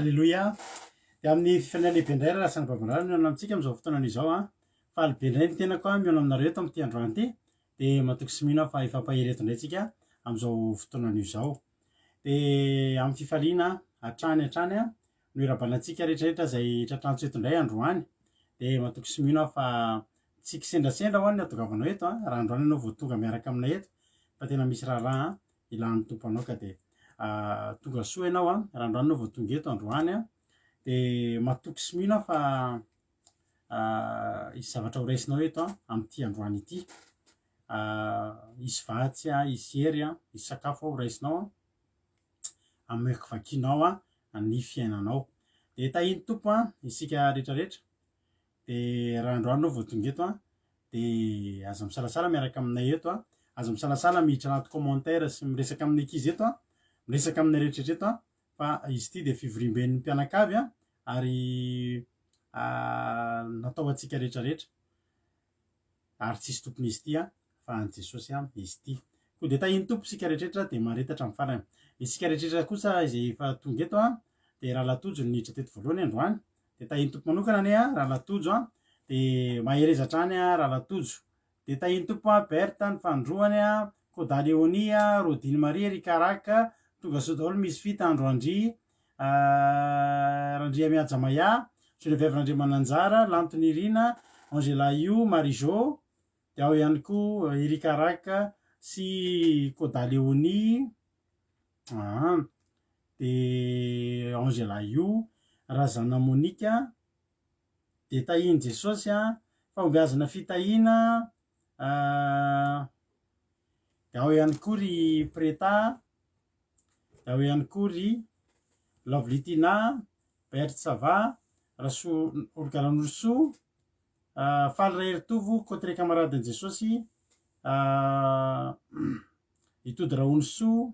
Alléluia. Dia amin'ny fifanalehibe indray raha sany babandrara miona amintsika amin'izao fotoana izao a. Fa alibe indray ny tena koa miona aminareo eto amin'ity androany ity. Dia matoky sy mino fa ifampahery eto indray tsika amin'izao fotoanan'io izao. Dia amin'ny fifaliana hatrany a no irabanantsika rehetrarehetra izay tratrantsika eto indray androany. Dia matoky sy mino fa tsy kisendrasendra ho any atongavanao eto a. Raha androany ianao vao tonga miaraka aminay eto fa tena misy raharaha ilan'ny tomponao ka dia tonga soa ianao a. Raha androany ianao vao tonga eto androany a. Dia matoky sy mino fa isy zavatra ho raisinao eto a amin'ity androany ity. Isy vatsy a, isy hery a, isy sakafo ho raisinao a amakivakinao a ny fiainanao. Dia tahiny tompo a isika rehetrarehetra. Dia raha androany ianao vao tonga eto a dia aza misalasala miaraka aminay eto a. Aza misalasala miditra anaty commentaire sy miresaka amin'ny ankizy eto a, miresaka amin'ny rehetrarehetra eto a. Fa izy ity dia fivorimben'ny mpianakavy a ary natao antsika rehetrarehetra ary tsisy tompony izy ity a fa an' Jesosy a izy ity. Koa dia tahiny tompo isika rehetrarehetra dia maharetatra amin'ny farany. Isika rehetrarehetra kosa izay efa tonga eto a dia raha latojo ny niditra teto voalohany androany. Dia tahiny tompo manokana ane a raha latojo a dia mahery hatrany a raha latojo. Dia tahiny tompo a Berta ny fandroany a, Koda Leonie a, Rodiny Maria, Rikaraka, tonga soa daholo misy fita Androandry, Randria Miajamaya, Geneviève Randriamananjara, Lantony Irina, Angela Io, Marijo, dia ao ihany koa Rikaraka sy Koda Leonie, dia Angela Io, Razana Monika, dia tahiny Jesosy a, fahombiazana fitahina, dia ao ihany koa ry Preta, dia ao ihany koa ry Lovlitina, Bertsava, Raso Olgalanoroso, Faly Raheritovo, Kotre Kamaradin Jesosy, Itody Raonoso,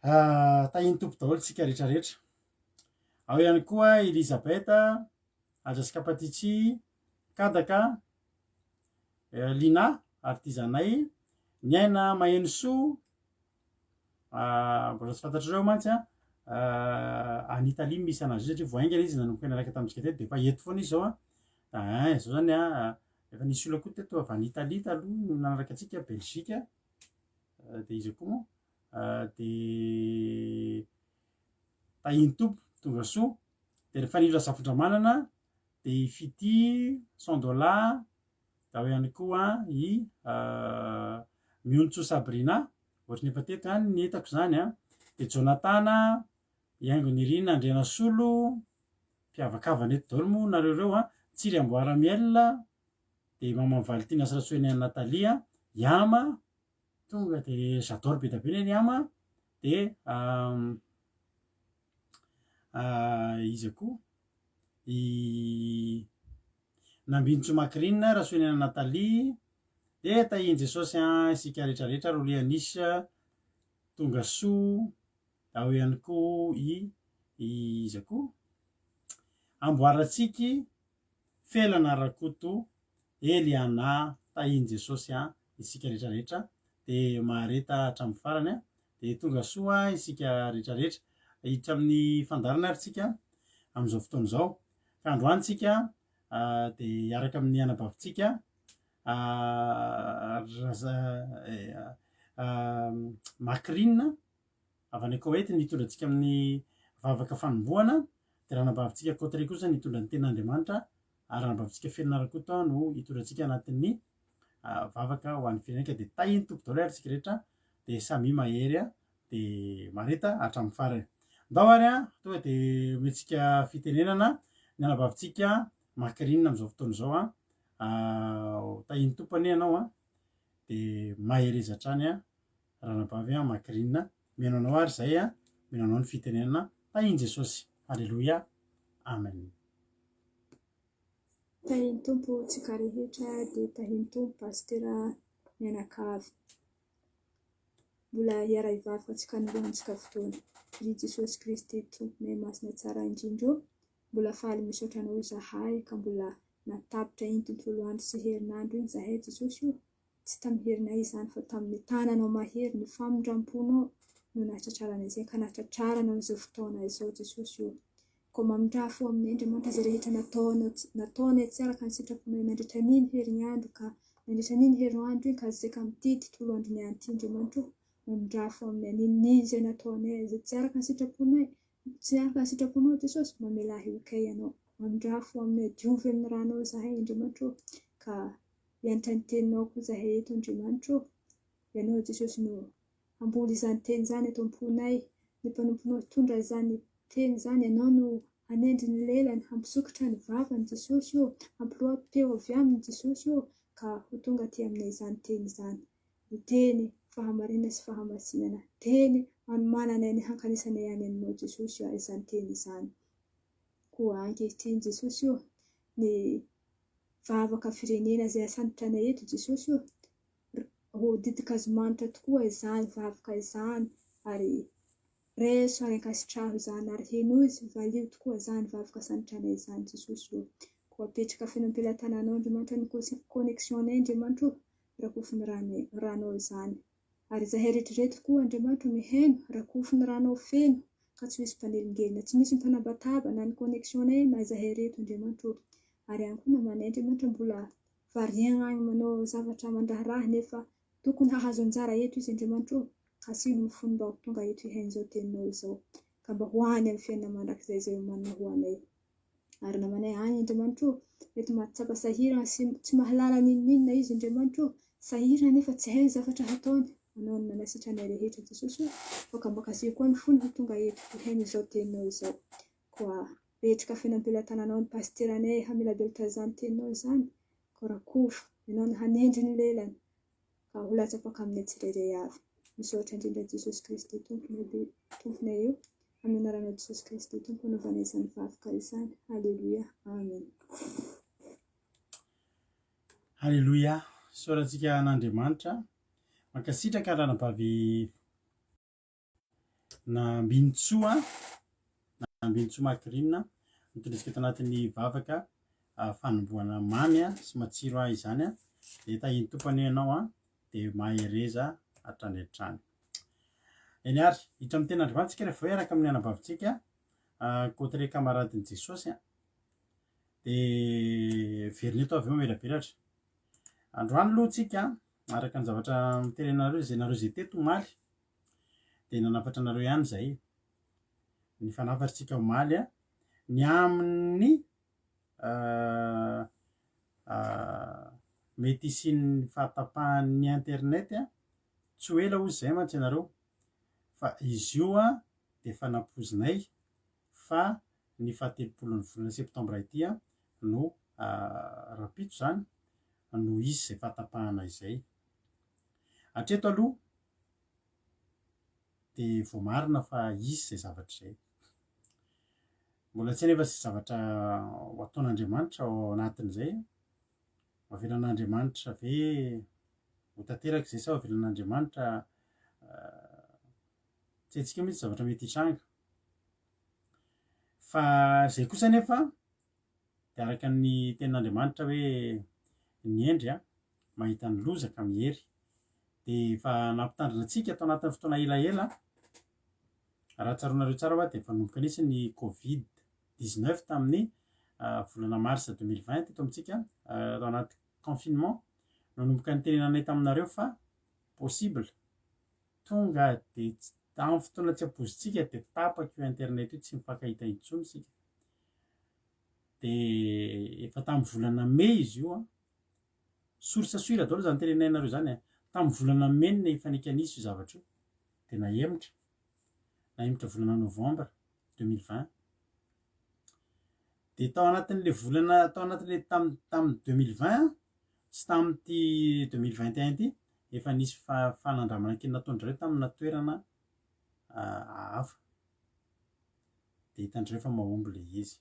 tahiny tompo daholo tsika rehetrarehetra. Ao ihany koa Elizabeta, Ajasikapatitsy, Kadaka, Lina, Artizanay, Niaina Mahenoso, mbola tsy fantatrareo mantsy a, any Italie misy anazy satria voaingana izy nanomboka niaraka tamintsika teto dia efa eto foana izy zao a. Zao zany a efa nisy olona koa teto avy any Italie taloha nanaraka antsika Belzika. Dia izy koa moa dia tahiny tompo tonga soa. Dia rehefa niditra Zafindramanana dia Fity, Sandola, da ao ihany koa i Miontso Sabrina, ohatry ny efa teto hany ny etako zany a. Dia Jonatana, Iaingony Irina, Andrianasolo, mpiavakavana eto daholo moa nareo reo a. Tsiry Amboaramiel, dia Maman Valentina sy Ratsoeny Natalia, Yama, tonga dia j'adore be da be ny Yama. Dia izy koa i Nambintso Makrina, Ratsoeny Natalia, dia tahiny Jesosy a isika rehetrarehetra, Rolianisy, tonga soa. Ao ihany koa izy koa Amboaratsiky, Felana Rakoto, Eliana, tahiny Jesosy a isika rehetrarehetra. Dia mahareta hatramin'ny farany a. Dia tonga soa isika rehetrarehetra hiditra amin'ny fandarana ary tsika amin'izao fotoana izao. Ka androany tsika dia hiaraka amin'ny anabavintsika Makrina avy any Koet nitondra antsika amin'ny vavaka fanombohana. Dia raha anabavintsika Kotre kosa nitondra ny ten'Andriamanitra. Ary anabavintsika Felina Rakoto no hitondra antsika anatin'ny vavaka ho an'ny firenena. Dia tahiny tompo daholo ary tsika rehetra. Dia samy mahery a dia mareta hatramin'ny farany. Ndao ary a tonga dia omentsika fitenenana ny anabavintsika Makrina amin'izao fotoana izao a. Tahiny tompo anie ianao a dia mahery izy hatrany a raha anabavy a Makrina. Mino anao ary zay a, mino anao ny fitenenana tahiny Jesosy. Alléluia, amen. Tahiny tompo tsika rehetra dia tahiny tompo pastera mianakavy. Mbola hiara hivavaka antsika noloantsika fotoana. Ry Jesosy Kristy tomponay masina tsara indrindro, mbola faly misaotra anao zahay ka mbola natapitra iny tontolo andro sy herinandro iny zahay Jesosy io. Tsy tamin'ny herinay izany fa tamin'ny tananao mahery ny famondram-ponao no nahatratrarana izay ka nahatratrarana amin'izao fotoana izao Jesosy io. Koa mamindraha fo amin'ny Andriamanitra izay rehetra nataony tsy araka ny sitraponay nandritra n'iny herinandro ka nandritra n'iny herinandro iny ka zay ka mity tontolo andro nianty Andriamanitra mamindraha fo amin'ny anin'iny izay nataonay izay tsy araka ny sitraponay, tsy araka ny sitraponao Jesosy mamelahy okay ianao. Mamindraha fo amin'ny diovy amin'ny ranao zahay Andriamanitra ka hianatra ny teninao koa zahay eto Andriamanitra. Ianao Jesosy no hamboly izany teny izany eto am-ponay, ny mpanomponao tondra izany teny izany, ianao no hanendry ny lelany, hampisokatra ny vavany Jesosy hampiloam-peo avy aminy Jesosy ka ho tonga aty aminay izany teny izany. Ny teny fahamarinana sy fahamasinana, teny mananay ny hankanisanay any aminao Jesosy izany teny izany. Koa ankehitriny Jesosy ny vavaka firenena izay asantitra anay eto Jesosy ho didikazo-manitra tokoa izany vavaka izany, ary reso ary ankasitraho izany ary henozy valio tokoa izany vavaka sanitra anay izany Jesosy koa apetraka feno am-pelatananao Andriamanitra ny connexion anay Andriamanitra rakofy ny ranao izany, ary zahay rehetrarehetra koa Andriamanitra miheno rakofy ny ranao feno ka tsy misy mpanelin-gelina, tsy misy mipanabataba na ny connexion anay na zahay reto Andriamanitra. Ary ihany koa namanay Andriamanitra mbola variana agny manao zavatra mandraharaha nefa tokony hahazo anjara eto izy Andriamanitra ka sino mifono mba ho tonga eto ihain'izao teninao izao ka mba hoany amin'ny fiainana mandrakizay izay manana ho anay. Ary namanay any Andriamanitra eto mahatsapa sahirana tsy mahalala ninona izy Andriamanitra sahirana nefa tsy hay zavatra hataony, manao ny manasitra anay rehetra Jesosy ka mba kasih koa ny fony ho tonga eto ihain'izao teninao izao. Koa petraka feno am-pelatananao ny pasiteranay hamela belatra izany teninao izany, koa rakofy ianao ny hanendry ny lelany ka ho latsapaka amin'ny tsirairay avy. Misaotra indrindra Jesosy Kristy tomponay eo, amin'ny anaranao Jesosy Kristy tompo anaovana izany vavaka izany. Halleluia, amen. Halleluia, sorantsika an'Andriamanitra mankasitraka ranabavy na Mbinitsoa na Mbinitsoa Makirinina mitondrisika tanatin'ny vavaka fanomboana mamy sy matsiro izany dia tahiny tompony ianao dia mahereza hatrany hatrany. Eny ary hitra amin'ny tena Andriamanitra tsika rehefa eraka amin'ny anabavintsika côté kamaradin'i Jesosy dia verina eto avy eo melabelatra. Androany aloha tsika araka ny zavatra miterenareo izay nareo izay teto omaly dia nanafatra nareo ihany zay. Ny fanafatritsika omaly ny amin'ny mety isin'ny fahatapahan'ny internet tsy ho ela hozy zay mantsy ianareo fa izy io dia fanapozinay fa ny 17 volana septambra ity no rapito zany no izy izay fahatapahana izay. Hatreto aloha dia vao marina fa izy izay zavatra izay. Mbola tsy nefa sy zavatra ho ataon'Andriamanitra ao anatin'izay. Avelan'Andriamanitra ve ho tanteraka izay sa avelan'Andriamanitra tsy haintsika mihitsy zavatra mety hitranga. Fa izay kosa nefa dia araka ny tenin'Andriamanitra hoe ny endry mahita ny lozaka mihery dia fa nampitandrina antsika atao anatin'ny fotoana elaela. Raha tsaronareo tsara dia efa nomboka nisy ny Covid-19 tamin'ny volana marsa 2020 eto amintsika atao anaty confinement. Nanomboka ny tenenanay taminareo fa possible tonga dia amin'ny fotoana tsy ampozintsika dia tapaka io internet io tsy mifankahita intsony isika. Dia efa tamin'ny volana May izy io sorsasora daholo zany tenenainareo zany tamin'ny volana May ny efa nikanisy io zavatra io dia nahemotra volana Novambra 2020 dia tao anatin'le volana tao anatin'le tamin'ny 2020 sy tamin'ity 2021 ity efa nisy fanandramana kely nataon'ireo tamin'ny toerana hafa dia hitan'ireo fa mahomby le izy.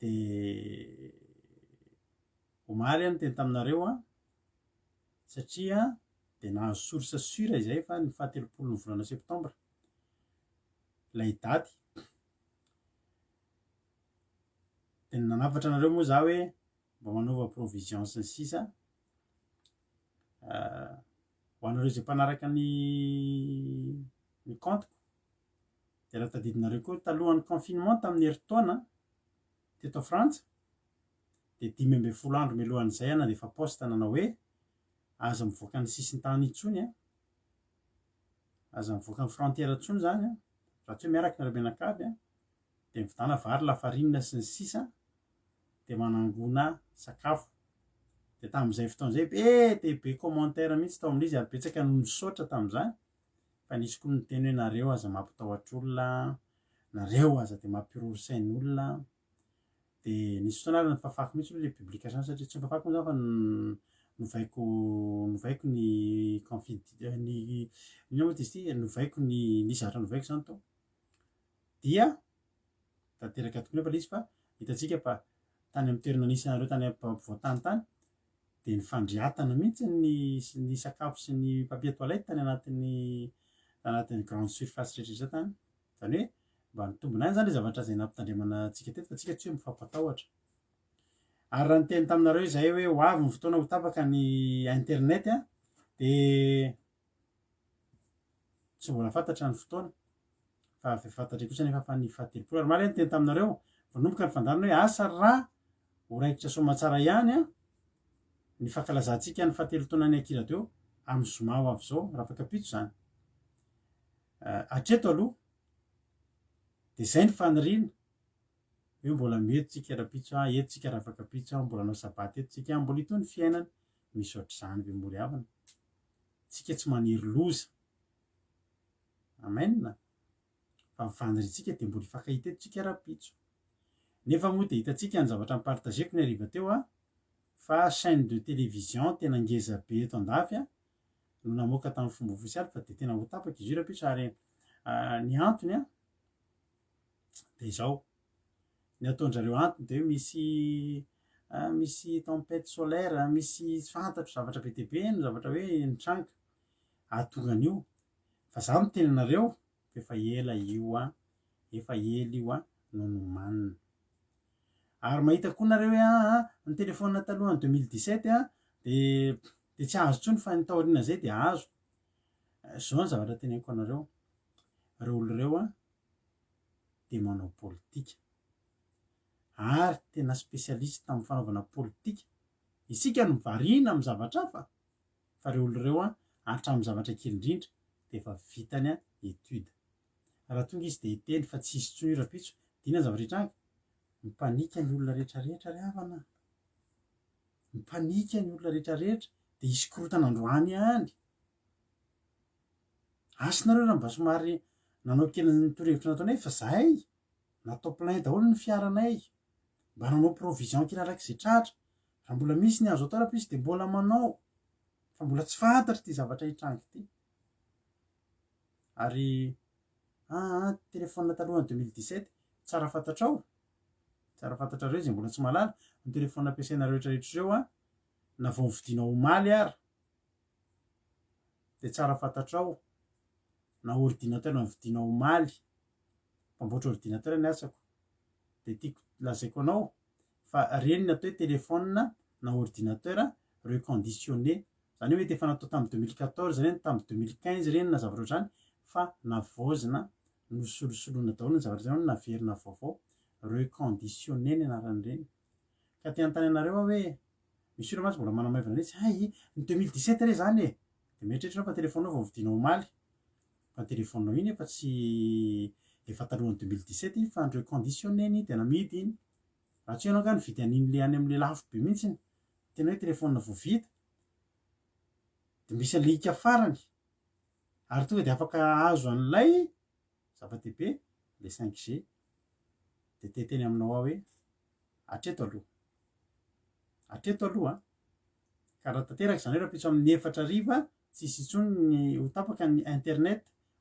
Dia omaly ny teny taminareo satria dia nahazo sorsa sura izay fa ny 17 volana septambra ilay daty. Dia nanafatra anareo moa za hoe mba manova provision sy ny sisa ho anareo zay mpanaraka ny compteko de raha tadidinareo koa talohan'ny confinement tamin'ny herintaona teto Frantsa de 10 andro mialohan'izay ana de efa poste nanao hoe aza mivoaka ny sisin-tany intsony a aza mivoaka ny frontière intsony zany a raha tsy hoe miaraka nareo mianakavy a de mividana vary lafarinina sy ny sisa de manangona sakafo de tamin'izay fotoan'izay be commentaire mihitsy tao amin'izy ary betsaka no nisaotra tamin'izany fa nisy koa niteny hoe nareo aza mampitahotra olona nareo aza de mampiroro sain'olona de nisy fotoana ary nifafako mihitsy hoe le publication satria tsy nifafako moa zany fa novaiko ny ino moa izy ty novaiko ny zavatra novaiko zany to dia tanteraka tokony nefa le izy fa hitantsika fa tany amin'ny toerana nisy anareo tany ampovoantany tany de nifandriatana mihitsy ny sakafo sy ny papier toilette tany anatin'ny grande surface rehetrarehetra tany zany hoe mba nitombona any zany le zavatra zay nampitandremana atsika teto fa tsika tsy hoe mifampatahotra ary raha niteny taminareo zahay hoe ho avy ny fotoana ho tapaka ny internet a de tsy mbola fantatra ny fotoana fa avy fantatry kosa nefa fa ny fahatelopolo ary maly niteny taminareo vanomboka ny fandarana hoe asa raha ho raikitra somatsara ihany a ny fankalazantsika ny fahatelotaona ny akiradio amin'ny zoma ho avy zao raha fakapitso zany atreto aloha de zay ny faniriana hoe mbola mety tsika rapitso eto tsika raha fakapitso mbola nao sabaty eto tsika mbola itony fiainana misy ohatr'izany be mboly havana tsika tsy maniry loza amen fa mifaniritsika de mbola ifakahita eto tsika rapitso nefa moa de hitantsika ny zavatra mipartageko ny ariva teo a fa chaîne de télévision tena ngeza be eto andafy a no namoaka tamin'ny fomba ofisialy fa de tena ho tapaka izy io rapitso ary ny antony a de izao ny ataondrareo antony de hoe misy tempête solaire misy fantatro zavatra be dia be no zavatra hoe nitranga ahatonga an'io fa za miteny anareo efa ela io a efa ela io a no nomanina ary mahita koa nareo hoe ny telefona talohan'ny 2017 a de tsy azo tsony fa ny taoriana zay de azo zao ny zavatra teneniko anareo reo olo reo a de manao politika ary tena spesialista tamin'ny fanaovana politika isika no mivarina amin'ny zavatra hafa fa reo olo reo a hatramin'ny zavatra kely indrindra de efa vitany a etude raha tonga izy de hiteny fa tsy isy tsony rapitso dina ny zavatra hitranga mipanika ny olona rehetrarehetra ry havana mipanika ny olona rehetrarehetra de isy korotana androany any asinareo raha mba somary nanao kely ny torohevitra nataonay fa zahay natao plein daholo ny fiaranay mba nanao provision kilalak'izay tratra raha mbola misy ny azo atao rapitso de mbola manao fa mbola tsy fantatra ty zavatra hitranga ty ary telefona talohan'ny 2017 tsara fantatrao tsara fantatrareo zay mbola tsy malala ny telefona ampiasaina rehetrarehetra reo a na vao nividinao omaly ary de tsara fantatrao na ordinateur na nividinao omaly mpamboatra ordinateur ny asako de tiako lazaiko anao fa reny natao hoe telefona na ordinateur reconditionné zany hoe efa natao tamin'ny 2014 reny tamin'ny 2015 reny na zavatra ohatrany fa navaozina nosolosoloana daholo ny zavatra zany naverina vaovao reconditionné ny anaran'ireny ka te anontany anareo hoe misy olo mantsy mbola manamaivana retsy ny 2017 re zany de mieritreritra fa telefonao vao nividinao omaly fa ny telefonao iny efa tsy efa talohan'ny 2017 iny fa ny reconditionné ny tena mihidy iny raha tsy ianao ka nividy an'iny le any amin'le lafo be mihitsiny tena hoe telefona vao vita de misy an'le hika farany ary tonga de afaka azo an'ilay zava-dehibe le 5G de teteny aminao ao hoe atreto aloha ka raha tanteraka zany hoe rapitso amin'ny 4 ariva tsisy intsony ny ho tapaka ny internet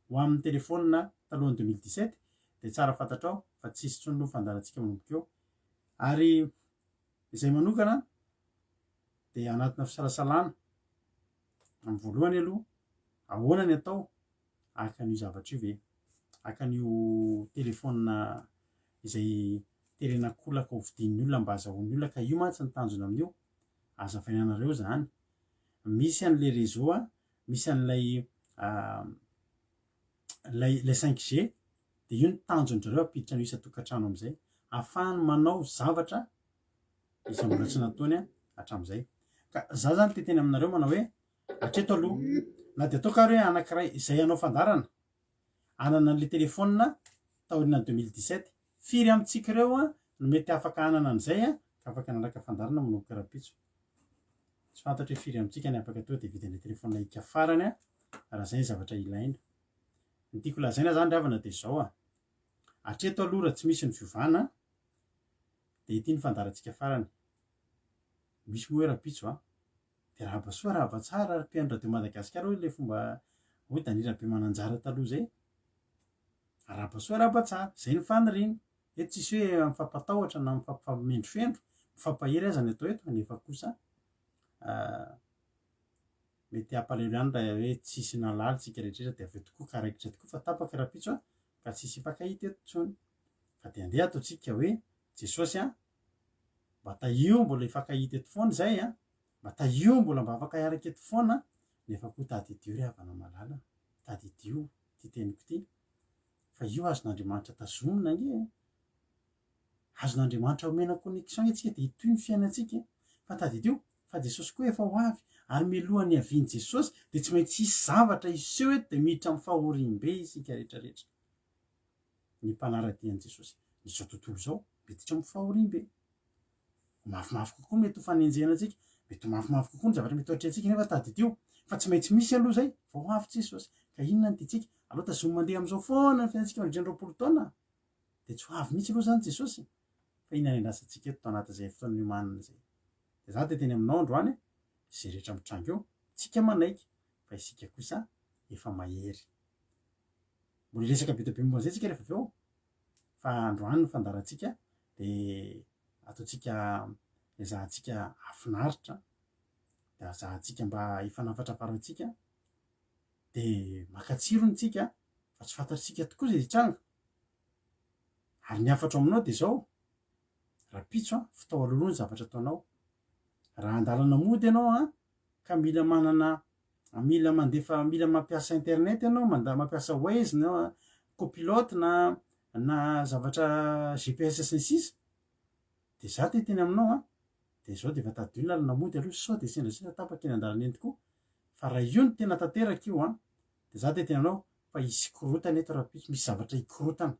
ho amin'ny telefona talohan'ny 2017 de tsara fantatrao fa tsisy intsony no fandarantsika manomboka eo ary izay manokana de anatina fisalasalana amin'ny voalohany aloha ahoana ny atao akan'io zavatra io ve akan'io telefona izay terenakolaka ho vidin'ny olona mba azahoan'ny olona ka io mantsy ny tanjona amin'io azavainareo zany misy an'le réseau a misy an'lay 5G de io ny tanjon'zareo apiditra no isa-tokantrano am'izay ahafahany manao zavatra izy mbola tsy nataony hatram'izay ka za zany teteny aminareo manao hoe atreto aloha na de atao kary hoe anankiray izay anao fandarana anana an'le telefôna taorina 2017 firy amitsika reo no mety afaka anana an'izay ka afaka nanraka fandarana manao karapitso tsy fantatry hoe firy amitsika ny afaka atao de vidin'le telefôna ika farany raha zay zavatra ilaina ny tiako lazaina zany ravana de zao atreto aloha raha tsy misy ny fiovana de ity ny fandarantsika farany misy moa hoe rapitso de raha basoa raha batsara mpihaino radio Madagasikara hoe le fomba hoe danirabe mananjara taloha zay raha basoa raha batsara zay ny faniriny eto tsisy hoe mifampatahotra na mifampamendrofendro mifampahery aza ny atao eto nefa kosa mety hampalelo ihany raha hoe tsisy nalaly tsika rehetrretra de aveo tokoa karaikitra tokoa fa tapaka rapitso ka tsisy hifankahita eto ntsony ka de andeha ataotsika hoe Jesosy mba tahio mbola hifankahita eto foana zay mba tahio mbola mba afaka hiaraka eto foana nefa koa tadidio ry havana malala tadidio ty teniko ty fa io azon'Andriamanitra tazomina nge azon'Andriamanitra omena connexion etsika de itoy ny fiainantsika fa tadidio fa Jesosy koa efa ho avy ary milohan'ny aviany Jesosy de tsy maintsy hisy zavatra iseho eto de miditra amin'ny fahorim-be isika rehetrarehetra ny mpanaradian'i Jesosy izao tontolo zao miditra amin'ny fahorim-be mafimafy kokoa mety ho fanenjena antsika mety ho mafimafy kokoa ny zavatra mety ohatra antsika nefa tadidio fa tsy maintsy misy aloha zay vao ho avy Jesosy ka inona ny tiantsika aloha tazomy mandeha am'izao foana ny fiainantsika mandry-roapolo taona de tsy ho avy mihitsy aloha zany Jesosy fa inona ny andrasantsika eto tao anatin'izay fotoana niomanina zay de za teteny aminao androany zay rehetra mitrango eo tsika manaiky fa isika kosa efa mahery mbola resaka be tobe momba zay tsika rehefa aveo fa androany ny fandarantsika de ataotsika ezahantsika afinaritra de azahantsika mba hifanafatra farantsika de makatsirony tsika fa tsy fantatritsika tokoa zay hitranga ary ny afatro aminao de zao rapitso fitao aloloha ny zavatra ataonao raha andalana mody ianao ka mila manana mila mandefa mila mampiasa internet ianao mampiasa Waze na copilote na zavatra GPS sy ny sisa de za teteny aminao de zao de efa tadidio ny lalana mody aloha sao de sendrasendra tapaka eny andalana eny tokoa fa raha io ny tena tanteraka io de za teteny aminao fa hisy korotana eto rapitso misy zavatra hikorotana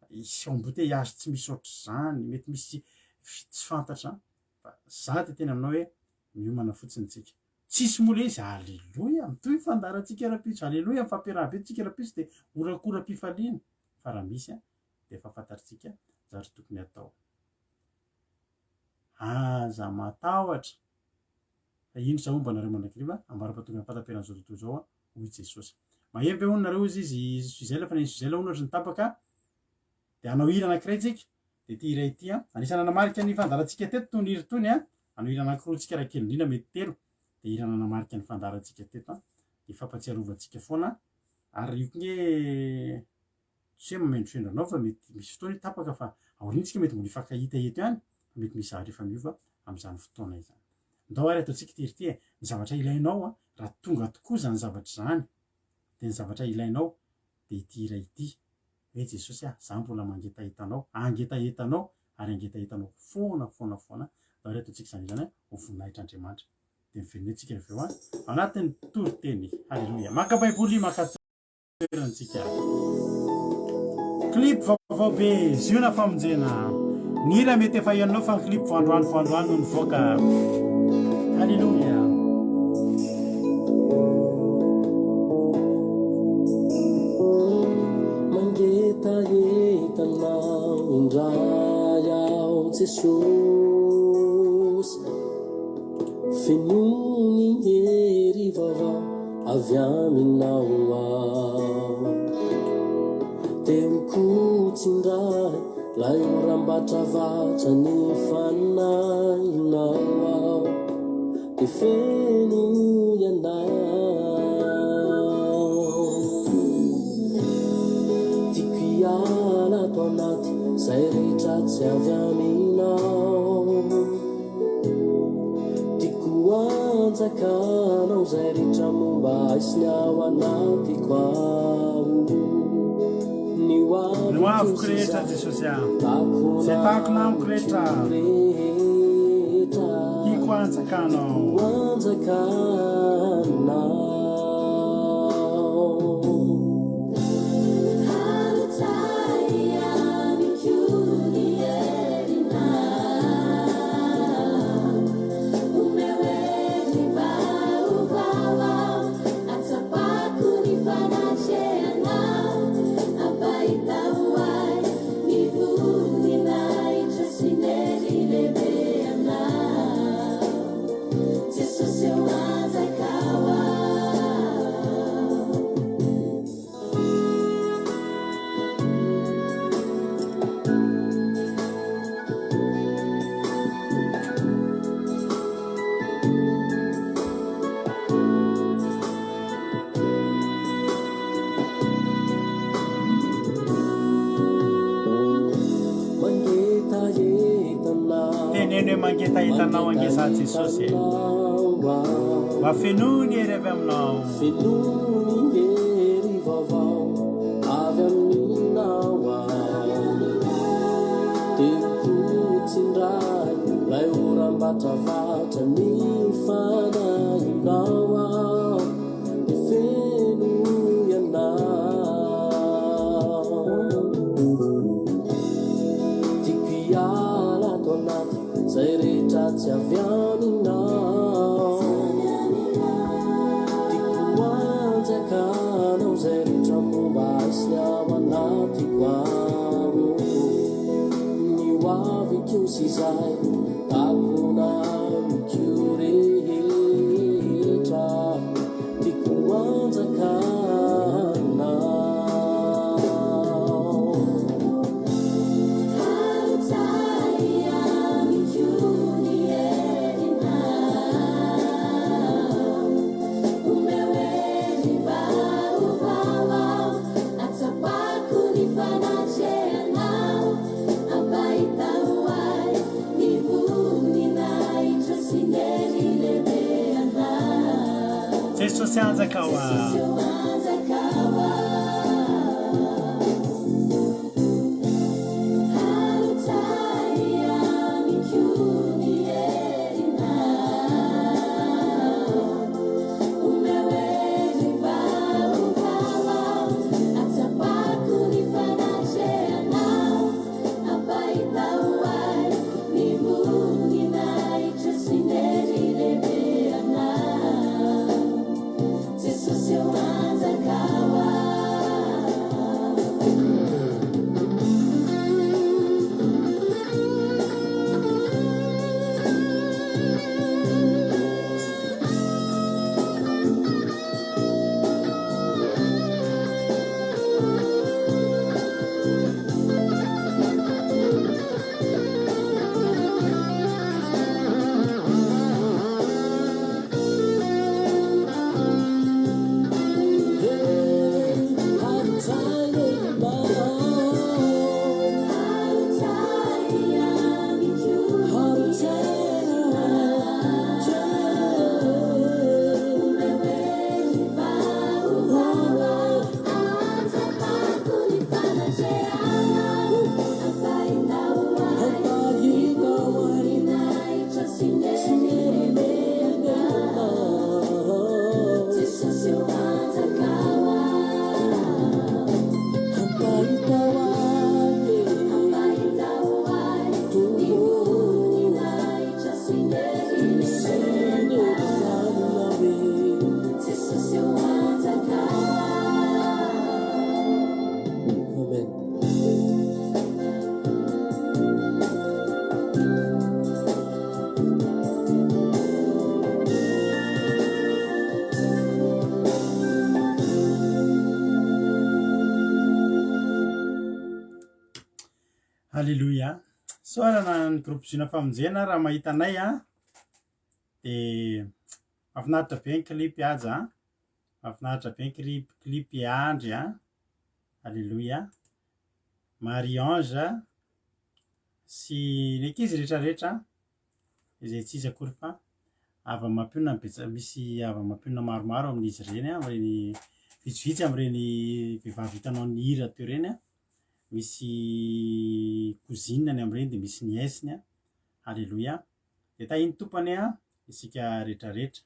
hisy embouteillage tsy misy ohatr' zany mety misy tsy fantatra fa za teteny aminao hoe miomana fotsiny tsika tsisy mola izy alleloia mitohy fandarantsika rapitso alleloia mifampiarahabe-tsika rapitso de orakora-pifaliana fa raha misy de efa fantatritsika zavatra tokony atao aza matahotra fa ino sa omba nareo manakiriva ambara-patokony ampataperan'izao tontolo zao hoy Jesosy mahemby hono nareo izy Suzela fa ny Suzela hono ohatry ny tapaka de anao hira anankiray tsika de ty hira ity anisany nanamarika ny fandarantsika teto tony hira tony anao hira anankiroa tsika raha kely indrindra mety telo de hira nanamarika ny fandarantsika teto de fampatsiarovantsika foana ary io konge tsy hoe mamendrofendro anao fa mety misy fotoana tapaka fa aorintsika mety mbola hifankahita eto ihany mety misy zavatra efa miova am'izany fotoana izany ndao ary ataotsika ty ry ny zavatra ilainao raha tonga tokoa zany zavatra zany de ny zavatra ilainao de ity hira ity hoe Jesosy za mbola mangetahetanao angetahetanao ary angetahetanao foana ndao ary ataotsika zany zany ho voninahitra Andriamanitra de miveninetsika rehefa eo anatin'ny toriteny halleloia maka baiboly maka toerantsika clip vaovao be ziona famonjena ny hira mety efa ianao fa ny clip voandroany no nivoaka halleloia mangetahetanao indray ao Jesosy fenony hery vava avy aminao ao teo mikotsindray lay orambatravatra ny fanahinao ao de feno ianao tiako hiala ato anaty zay rehetra tsy avy aminao tiako anjakanao zay rehetra momba isiny ao anatiko ao ny hoaviko rehetra jesosy a zay takona amiko rehetra iko antsakanao anjakanao teneno hoe mangetahitanao angesa jesosy mba fenony ery avy aminao fenony ery vaovao avy aminao tekotsindrany lay oram-batravatra ny fanahinao ny feno ianao tiako iala ato anaty zay rehetra tsy avy aminao tiako anjakanao zay rehetra momba isy ao anatiko ao ny hoaviko sy zay takona mikio rehetra tiako anjakanao jesosy anjakao a Alléluia. Soarana ny groupe Zina famonjena raha mahita anay a de mahafinaritra be ny klipy aza mahafinaritra be ny klipy andry a Alléluia. Marie-Ange sy ny ankizy rehetrarehetra izay tsy izy akory fa ava-mampionana misy ava-mampionana maromaro amin'izy ireny am'ireny vitsivitsy am'ireny vehivavy hitanao ny hira teo ireny misy cousine-ny am'ireny de misy nièce-ny alleluia de tahiny tompany isika rehetrarehetra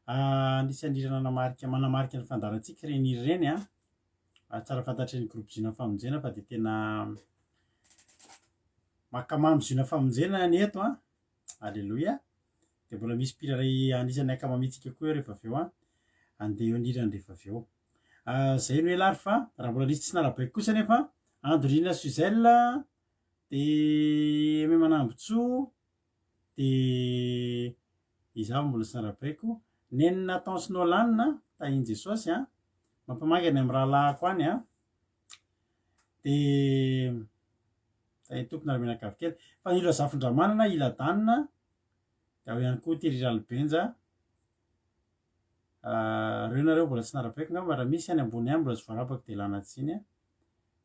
anisany hira manamarika ny fandarantsika reny hira reny tsara fantatry ny groupe Zina Famonjena fa de tena makamamy Zina Famonjena ny eto alleluia de mbola misy mpiraray anisany akamamitsika koa rehefa aveo andeha eo nirany rehefa aveo zay no elary fa raha mbola nisy tsy narabaiko kosa nefa Andrina Suzelle de me manambotso de izaho mbola tsy narabaiko nenina Tance Nolan tahiny Jesosy mampamangany amin'ny rahalahako any de tahiny tompony ara-menakavy kely fa ilo Zafindramanana ila danina de ao ihany koa Thierry Albenja reo nareo mbola tsy narabaiko ngamba raha misy any ambony any mbola tsy voarabako de lana tsiny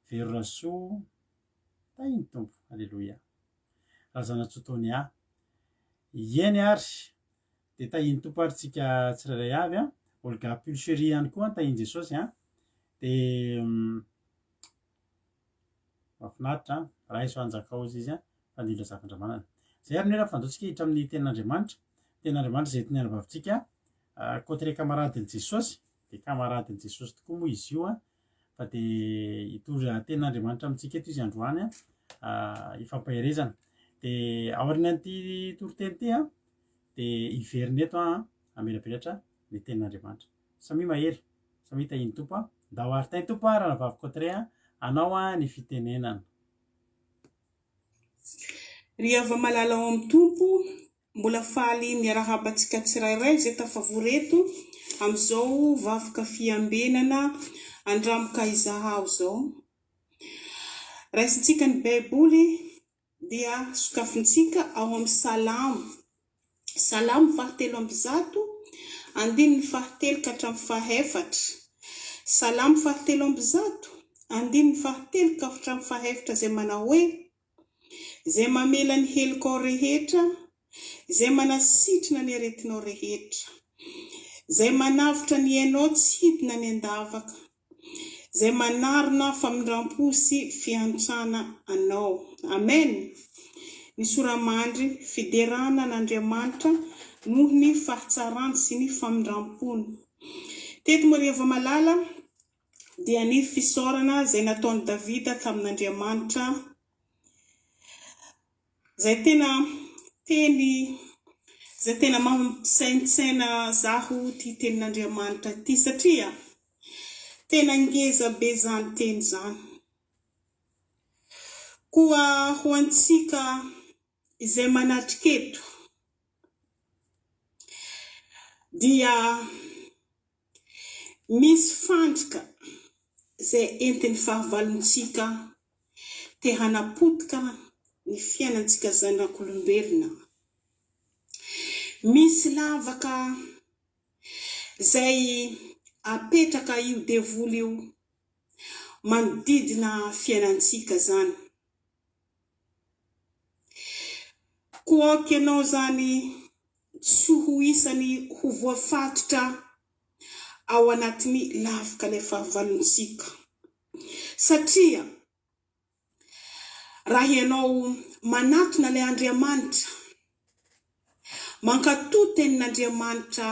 Vero Rasoa tahiny tompo alleluia razana Tsotony ieny ary de tahiny tompo ary tsika tsirairay avy Olga Pulcherie ihany koa tahiny Jesosy de mahafinaritra raha iso anjakao izy fandindra Zafindramanana zay ary nera fandaontsika hitra amin'ny tenin'Andriamanitra zay teny anabavitsika côté camaradeny Jesosy de camaradeny Jesosy tokoa moa izy io fa de itory tenin'Andriamanitra amintsika eto izy androany ifampaherezana de aorinan'ity toriteny ty de iveriny eto amelapelatra ny tenin'Andriamanitra samy mahery samy tahiny tompo da ho ary tahiny tompo raha navavy côté anao ny fitenenana ry ava malala ao amin'ny tompo mbola faly miarahabantsika tsirairay zay tafavoreto am'izao vafoka fiambenana andramoka izahao zao raisintsika ny baiboly dia sokafintsika ao amin'ny salamo fahatelo amby zato andininy fahatelo ka hatramin'ny fahefatra salamo fahatelo amby zato andininy fahatelo ka hatramin'ny fahefatra zay manao hoe zay mamela ny helikao rehetra zay manasitrina ny aretinao rehetra zay manavitra ny hainao tsy hidina ny andavaka zay manarona famindrampo sy fiantrana anao amen ny soramandry fiderana an'Andriamanitra noho ny fahatsarany sy ny famindrampony teto moa ry ava malala dia ny fisaorana zay nataony Davida tamin'Andriamanitra zay tena mampisaintsaina zaho ty tenin'Andriamanitra ty satria tena ngeza be zany teny zany koa ho antsika izay manatriketo dia misy fandrika zay entin'ny fahavalontsika te hanapotika ny fiainantsika zanak'olombelona misy lavaka zay apetraka io devoly io manodidina fiainantsika zany koa ianao zany tsy ho isany ho voafatotra ao anatin'ny lavaka ilay fahavalontsika satria raha ianao manatona ilay Andriamanitra mankatoa tenin'Andriamanitra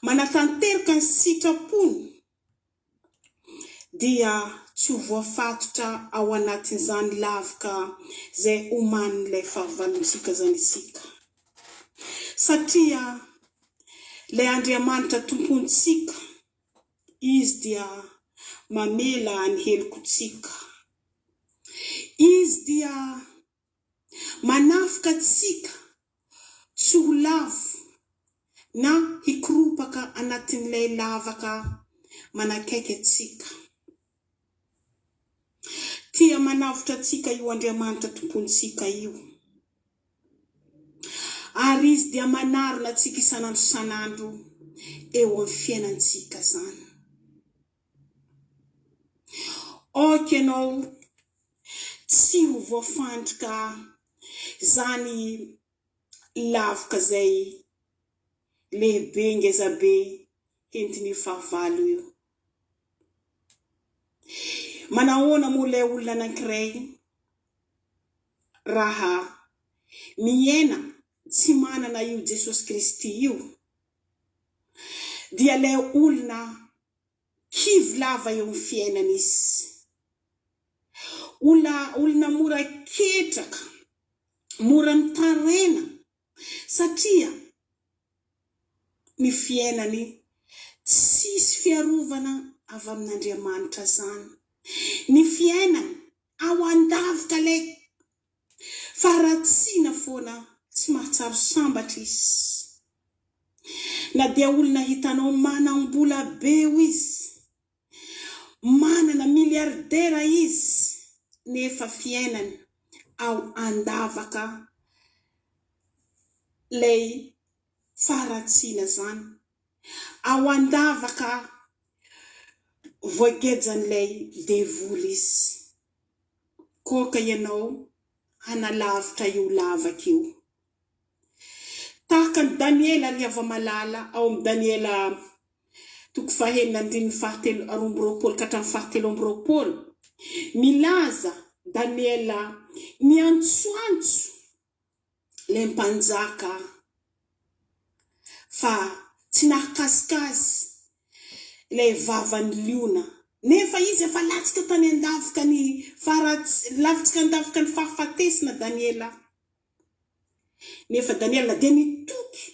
manatanteraka ny sitrapony dia tsy ho voafatotra ao anatin'izany lavaka zay omanin'ilay fahavalontsika zany isika satria ilay Andriamanitra tompontsika izy dia mamela ny helikotsika izy dia manafika tsika tsy ho lavo na hikoropaka anatin'ilay lavaka manakaiky atsika tia manavotra atsika io Andriamanitra tompontsika io ary izy dia manarona atsika isanandro eo amin'ny fiainantsika zany ohatra ianao tsy ho voafandrika zany lavaka zay lehibe ngezabe entiny fahavalo io. Manahoana moa ilay olona anankiray raha miena tsy manana io Jesosy Kristy io, dia ilay olona kivy lava eo amin'ny fiainana izy. Olona mora ketraka, mora mitarena, satria ny fiainany tsisy fiarovana avy amin'Andriamanitra zany. Ny fiainany ao andavaka lay faratsiana foana, tsy mahatsaro sambatra izy. Na dia olona hitanao manam-bola be izy, manana miliardera izy, nefa fiainany ao andavaka lay faratsiana zany, ao andavaka voagejan'ilay devoly izy. Koka ianao hanalavitra io lavaka io. Tahaka ny Daniela ary ava-malala ao amin'ny Daniela 9:7-12 milaza Daniela miantsoantso le mpanjaka fa tsy nahakasikazy ilay vavany liona, nefa izy efa latsika tany andavaka ny lavitsika andavaka ny fahafatesina Daniela. Nefa Daniela dia nitoky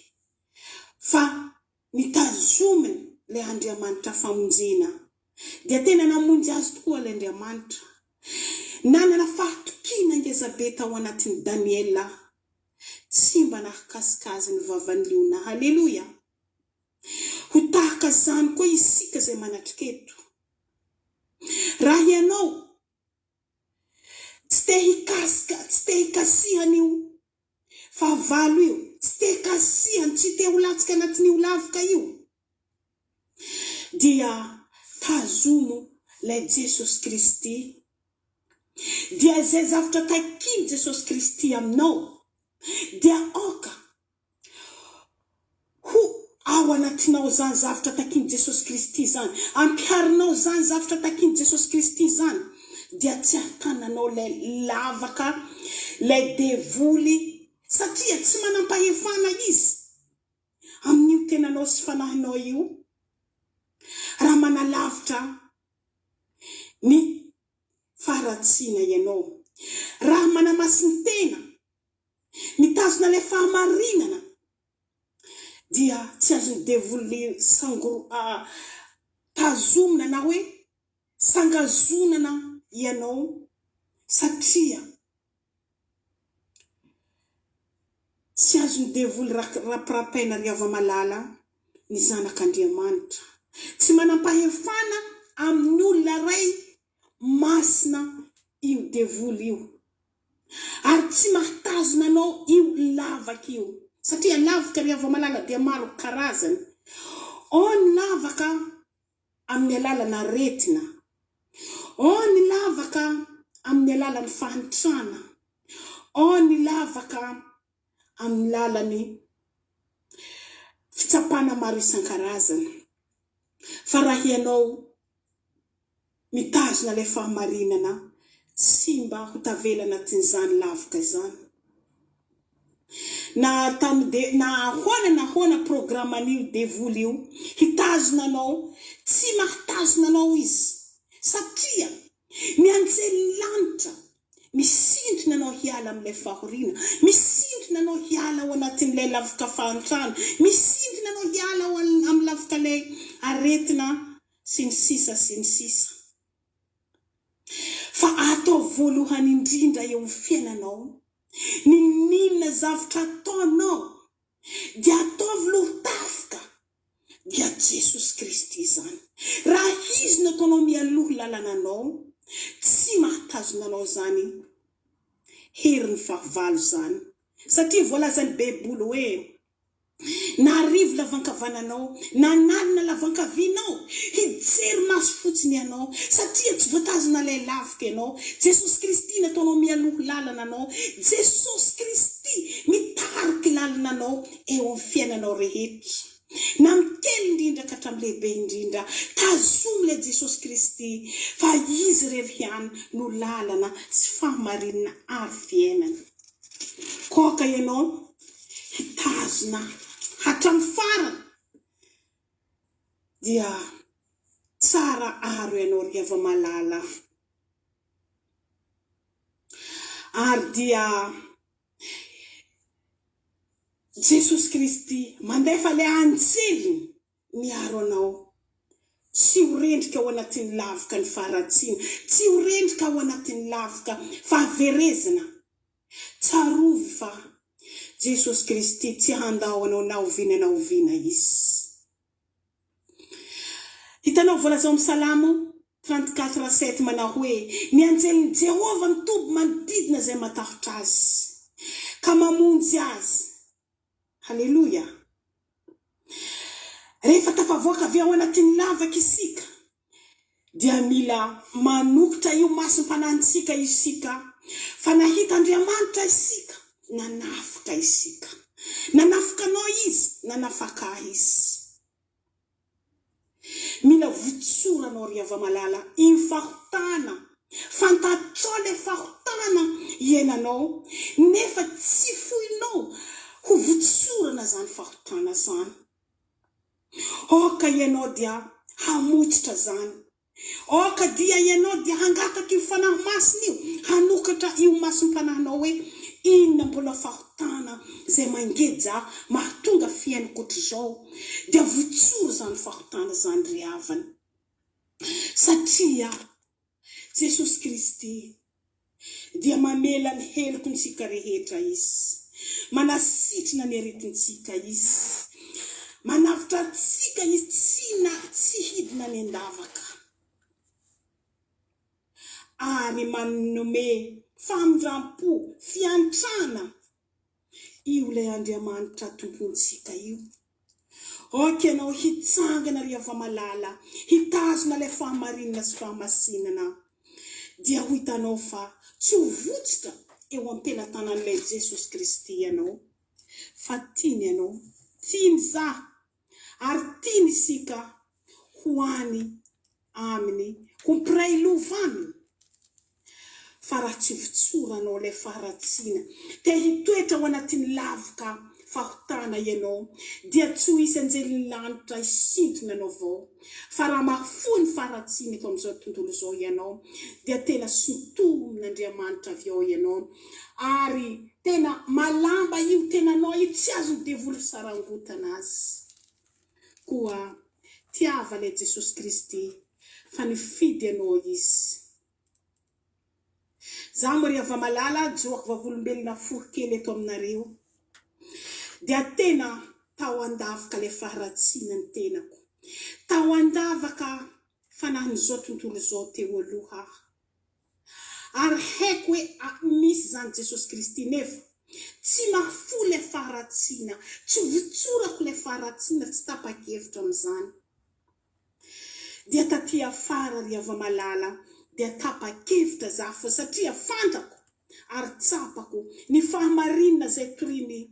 fa nitazominy le Andriamanitra famonjena, dia tena namonjy azy tokoa le Andriamanitra. Nanana fahatokiana ngezabe tao anatin'ny Daniela, tsy mba nahakasikazy ny vavany liona. Haleluya. Ho tahaka zany koa isika zay manatriketo. Raha ianao tsy te hikasihana io fahavalo io, tsy te hikasihana, tsy te ho latsika anatin'io lavaka io, dia tazomo ilay Jesosy Kristy. Dia zay zavatra takiny Jesosy Kristy aminao, dia oka ho ao anatinao zany zavatra takiny Jesosy Kristy zany, ampiharinao zany zavatra takiny Jesosy Kristy zany, dia tsy hatananao lay lavaka, lay devoly, satria tsy manampahefana izy amin'io tenanao sy fanahinao io. Raha manalavitra ny faratsiana ianao, raha manamasin'ny tena, mitazona le fahamarinana, dia tsy azony devoly tazomina na hoe sangazonana ianao, satria tsy azony devoly rapirapaina ary ava-malala ny zanak'Andriamanitra. Tsy manampahefana amin'ny olona ray masina io devoly io, ary tsy mahatazona anao io lavaka io, satria lavaka ary ava-malala dia maro karazany. Ao ny lavaka amin'ny alalana retina, ao ny lavaka amin'ny alalany fahantrana, ao ny lavaka amin'ny lalany fitsapana maro isan-karazany. Fa raha ianao mitazona ilay fahamarinana, tsy mba ho tavela anatin'izany lavaka izany. Na ahoana programan'io devoly io hitazonanao, tsy mahatazonanao izy, satria mianjely lanitra misintona anao hiala amin'ilay fahoriana, misintona anao hiala ao anatin'ilay lavaka fahantrana, misintona anao hiala ao amin'ny lavaka ilay aretina sy ny sisa sy ny sisa. Fa atao voalohany indrindra eo amin'ny fiainanao, ny milina zavatra ataonao dia ataovy lohatafika dia Jesosy Kristy zany. Raha izy no ataonao mialoha lalananao, tsy mahatazonanao zany herin'ny fahavalo zany, satria voalazany Baiboly hoe na arivo lavankavananao, na nalina lavankavinao, hijery maso fotsiny ianao, satria tsy voatazona ilay lavaka ianao. Jesosy Kristy nataonao mialoha lalana anao, Jesosy Kristy mitazo mitariky lalinanao eo amin'ny fiainanao rehetra na mikely indrindra ka hatramin'lehibe indrindra tazomy le Jesosy Kristy fa izy rery ihany no lalana sy fahamarinana ary fiainana. Koa ka ianao hitazona hatramin'ny farany dia tsara aro ianao ry hava-malala. Ary dia Jesosy Kristy mandefa le anjeliny miaro anao. Tsy horendrika ao anatin'ny lavaka ny faharatsiana, tsy horendrika ao anatin'ny lavaka fahaverezana. Tsarovy fa Jesosy Kristy tsy handao anao naoviana izy. Hitanao voalazao amin'ny Salamo 34:7 manao hoe ny anjelin'i Jehova mitoby manodidina izay matahotra azy ka mamonjy azy. Halleluja. Rehefa tafavoaka avy ao anatin'ny lavaka isika dia mila manokotra io masom-panantsika isika fa nahita Andriamanitra isika nanafika isika. Nanafikanao izy, nanafaka izy. Mila votsoranao ry hava-malala iny fahotana, fantatrao le fahotana ienanao nefa tsy foinao ho votsorana zany fahotana zany. Oka ianao dia hamotsitra zany. Oka dia ianao dia hangataky io fanahy masina io, hanokatra io masom-panahinao hoe inona mbola fahotana zay mangeja mahatonga fiainako ohatr'izao, dia votsoro zany fahotana zany ry havana. Satria Jesosy Kristy dia mamela ny heloko ntsika rehetra izy, manasitrina ny aretintsika izy, manavitra tsika izy tsy hidina ny andavaka, ary manome famindrampo fiantrana io le Andriamanitra tompontsika io. Oka ianao hitsangana ry hava-malala, hitazona le fahamarinana sy fahamasinana, dia ho hitanao fa tsy ho votsitra eo am-pelatanan'ilay Jesosy Kristy ianao, fa tiany ianao, tiany zaho, ary tiany isika ho any aminy, ho mpiray lova aminy. Fa raha tsy votsoranao le faharatsiana, te hitoetra ao anatin'ny lavaka fahotana ianao, dia tsy ho isy anjelin'ny lanitra isintona anao vao. Fa raha mahafoy ny faharatsiana eto amin'izao tontolo izao ianao, dia tena sintomin'Andriamanitra avy ao ianao, ary tena malamba io tenanao io tsy azo ny devoly sarangotana azy. Koa tiava le Jesosy Kristy fa nifidy anao izy. Zaho moa ry hava-malala joako vavolombelona forokely eto aminareo, dia tena tao andavaka le faharatsiana ny tenako, tao andavaka fanahin'izao tontolo izao teo aloha, ary haiko hoe misy zany Jesosy Kristy nefa tsy mahafo le faharatsiana, tsy votsorako le faharatsiana, tsy tapa-kevitra amin'izany. Dia taty afara ry hava-malala dia tapa-kevitra zaho, satria fantako ary tsapako ny fahamarinana zay toriny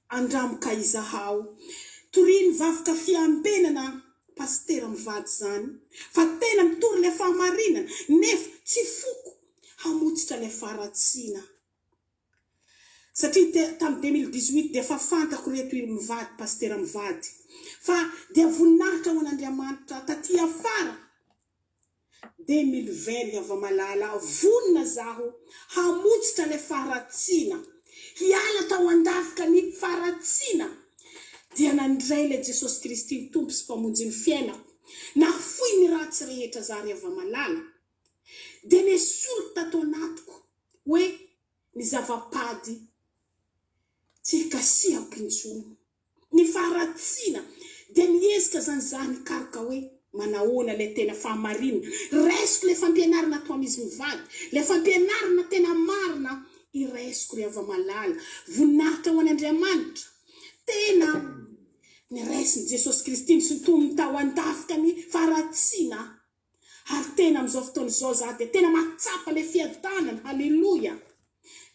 andramoka Izahao, toriny vavoka fiambenana pastera mivady zany, fa tena mitory le fahamarinana nefa tsy foko hamotsitra le faharatsiana. Satria tamin'ny 2018 dia fa fantako reto mivady, pastera mivady, fa dia voninahitra ho an'Andriamanitra taty afara 2020 hava-malala, vonina zaho hamotsitra le faharatsiana, hiala tao andavaka ny faharatsiana, dia nandray le Jesosy Kristy ny tompo sy mpamonjy ny fiainako, nafoy ny ratsy rehetra zary hava-malala, dia nesolo tato anatiko hoe ny zavapady tsy hikasihako intsony, ny faharatsiana dia niezika zany karaka hoe manahoana le tena fahamarinana, raisiko le fampianarana atao amin'izy mivady, le fampianarana tena marina iraisiko ry hava-malala, voninahitra ho an'Andriamanitra, tena ny raisin'i Jesosy Kristy ny sintominy tao andafika ny faharatsiana, ary tena amin'izao fotoana izao za dia tena mahatsapa le fiadanana. Halleluja.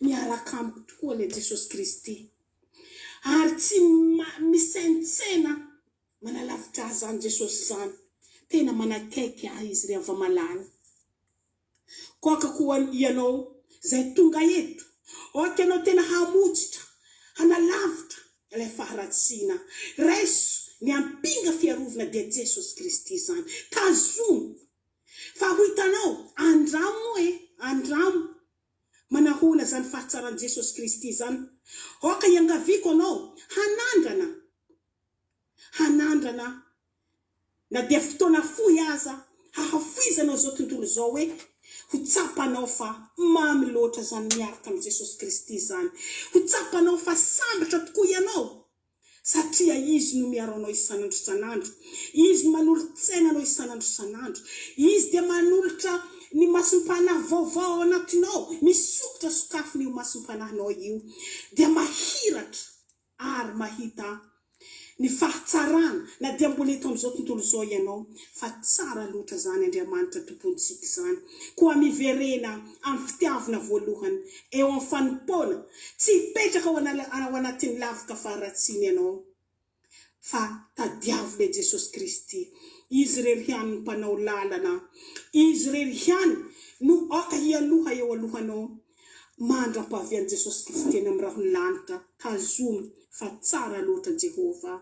Miaraka amiko tokoa le Jesosy Kristy ary tsy misaintsena manalavitra azy zany Jesosy zany. Tena manakaiky izy ry avamalany. Koaka koa ianao zay tonga eto, ohatra ianao tena hamotsitra, hanalavitra ilay faharatsiana, raiso ny ampinga fiarovana dia Jesosy Kristy zany. Tazomo fa ho hitanao andramo manahona zany fahatsaran Jesosy Kristy zany. Oka iangaviko anao hanandrana na dia fotoana fohy aza hahafoizanao zao tontolo zao hoe ho tsapanao fa mamy loatra zany miaraka amin'ny Jesosy Kristy zany. Ho tsapanao fa sambatra tokoa ianao satria izy no miaro anao isanandro isanandro. Izy manolotsaina anao isanandro isanandro. Izy dia manolotra ny masom-panahy vaovao anatinao. Misokotra sokafony io masom-panahinao io dia mahiratra ary mahita ny fahatsarana na dia mbola eto amin'izao tontolo zao ianao fa tsara loatra zany Andriamanitra tompontsika zany. Koa miverena amin'ny fitiavana voalohany eo amin'ny fanimpona, tsy hipetraka ao anatin'ny lavaka faharatsiana ianao fa tadiavina Jesosy Kristy. Izy rery ihany no mpanao lalana, izy rery ihany no aka hialoha eo alohanao mandram-pahavian'i Jesosy Kristy eny amin'ny rahony lanitra. Tazomo fa tsara loatra Jehova.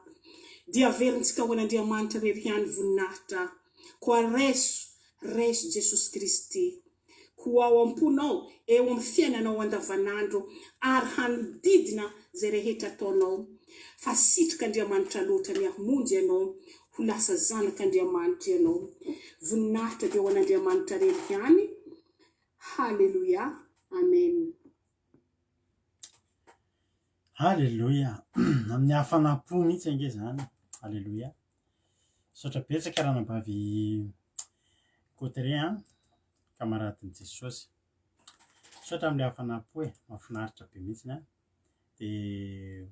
Dia averintsika ho an'Andriamanitra rery ihany voninahitra. Koa raiso Jesosy Kristy ho ao am-ponao eo amin'ny fiainanao andavanandro ary hanodidina zay rehetra ataonao. Fa sitrika Andriamanitra loatra ny hamonjy ianao ho lasa zanak'Andriamanitra ianao. Voninahitra dia ho an'Andriamanitra rery ihany. Halleluja. Amen. Halleluja. Amin'ny hafanampo mihitsy ange zany. Halleluja. Saotra betsaka ranambavy Kotre kamaradin'i Jesosy. Saotra amin'ny hafanampo mahafinaritra be mihitsy dia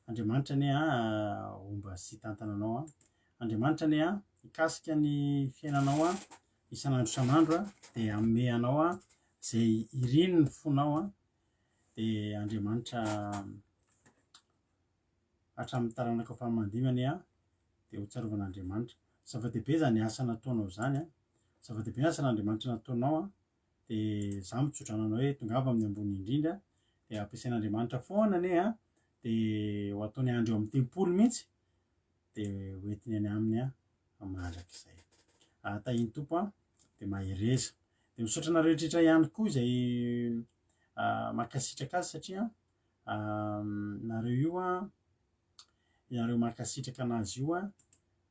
Andriamanitra ne omba sy tantananao Andriamanitra ne ikasika ny fiainanao isanandro isanandro dia amme anao zay iriny ny fonao dia Andriamanitra hatramin'ny taranaka fahamandimany dia ho tsarovana zava-dehibe zany asa nataonao zany zava-dehibe asa n'Andriamanitra nataonao dia za mitsodrana anao hoe tongava amin'ny ambony indrindra dia ampiasain'Andriamanitra foana dia ho ataony andro amin'ny tempolo mihitsy dia hoentiny any aminy mandraka izay tahiny tompo dia mahereza dia misaotra nareo rehetra ihany koa izay makasitraka azy satria nareo io nareo makasitraka anazy io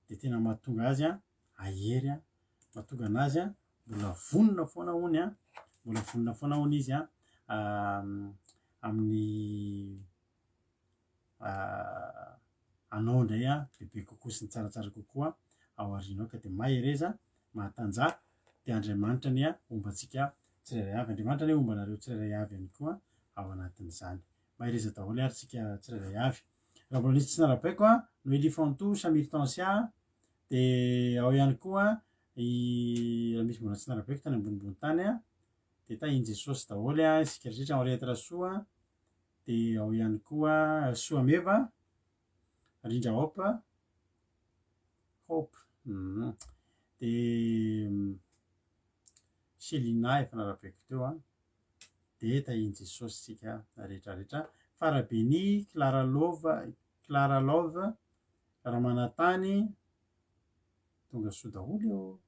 dia tena mahatonga azy ahery mahatonga anazy mbola vonona foana hony mbola vonona foana hony izy amin'ny anao indray bebe kokoa sy ny tsaratsara kokoa ao aorianao ka dia mahereza mahatanjaka dia Andriamanitra ny ombantsika tsirairay avy. Andriamanitra ny ombanareo tsirairay avy ihany koa ao anatin'izany. Mahereza daholo ary tsika tsirairay avy. Raha mbola nisy tsy narabaiko Noely Fanto Samir Tansia dia ao ihany koa raha misy mbola tsy narabaiko tany ambonimbony tany dia tahiny Jesosy daholo isika rehetra Henriette Soa dia ao ihany koa Soameva Rindra Hope dia Selina efa narabaiko teo dia tahiny Jesosy sika rehetrarehetra. Farabeny Clara Love Ramanatany tonga soa daholo eo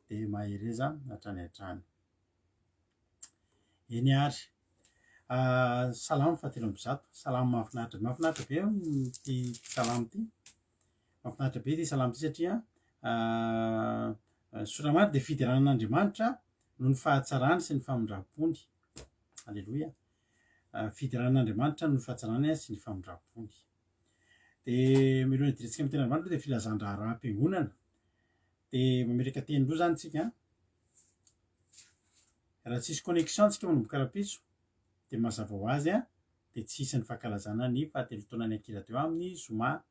dia mahereza hatrany hatrany. Eny ary salamo fahatelo amby zato. Salamo mahafinaritra be ty salamo ty. Mahafinaritra be ty salamo ty satria soramary dia fidiranan'Andriamanitra no ny fahatsarany sy ny famindram-pony. Halleluja. Fidiranan'Andriamanitra no ny fahatsarany sy ny famindram-pony. Dia miloha idirantsika amin'ny ten'Andriamanitra dia filazan-draha rahaam-piangonana dia mameraka teny roa zany tsika raha tsisy connexion tsika manomboka rapitso dia mazava ho azy dia tsisy ny fankalazana ny fahatelo taona ny ankira teo amin'ny zoma.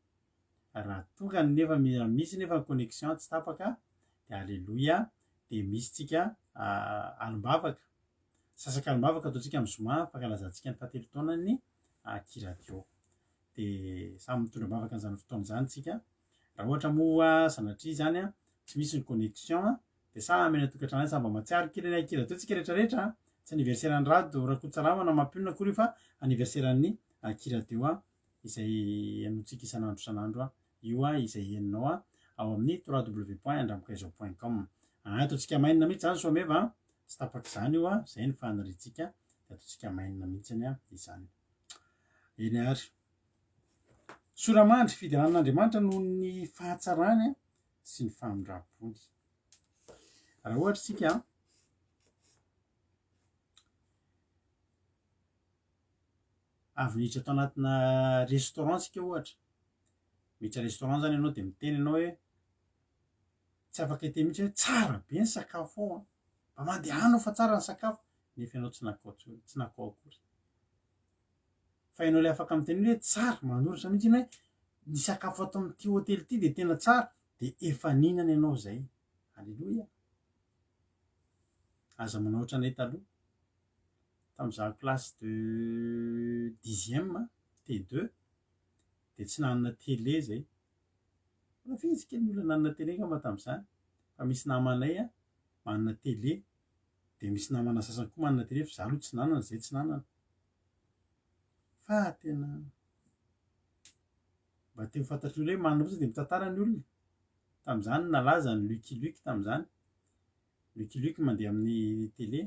Raha tonga nefa misy nefa ny connexion tsy tapaka dia halleluja dia misy tsika alimbavaka sasaka alimbavaka ataontsika amin'ny zoma fankalazantsika ny fahatelo taona ny kiradio de samy mitondra mavaka an'izany fotoana zany tsika raha ohatra moa sanatria zany a tsy misy ny connexion de samy eny atokantrano any samy matsiary kirany kiradio tsika rehetrarehetra tsy anniversaire ny rado Rakotsarama na mampionona akory fa anniversaire ny kiradio izay anotsika isan'andro isan'andro io izay eninao ao amin'ny www.andramokaizo.com ataontsika mainina mihitsy zany someva tsy tapaka zany io zay ny faniritsika de ataontsika mainina mihitsy izany eny ary soramandry fidiran'Andriamanitra noho ny fahatsarany sy ny famindrampony raha ohatra tsika avy niditra atao anatina restaurant tsika ohatra miditra restaurant zany ianao de miteny ianao hoe tsy afaka hiteny mihitsy hoe tsara be ny sakafo ao mba mandehanao fa tsara ny sakafo nefa ianao tsy nakao akory fa ianao le afaka miteny hoe tsara manoratra mihitsy hoe ny sakafo ato amin'ity hotely ity de tena tsara de efa ninana ianao zay alleloia aza manao ohatranay taloha tamin'izaho classe de 10e T2 de tsy nanana télé zay fitsika ny olona nanana télé ngamba tamin'izany fa misy namanay manana télé de misy namana sasany koa manana télé fa izaho aloha tsy nanana zay tsy nanana fa tena mba te ho fantatry olona hoe manana fotsiny de mitantara ny olona tamin'izany nalaza ny Lucky Luke tamin'izany Lucky Luke mandeha amin'ny télé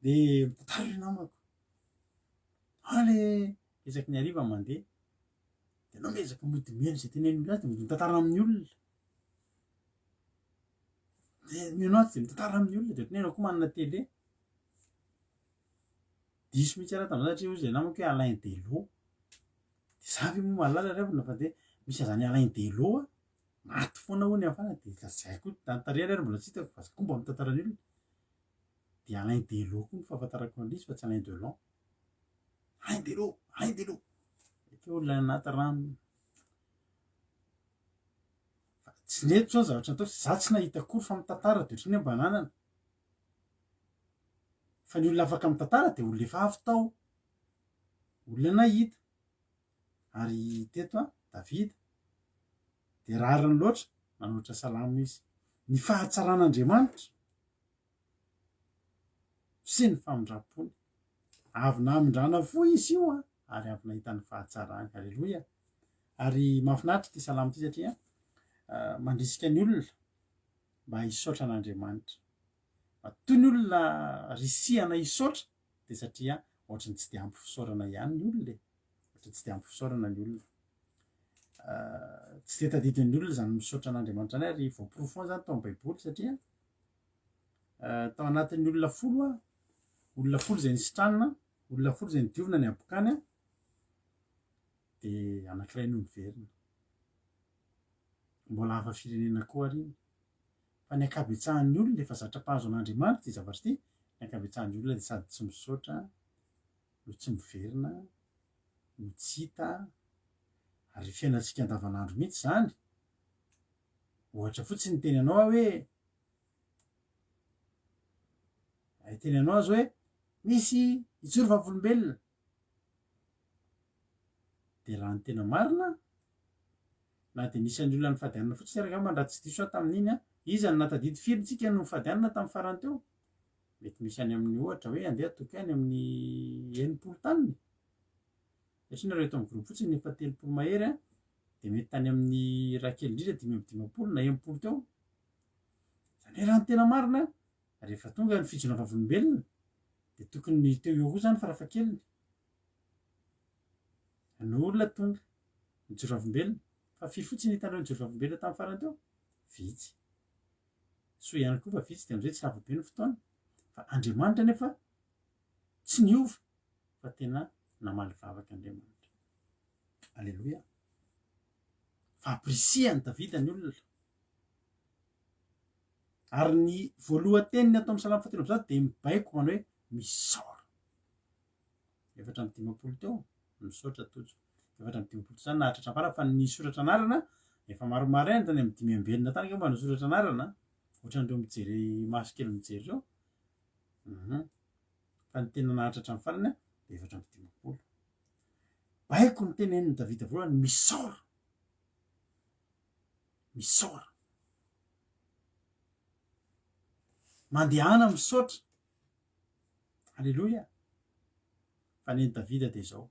de mitantara ry namako ale ezaky ny hariva mandeha de anao miezaka modimeno zay tenen'ny olona azy de mitantara amin'ny olona de mianao azy de mitantara amin'ny olona de ohatran'ny ianao koa manana télé diso mihitsy raha tamin'izany satria hoy zay namako hoe Alain Delon de zavy moa mahalala revina fa de misy azany Alain Delon maty foana hoy ny afana de zay koa tantarehana ary mbola tsy hitako fa koa mba mitantara ny olona de Alain Delon koa ny fahafantarako an'izy fa tsy Alain Delon Alain Delon Alain Delon ke olona anaty rano fa tsy neto zao zavatra natao za tsy nahita akory fa mitantara de ohatran'ny hoe mba nanana fa ny olona afaka mitantara de olona efa avy tao olona nahita ary teto Davida de rariny loatra nanoatra salamo izy ny fahatsaran'Andriamanitra sy ny famindrampony avy namindrana fo izy io ary avy nahita ny fahatsarany alleloia ary mahafinaritra ty salamo ty satria mandrisika ny olona mba hisaotra an'Andriamanitra toy ny olona risihana hisaotra de satria ohatrany tsy de ampy fisaorana ihany ny olona ohatrany tsy de ampy fisaorana ny olona tsy de tadidin'ny olona zany misaotra an'Andriamanitra any ary voaporofo zany tao amin'ny baiboly satria tao anatin'ny olona folo zay nisitranina olona folo zay nidiovina ny abokany de anankiray no niverina mbola hafa firenena koa ariny fa ny ankabetsahan'ny olona efa zatra mpahazo an'Andriamanitra ty zavatra ty ny ankabetsahan'ny olona de sady tsy misaotra no tsy miverina no tsy hita ary fiainantsika andavanandro mihitsy zany ohatra fotsiny ny teny anao hoe teny anao azy hoe misy ijoro vavolombelona de raha ny tena marina na de nisan'ny olona ny fadianana fotsiny araka mandraha tsy diso tamin'iny iza ny natadidy filitsika no fadianana tamin'ny farany teo mety misy any amin'ny ohatra hoe andeha toky any amin'ny 9 taniny satria nareo eto amin'ny groupe fotsiny efa 3 mahery de mety tany amin'ny rakely indrindra 5 na 10 teo zany raha ny tena marina rehefa tonga ny fijona vavolombelona de tokony teo eo koa zany farafahakeliny ny olona tonga nijoro vavolombelona fa firy fotsiny hitanao nijoro vavolombelona tamin'ny farany teo vitsy so ihany koa fa vitsy de am'izay tsy lavabe ny fotoana fa Andriamanitra nefa tsy niova fa tena namaly vavaka Andriamanitra alleloia fa aprisihany Davida ny olona ary ny voalohan-teniny atao amin'ny salamo 7 de mibaiko manao hoe misaora 7:10 teo misaotra tojo 7:10 zany nahatratra fara fa ny soratra anarana efa maromaro ihany tany amin'ny 5 ambelona tany ka mba ny soratra anarana ohatran'ireo mijery maso kely mijery reo fa ny tena nahatratra ny farany efatra amby dimampolo. Baiko ny teneniny Davida voalohany, misaora, misaora, mandehana misaotra. Alleloia. Fa neny Davida de zao,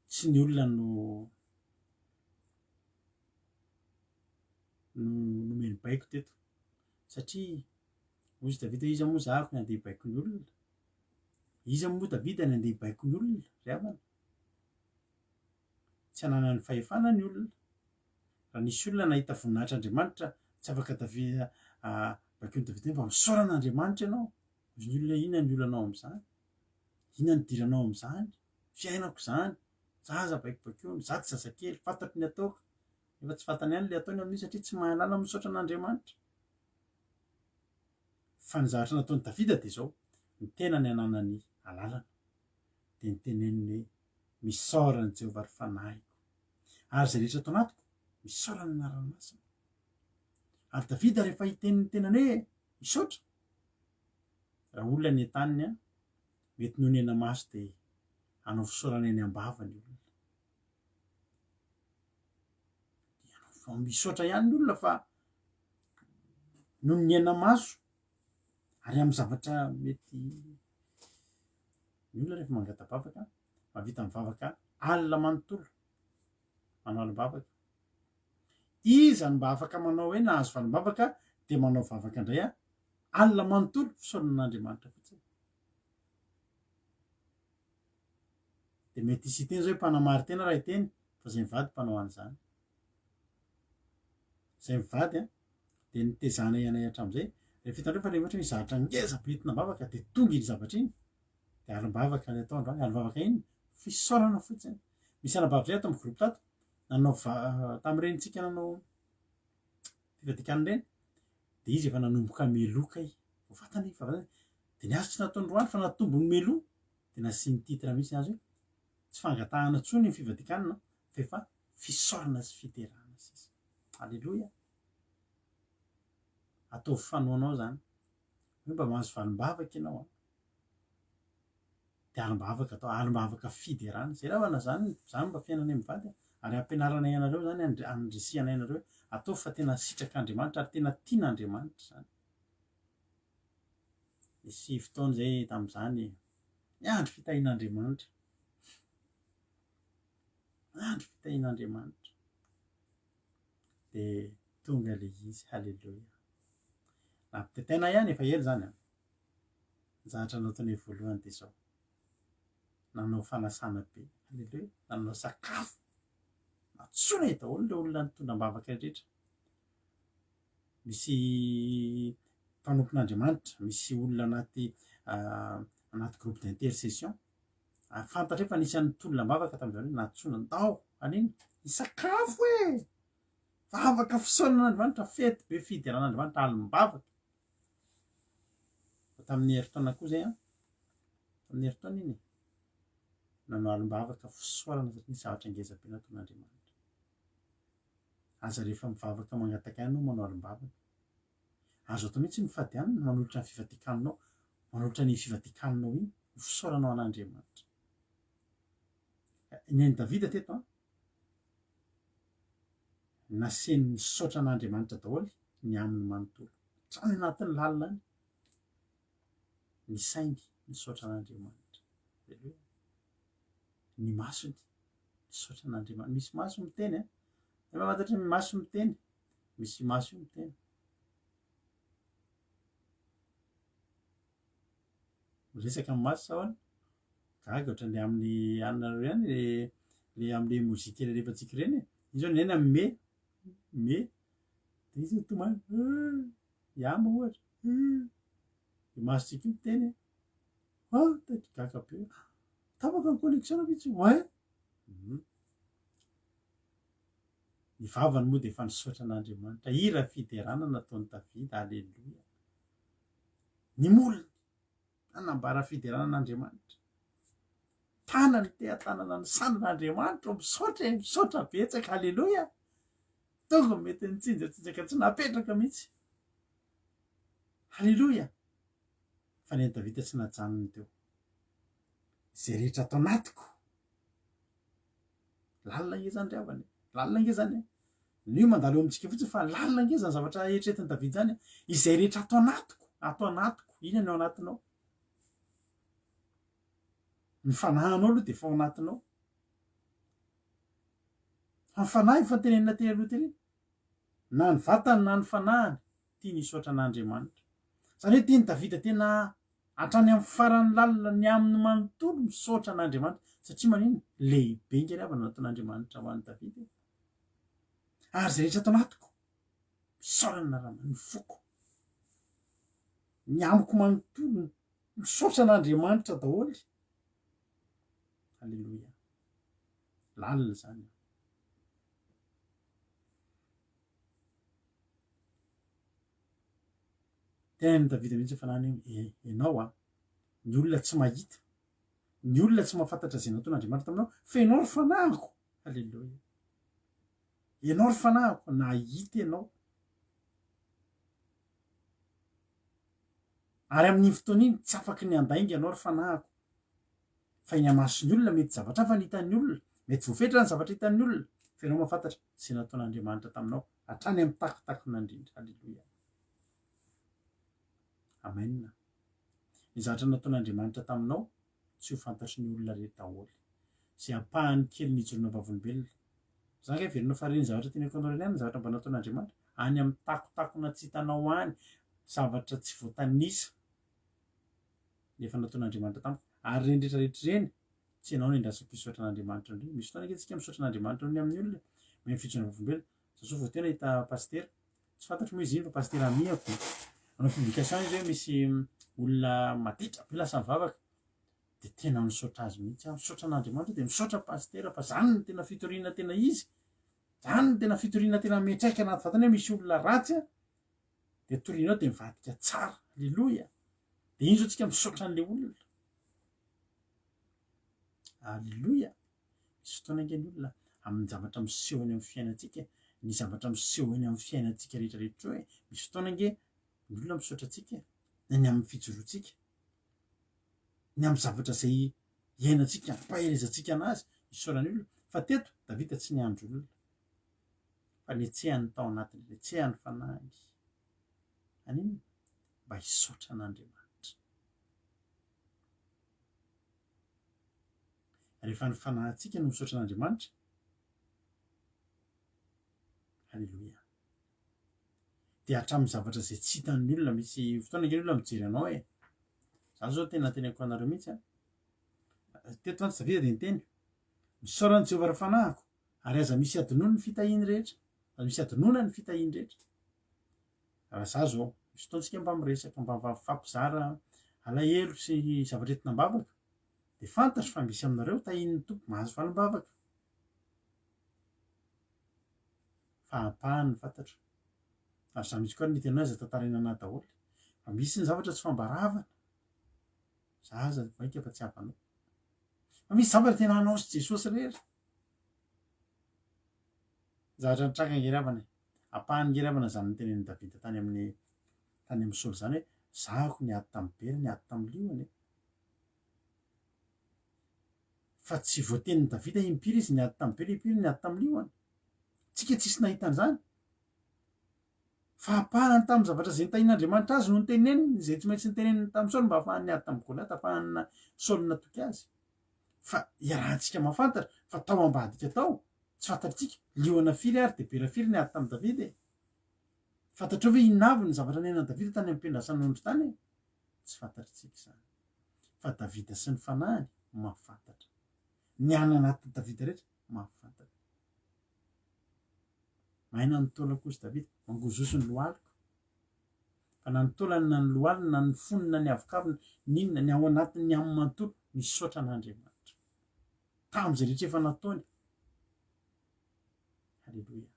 tsy ny olona nomeny baiko teto, satria ozy Davida iza moa zahako ny andeha baiko ny olona, iza moa Davida ny andeha baiko ny olona, ryavana. Tsy anana ny fahefana ny olona. Raha nisy olona nahita voninahitr'Andriamanitra tsy afaka Davida baikony Davida mba misaoran'Andriamanitra ianao. Ozy ny olona inona ny olanao am'izany, inona ny diranao am'izany, fiainako zany, zaza baikobaikoiny, za tsy zazakely, fantatry ny ataoko, efa tsy fantany ihany le ataony amin'io satria tsy mahalala misaotra an'Andriamanitra. Fa ny zavatra nataony Davida de zao, ny tena ny ananany alalana de ny teneniny hoe misaora ny Jehovah ry fanahiko, ary zay rehetra atao anatiko misaora ny anarany masina. Ary Davida rehefa hiteniny tenany hoe misaotra, raha olona ny entaniny a, mety noho ny ena maso de hanao fisaorana eny ambava ny olona. Misaotra ihany ny olona fa noho ny ena maso, ary amin'ny zavatra mety ny olona rehefa mangata-bavaka mahavita mivavaka alina manontolo, manao alim-bavaka. Iza ny mba afaka manao hoe nahazo valim-bavaka de manao vavaka indray a, alina manontolo, fisaoranan'Andriamanitra fotsiny. De mety hisy teny zao hoe mpanamary tena raha hiteny, fa zay mivady mpanao an'izany. Zay mivady a de nitezana ianay hatram'izay, rehefa hitanareo fa le ohatra hoe zavatra ngeza be entina bavaka de tonga iny zavatra iny, de alim-bavaka ny atao androany, alim-bavaka iny fisaorana fotsiny. Misy anabavy zay ato amin'ny groupe tato, nanao tam'ireny tsika nanao fivadikana reny, de izy efa nanomboka meloka i, vo fatany fa de niazy tsy nataony roany fa natombony melo, de nasiany titre mihitsy azy hoe tsy fangatahana tsony ny fivadikanana fa efa fisaorana sy fiterana sisa. Alleloia. Ataovy fanoanao zany hoe mba mahazo valim-bavaka ianao a, de alim-bavaka atao, alim-bavaka fiderana, zay ravana zany mba fiainanay mivady, ary ampianaranay ianareo zany, andrisianay ianareo ataovy fa tena sitrak'Andriamanitra ary tena tian'Andriamanitra zany. Nisy fotoana zay tam'izany, niandry fitahin'Andriamanitra, niandry fitahin'Andriamanitra, de tonga le izy. Halleloia. Nampitaitaina ihany efa ela zany a. Ny zavatra nataonay voalohany de zao, nanao fanasana be, halleloia, nanao sakafo, natsonay daholo le olona nitondram-bavaka rehetra. Misy mpanompon'Andriamanitra, misy olona anaty groupe d'intercession, fantatra fa nisy an'nitolona-bavaka tam'izany hoe natsonany tao aniny isakafo e, vavaka fisaoran'Andriamanitra, fety be fideran'Andriamanitra, alim-bavaka. Tamin'ny heritaona koa zay a, tamin'ny heritaona iny nanao alim-bavaka fisaorana satria ny zavatra ngeza be nataon'Andriamanitra. Aza rehefa mivavaka mangataka ihany no manao alim-bavaka, azo atao mihitsy mifady ihany manolotra ny fivadikaninao, manolotra ny fivadikaninao iny ho fisaoranao an'Andriamanitra. Neny Davida teto a, naseny nisaotra an'Andriamanitra daholo ny amin'ny manontolo, trany anatin'ny lalina any, ny sainy nisaotra an'Andriamanitra. Alleloia. Ny masony nisaotra an'Andriamanitra. Misy maso miteny a, efa fantatry ny maso miteny, misy maso io miteny. Resaka amin'ny maso sahoana, gaga ohatran'le amin'ny anareo ihany le am'le mozika rehefatsika ireny, izy zao neny amy me, de izy tomany iamba ohatra, de masotsika io miteny taity gaga be, tapaka ny connexion mihitsy ouais. Ny vavany moa de efa nisaotra an'Andriamanitra, hira fiderana nataony Davida. Alleloia. Ny molony nanambara fiderana an'Andriamanitra, tanany te-tanana ny sanon'Andriamanitra, misaotra betsaka. Alleloia. Tonga mety nitsinjatsinjaka tsy napetraka mihitsy. Halleloia. Fa neny Davida tsy najanony teo, zay rehetra atao anatiko lalina nge zany ry avany lalina nge zany nio mandalo eo amitsika fotsiny fa lalina nge zany zavatra eritreretiny Davidy zany izay rehetra atao anatiko ina ny ao anatinao ny fanahinao aloha de fa ao anatinao fa ny fanahy efa tenenina teny aloha teny na ny vatany na ny fanahiny tia nisaotra an'Andriamanitra zany hoe tiany Davida tena hatrany amin'ny farany lalina ny amin'ny manontolo misaotra an'Andriamanitra satria manino lehibe nge ry avana nataon'Andriamanitra ho an'ny Davida ary zay rehetra atao anatiko misaorana raha ny foko ny amiko manontolo misaotra an'Andriamanitra daholy halleloia lalina zany tena ny Davida mihitsy fa nany ianao ny olona tsy mahita ny olona tsy mahafantatra zay nataon'Andriamanitra taminao fa ianao ry fanahiko halleloia ianao ry fanahiko na hita ianao ary amin'iny fotoana iny tsy afaky ny andainga ianao ry fanahiko fa iny amason'ny olona mety zavatra hafa ny hitan'ny olona mety voafetra ny zavatra hitan'ny olona fa ianao mahafantatra zay nataon'Andriamanitra taminao hatrany amin'ny takotakon'Andriamanitra halleloia amenna ny zavatra nataon'Andriamanitra taminao tsy ho fantatry ny olona rehetra daholo zay ampahany kely nijorona vavolombelona zany hoe verina fa reny zavatra teny konao reny any zavatra mba nataon'Andriamanitra any amin'ny takotakona tsy hitanao any zavatra tsy voatanisa nefa nataon'Andriamanitra tamiko ary reny rehetrarehetra reny tsy ianao no endrasako hisaotra an'Andriamanitra ndray misy fotoana ange tsika misaotra an'Andriamanitra ny amin'ny olona amin'ny fijorona vavolombelona zasao vao tena hita pastera tsy fantatry moa izy iny fa pastera amiako anao publication izy hoe misy olona maditra be lasa mivavaka de tena misaotra azy mihitsy misaotra an'Andriamanitra de misaotra pastera fa zany ny tena fitoriana tena izy zany ny tena fitoriana tena metraika anaty vatany hoe misy olona ratsy de torianao de mivadika tsara halleloia de iny zao tsika misaotra an'le olona halleloia misy fotoana nge ny olona amin'ny zavatra miseho eny amin'ny fiainantsika ny zavatra miseho eny amin'ny fiainantsika rehetrarehetra hoe misy fotoana nge ny olona misaotra atsika ny amin'ny fijoroantsika ny amin'ny zavatra zay iainantsika ampaherezantsika anazy isaorany olona fa teto Davida tsy niandro olona fa nietsehany tao anatiny nietsehany fanahy aniny mba hisaotra an'Andriamanitra rehefa ny fanahintsika no misaotra an'Andriamanitra halleloia de hatramin'ny zavatra zay tsy hitan'ny olona misy fotoana nge ny olona mijery anao za zao tena teneko anareo mihitsy teto antsy Davida de niteny misaorany Jehovah ry fanahiko ary aza misy adinono ny fitahiny rehetra aza misy adinona ny fitahiny rehetra raha za zao misy fotoantsika mba miresaka mba fampizara alahelo sy zavatra entina mbavaka de fantatro fa misy aminareo tahin'ny tompo mahazo valim-bavaka fa ampahany ny fantatro ary za misy koa ny tena azy tantaraina anahy daholo fa misy ny zavatra tsy fambaravana za aza vaika fa tsy havanao fa misy zavatra tena anao sy Jesosy rehetra zavatra nitranga ngeravana ampahany ngeravana zany ny tenen'ny Davida tany amin'ny Saoly zany hoe zahako niady tamin'ny bely niady tamin'ny liony fa tsy voatenin'ny Davida impiry izy niady tamin'ny bely impiry niady tamin'ny liony tsika tsisy nahitan'izany fa ampahany tamin'ny zavatra zay nitahin'Andriamanitra azy no niteneniny zay tsy maintsy niteneniny tamin'ny Saoly mba ahafahany niady tamin'ny Goliaty ahafahana Saoly natoky azy fa iarahantsika mahafantatra fa tao ambadika tao tsy fantatritsika liona firy ary de bera firy niady tamin'ny Davida fantatreo hoe inavy ny zavatra nenan'ny Davida tany amin'ny mpendrasan'ondry tany tsy fantatritsika zany fa Davida sy ny fanahiny mahafantatra ny any anatin'ny Davida rehetra mahafantatra maina nitaolana kozy Davida mangozoso ny lohaliko fa na nitaolany na ny lohaliny na ny foniny na ny avokaviny ninona ny ao anatiny ny amin'ny manontolo nisaotra an'Andriamanitra tamin'izay rehetra efa nataony halleloia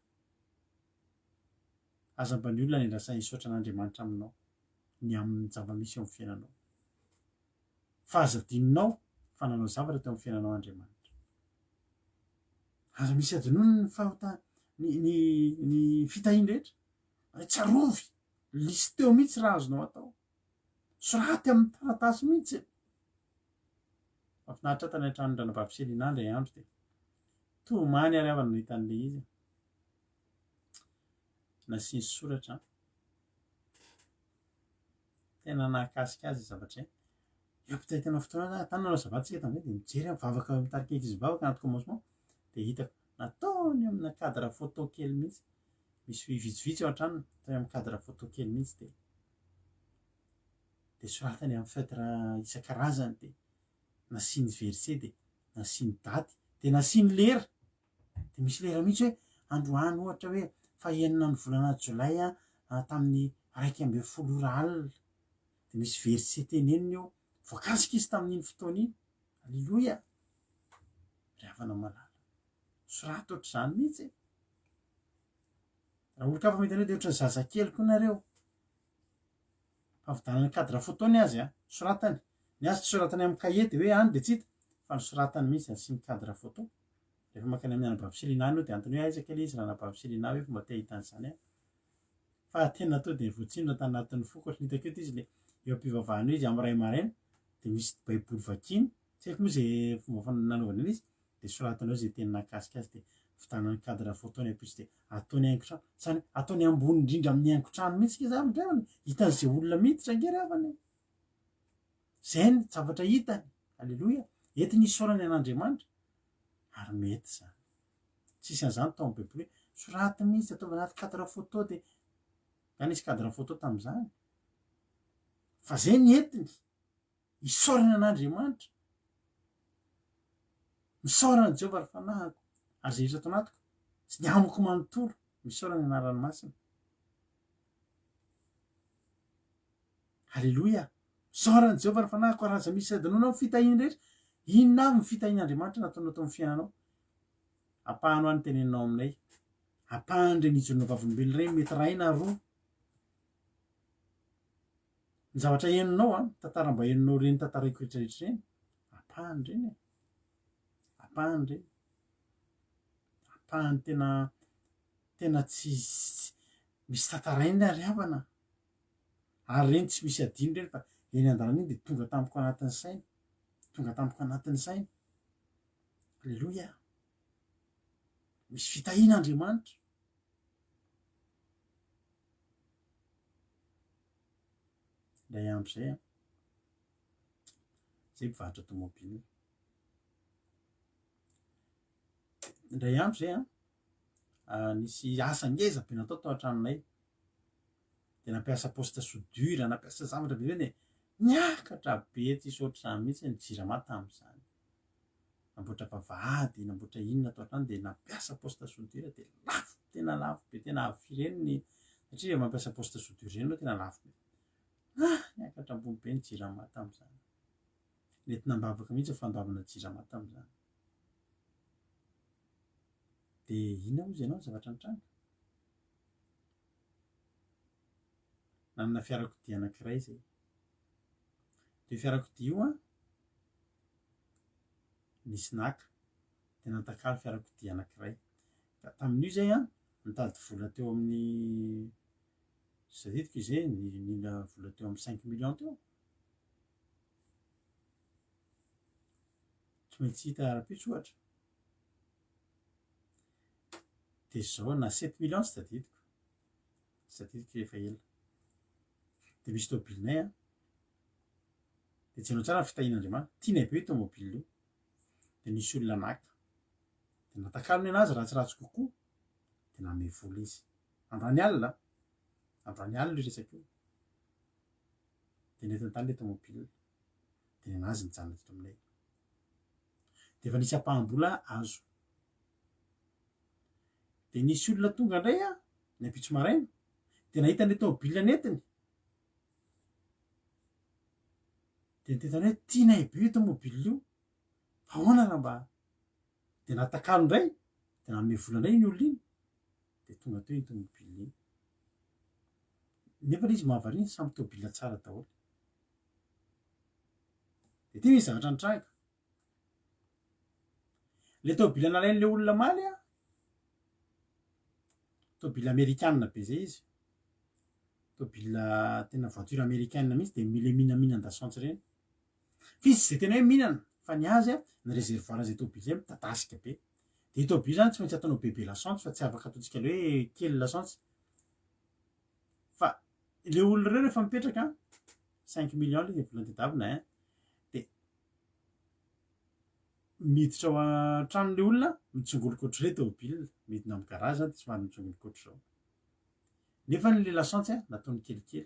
aza mba ny olona ny andrasany hisaotra an'Andriamanitra aminao ny amin'ny zava-misy eo amin'ny fiainanao fa aza dininao fa nanao zavatra teo amin'ny fiainanao Andriamanitra aza misy adinono ny fahotany ny fitahiny rehetra tsarovy lisy teo mihitsy raha azonao atao soraty amin'ny taratasy mihitsy mafinaritra tany an-tranondranopavisely inandro andro de tomany ary avana no hitan'le izy nasiny soratra tena nahakasika azy zavatra eo mpitaitana fotoana tany nanao zavatsika tam'zay de mijery mivavaka mitarika ankizy mivavaka anaty commencement de hitako nataony amina cadre photo kely mihitsy misy vitsivitsy ao an-tranony tao amin'ny cadre photo kely mihitsy de soratany amin'ny feutre isan-karazany de nasiny verset de nasiny daty de nasiny lera de misy lera mihitsy hoe androany ohatra hoe fahenina ny volana jolay tamin'ny 1:10 de misy verset teneniny eo voakasika izy tamin'iny fotoan'iny alleloia ravana malala soraty ohatr'izany mihitsy raha olo kafa mahita an'io de ohatry ny zazakely koa nareo favidanany cadre photo-ny azy soratany ny azy tsy soratany amin'ny cahier de hoe any de tsy hita fa ny soratany mihitsy asiny cadre photo rehefa makany amin'ny anabaviselina no de antony hoe aiza kely izy raha anabaviselina hoe fomba te ahita an'izany fa tena to de voatsindro tanatin'ny foko ohatra nitako eto izy le eo am-pivavahana izy amin'ny ray maraina de misy baiboly vakiny tsy haiko moa zay fomba nanaovana an'izy de soratany ao zay teny nakasika azy de fitanany cadre photo-ny ampitsy de ataony haingotrano zany ataony ambony indrindra amin'ny haingotrano mihitsy izy amindrevany hitan'izay olona miditra angery avany zay ny zavatra hitany alleloia entiny isaorany an'Andriamanitra ary mety zany tsisy an'izany tao amin'ny baiboly hoe soraty mihitsy ataovy anaty cadre photo de anisy cadre photo tam'izany fa zay ny entiny isaorany an'Andriamanitra misaorana Jehovah ry fanahiko ary zay rehetra ato anatiko sy ny amiko manontolo misaorany anarany masina halleloia misaorany Jehovah ry fanahiko ary aza misy adinona amin'ny fitahiny rehetra inona avy ny fitahin'Andriamanitra nataonao tao amin'ny fiainanao ampahanao any teneninao aminay ampahany reny ijorona vavolombelona reny mety ray na roa ny zavatra heninao tantara-mba heninao reny tantaraiko rehetrarehetra reny ampahany reny ampahany reny ampahany tena tsy misy tantarainy ary havana ary reny tsy misy adino reny fa eny an-dalana iny de tonga tamiko anatin'ny sainy tonga tamiko anatin'ny sainy alleloia misy fitahin'Andriamanitra ndray am'izay zay mpivarotra tomobily ndray andro zay nisy asa ngeza be natao tao an-tranonay de nampiasa poste soudure nampiasa zavatra be reny niakatra be tsisy ohatr'izany mihitsy ny jirama tam'izany namboatra vavahady namboatra inona tao an-trano de nampiasa poste soudure de lafo tena lafo be tena avy satria mampiasa poste soudure reny no tena lafo be niakatra ambony be ny jirama tam'izany nety nambavaka mihitsy fandoavana jirama tam'izany de inona moa zay anao ny zavatra nitranga nanana fiarakodia anankiray zay de fiarakodia io nisy naka de nantakalo fiarakodia anankiray ka tamin'io zay nitady vola teo amin'ny zay zay nila vola teo amin'ny 5 millions teo tsy maintsy hita ara-pitsy ohatra de zao na 7 millions tsy tadidiko rehefa ela de misy tomobilinay de tsy hainao tsara fitahin'Andriamanitra tianay be io tomobily io de nisy olona naka de natakalony anazy ratsiratsy kokoa de name vola izy androany alina resaka io de netiny tany le tomobily de nenazy nijanona teto aminay de efa nisy ampahambola azo de nisy olona tonga indray ny ampitso maraina de nahita an'le tomobily netiny de nitentany hoe tianay be io tomobily io fa ahoana raha mba de natakalo indray de nanome vola indray iny olona iny de tonga teo iny tomobily iny nefa le izy mahavariny samy tomobila tsara daholo de ty misy zavatra nitranga le tomobila nalain'le olona maly tomobile américaine be zay izy tomobile tena voiture américaine mihitsy de le mihinaminan-dasantsy reny fa izy zay tena hoe mihinana fa ny azy a ny réservoir zay tôbily mitadasika be de tôbily zany tsy maintsy ataonao bebe lasance fa tsy afaka ataontsika le hoe kely lasance fa le olona reo rehefa mipetraka 5 millions le volana tedavina de miditra ao an-tranon'le olona mitsongolokotry re tôbily midina amin'ny garage de somary mitsongolokotry zao nefa le lasance nataony kelikely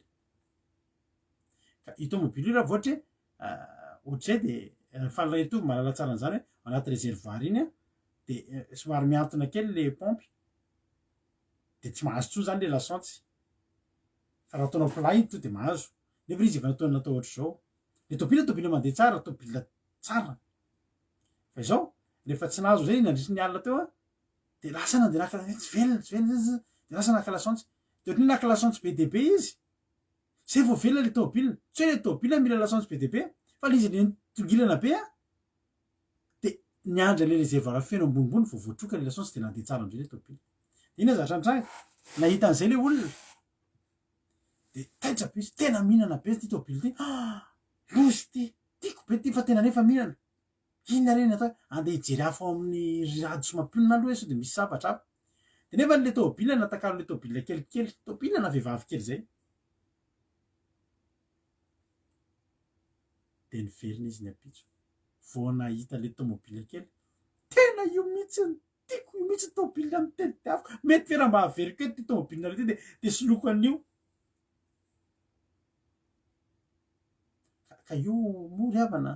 ka io tômôbily io raha vao ohatra ohatr'izay de fa retovy mahalala tsara an'izany hoe anaty réservoir iny de somary miantona kely le pompy de tsy mahazo tsoa zany le lasance fa raha ataonao plat iny to de mahazo nefa izy efa natao ohatra zao le tôbily mandeha tsara tôbily tsara fa izao rehefa tsy nahazo zay nandritry ny alina teo de lasa nandeha naka tsy velona de lasa naka lasance de ohatry ny naka lasance be deabe izy zay vao velona le tôbily tsy hoe le tôbily mila lasance be deabe fa le izy le tongilana be de niandra le réservoir feno ambonimbony vao voatroka le lasance de nandeha tsara am'zay le tôbily de ina zatra antragny nahita an'izay le olona de taitra be izy tena mihinana be ty tôbily ty losy ty tiako be ty fa tena nefa mihinana inona reny atao andeha hijery afo amin'ny rado sy mampionona aloha so de misy sabatra aby de nefa le tôbily natakalo le tôbily kelikely tôbily na vehivavy kely zay de niverina izy ny apitso vao nahita le tômôbily kely tena io mihitsy tiako io mihitsy tôbily amin'ny teny tiavoko mety fiaramba havery keo ty tômôbily nareo ty de soloko an'io ka io mory havana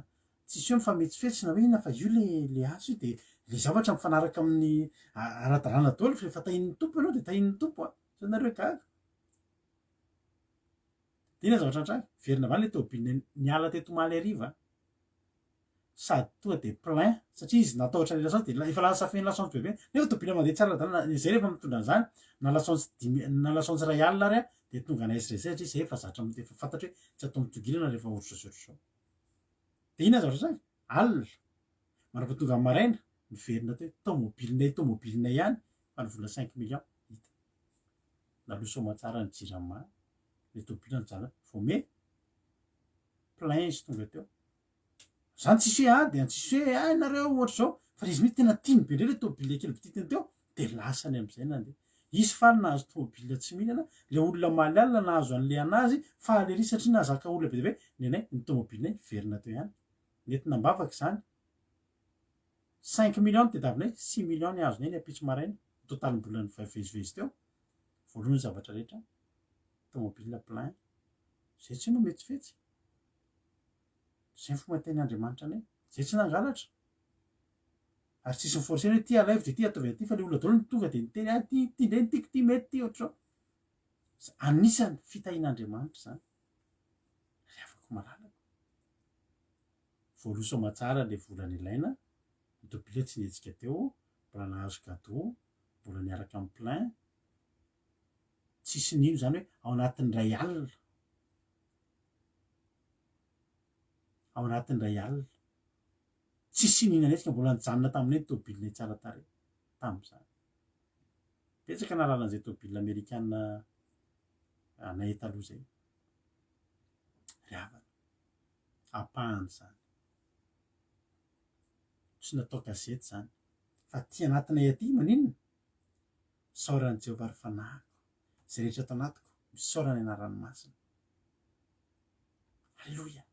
tsisy hoe mifametsifetsina hoe ina fa io le azo io de le zavatra mifanaraka amin'ny aradarana daholo fa rehefa tahin'ny tompo ianao de tahin'ny tompo zay nareo gaga de ina zavatra antragny verina avany le tôbily niala teto maly ariva sady tonga de plein satria izy natahotra le lasance de efa lasa feny lasance bebe nefa tôbily mandeha tsara dalana zay rehefa mitondra an'izany na lasance ray alina ary de tonga naisy zay satria zay efa zatra efa fantatra hoe tsy atao mitongilana rehefa ohatry zao de ina zavatra zany alina marapatonga amin'ny maraina miverina teo tômôbilinay ihany fa ny vola 5 millions hita naloso matsara ny jirama le tôbily anjara vao me plein izy tonga teo zany tsisy hoe de tsisy hoe nareo ohatra zao fa izy mihitsy tena tiany be ndray le tôbily kely bititiny teo de lasany am'izay nandeha izy faly nahazo tôbily tsy mihinana le olona maly alina nahazo an'le anazy faly ery satria nahazaka olona be de hoe nenay ny tômôbilinay verina teo ihany nety nambavaka zany 5 millions tediavinay 6 millions ny azonay ny apitso maraina totalim-bolany vezivezy teo voalohany zavatra rehetra tômôbily plein zay tsy no metsifetsy zay ny fomateny Andriamanitra anay zay tsy nangalatra ary tsisy miforcena hoe ty alaivo de ty ataovy aty fa le olona daholo tonga de niteny ty ndray ny tiako ty mety ty ohatr'izao anisany fitahin'Andriamanitra zany ry afaka malalaka voaloso matsara le volana ilaina ny tôbily tsy nihetsika teo mbola nahazo cadeau mbola niaraka amin'ny plein tsisy nino zany hoe ao anatin'ny ray alina tsisy nina netsika mbola nijanona taminay ny tôbilinay tsara tare tam'izany betsaka nalalan'izay tôbily amerikana anay taloha zay ry havana apahany zany tsy natao gazety zany fa ty anatinay aty maninona saoran'i Jehovah ry fanahiko zay rehetra atao anatiko misaorany anarany masina halleloia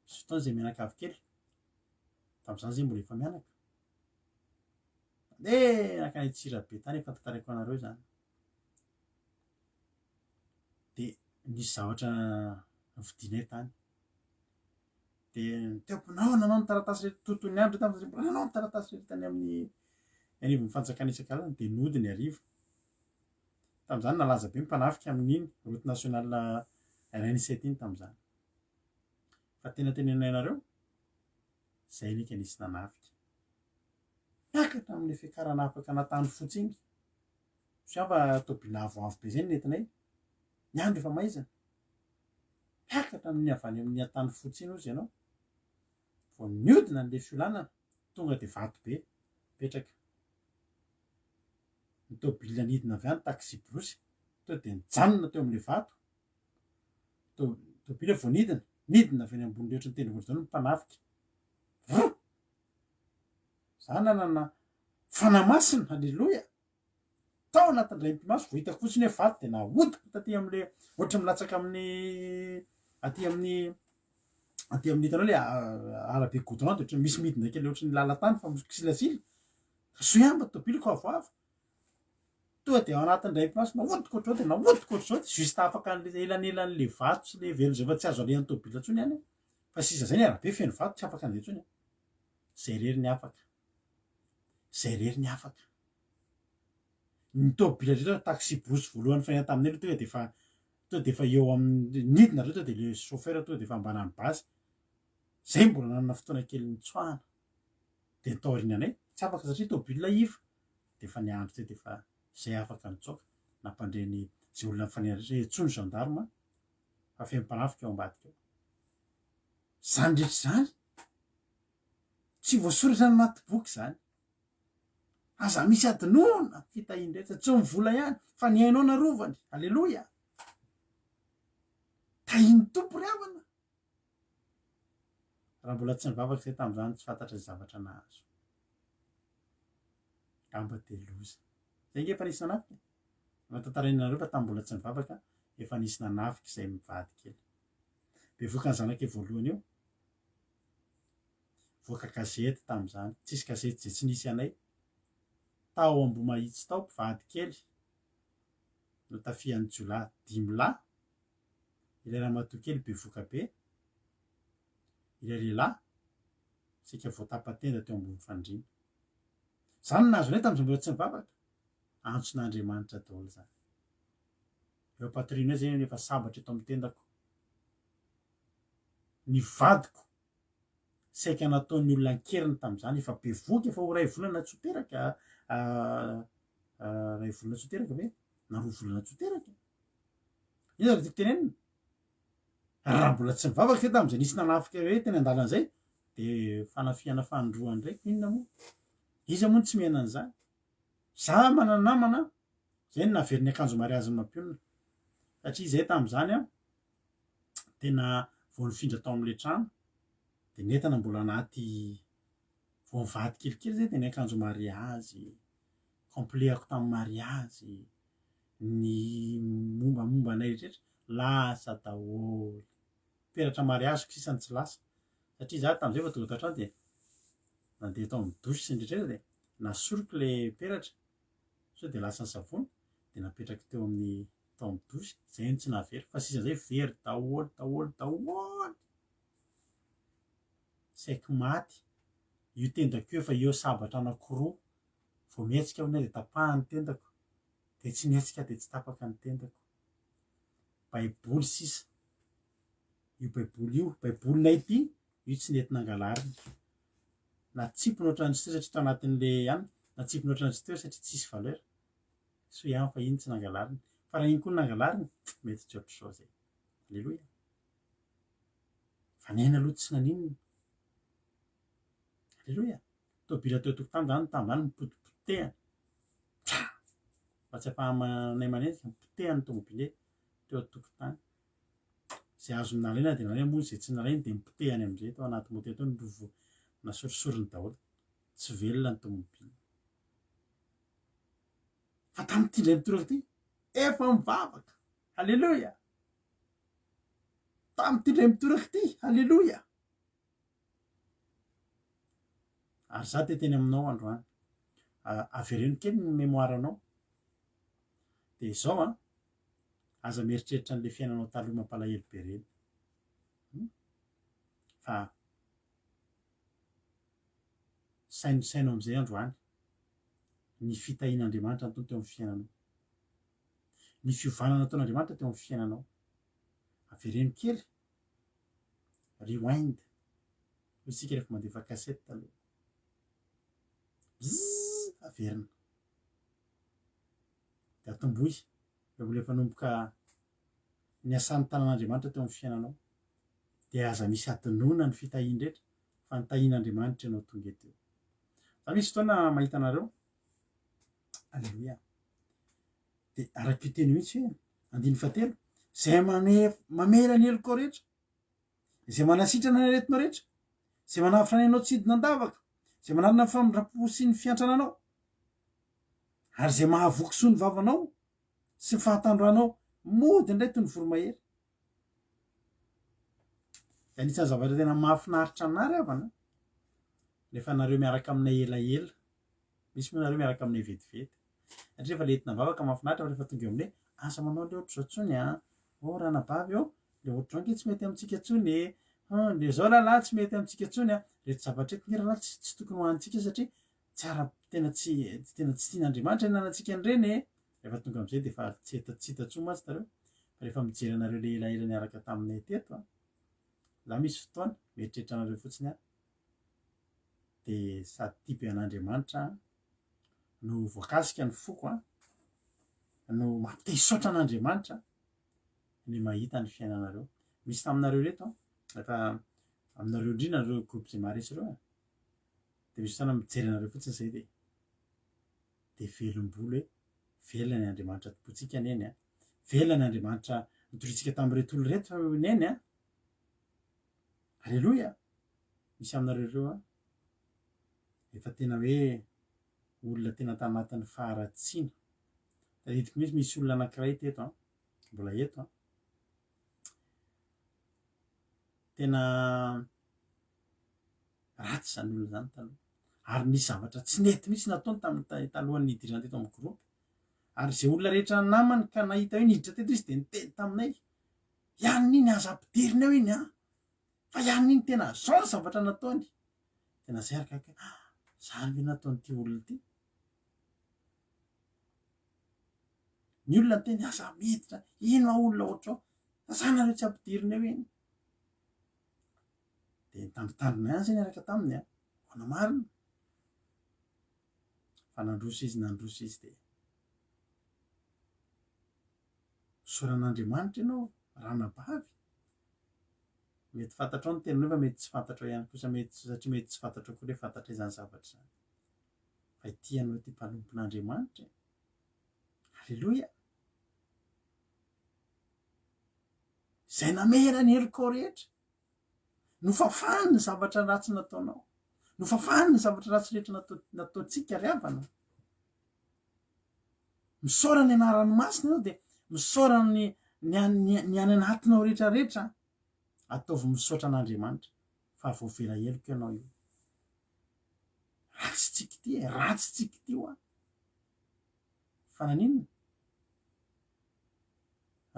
sy fotoana zay mianakavy kely tam'izany zay mbola efa mianaka de nakanay Tsirabe tany efa tantaraiko anareo zany de nisy zavatra vidinay tany de teoko nanao ny taratasy rehetra tontony andro tam'zay mbola nanao ny taratasy rehetra tany amin'ny anivon'ny fanjakana isan-karazany de nody ny arivo tam'izany nalaza be mpanafika amin'iny route nationale RN7 iny tam'izany fa tena tenenay anareo zay nika nisy nanafika miakatra amin'ny fiakarana afaka natany fotsiny sy ava tôbily avoavo be zay nentinay ny andro efa maizana miakatra amin'ny avany amin'ny atany fotsiny ozy ianao vao niodina n'le fiolanana tonga de vato be petraka ny tôbily anidina avy any taxi brosy to de nijanona teo am'le vato tôbily vao nidina nidina avy any ambony rehetra ny tendrombohitra zany mpanafika za nanana fanamasina halleloia tao anatin'ndray mpimaso vo hitako fotsiny hoe vaty de nahodiko taty am'le ohatra milatsaka amin'ny aty amin'ny hitanao le arabe goudron de ohatra misy midina kely ohatra ny lalatany fa kisilasila ka soiamba tobiloko avoavo toa de ao anatin'ndray mpimaso nahodiko ohatrao de nahodiko ohatr'zao de juste afaka an'le elanelan'le vato sy le velo zay fa tsy azo alehan'ny tobila ntsony any fa sisa zay ny arabe feno vato tsy afaka an'zay ntsony zay rery ny afaka zay rery ny afaka ny tobila rehetra taxi bosy voalohany faina taminay aloha tonga de efa eo amin'ny nidina reo tonga de le chauffeur tonga de efa ambanany basy zay mbola nanana fotoana kely nitsoahana de nitaorinanay tsy afaka satria tobila iva de efa ny andro teo de efa zay afaka nitsoaka nampandreny zay olona mifanena rehetra hoe tsony gendarme fa fempanafiky eo ambadika eo zany rehetra zany tsy voasoratra ny anaty boky zany aza misy adinona fitahiany rehetra tsy mivola ihany fa ny hainao narovany alleloia tahiny tompo ry havana raha mbola tsy nivavaka zay tam'izany tsy fantatra zay zavatra nahazo amba de loza zay nge efa nisy nanafika matantaranareo fa tamy mbola tsy nivavaka efa nisy nanafika zay mivady kely bevoaka ny zanake voalohany eo voaka gazety tam'izany tsisy gazety zay tsy nisy anay tao ambo mahitsy tao mpivady kely no tafian'ny jiola 5 lahy ilay raha matokely bevoaka be ilay lehilahy sika voatapatenda teo ambony fandrina zany nahazo anay tam'izay mbola tsy mivavaka antson'Andriamanitra daholo zany eo patrino zay nefa sabatra eto amin'ny tendako ny vadiko saika nataon'ny olona ankeriny tam'izany efa bevoka efa ho ray volana tsy ho teraka ray volana tsy ho teraka ve na 2 volana tsy ho teraka iza ro tiako tenenina raha mbola tsy mivavaka zay tam'izay nisy nanafika hoe teny an-dalan'zay de fanafiana fandroany ndraiky inona moa iza moa tsy mihena an'izany za manana namana zay ny naveriny akanjo mariazy mampionina satria zay tam'izany a tena vao nifindra tao am'le trano de netana mbola anaty vao mivady kelikely zay de ny akanjo mariazy complet-ako tamin'ny mariazy ny mombamomba anay rehetra lasa daholo peratra mariaziko sisany tsy lasa satria za tam'izay fa tonga tao an-trano de nandeha tao amin'ny dosy sy ndrehetra de nasoroko le peratra so de lasa ny savony de napetraky teo amin'ny dosy zay ny tsy navery fa sisa zay very daholo saiko maty io tendako eo fa eo sabatra anakiroa vao mietsika aminay de tapahany tendako de tsy nietsika de tsy tapaka ny tendako baiboly sisa io baibolinay ty io tsy nety nangalariny natsipony ohatrany tsy teo satria tao anatin'le any natsipony ohatrany tsy teo satria tsisy valeur so ihany fa iny tsy nangalariny fa raha iny koa nangalariny mety tsy ohatr'izao zay alleloia fa nena aloha tsy naninona alleloia tobila teo tokotany zany tam'izany mipotipotehana fa tsy afahamanay manendrika mipotehany tomobile teo atokotany zay azo nalaina de nalaina moa zay tsy nalaina de mipotehany am'izay tao anaty mote tao nyrovo nasorisoriny daholo tsy velona ny tomobile fa tam'ty ndray mitoraka ty efa mivavaka alleloia tam'ty ndray mitoraka ty alleloia ary za te teny aminao androany avereno kely ny mémoiranao de zao aza mieritreritra an'le fiainanao taloha mampalahelo be reny fa sainao am'izay androany ny fitahin'Andriamanitra natao teo amin'ny fiainanao ny fiovanana nataon'Andriamanitra teo amin'ny fiainanao avereno kely rewind hoy isika rehefa mandefa kasety taloha averina de atomboy eo mbola efa nomboka ny asan'ny tanan'Andriamanitra teo amin'ny fiainanao de aza misy adinoana ny fitahiany rehetra fa nitahian'Andriamanitra ianao tonga eteo za misy fotoana mahita anareo alleloia de arak' io teny mihitsy hoe 9 zay mamela ny heliko rehetra izay manasitrana ny aretinao rehetra, zay manavitra ny anao tsidina andavaka, zay manarina ny famindrapo sy ny fiantrananao, ary zay mahavoky so ny vavanao sy ny fahatandroanao mody indray toy ny voromahery. De anisan'ny zavatra tena mahafinaritra anary avana rehefa nareo miaraka aminay elaela, misy moa nareo miaraka aminay vetivety, satria efa letina vavaka mahafinaritra rehefa tonga eo aminay asa manao le ohatr' zao tsony o ranabavy o le ohatr' zao nge tsy mety amintsika tsony le zao lalahy tsy mety amintsika tsony rehetra zavatra eto nge raha tsy tokony hoantsika satria tsara tena tsy tian'Andriamanitra nanantsika an'ireny rehefa tonga am'izay de efa tsy hitan-tsoa matsy tareo. Fa rehefa mijery anareo le elaela niaraka taminay teto za misy fotoana mieritreritra anareo fotsiny de sady tibe an'Andriamanitra no voakasika ny foko no mampite hisaotra an'Andriamanitra ny mahita ny fiainanareo. Misy taminareo reto rehefa aminareo indrindra nareo groupe zay maharesy reo de misy fotoana mijery anareo fotsiny zay de velom-bolo hoe velona ny Andriamanitra tompontsika neny velona ny Andriamanitra nitoritsika tamin'reto olo reto neny Alleloia. Misy aminareo reo efa tena hoe olona tena tanatin'ny faharatsiana. Tadidiko misy olona anankiray teto mbola eto tena ratsy zany olona zany taloha, ary nisy zavatra tsy nety mihitsy nataony talohan'ny idirana teto amin'ny groupe, ary zay olona rehetra namany ka nahita hoe niditra teto izy de niteny taminay ihany iny aza ampidirina eo iny fa ihany iny tena zao ny zavatra nataony. Tena zay araka zany ve nataonyity olona ty. Ny olona ny teny aza miditra ino olona ohatrao zany tsy ampidirina eo iny de nitandritandrina ihany zay niaraka taminy hoana marina fa nandroso izy de soran'Andriamanitra ianao ranabavy, mety fantatrao ny teninao fa mety tsy fantatrao ihany kosa satria mety tsy fantatrao koa hoe fantatra izany zavatra zany fa ity ianao ty mpanompon'Andriamanitra. Alleloia. Zay namera ny herikao rehetra nofafany ny zavatra ratsy nataonao, nofafany ny zavatra ratsy rehetra nataontsika ry havana. Misaora ny anaran'ny masina ianao de misaora ny any anatinao rehetrarehetra ataovy misaotra an'Andriamanitra fa voavela heloka ianao io. Ratsy tsika ty ratsy tsika ty fa naninona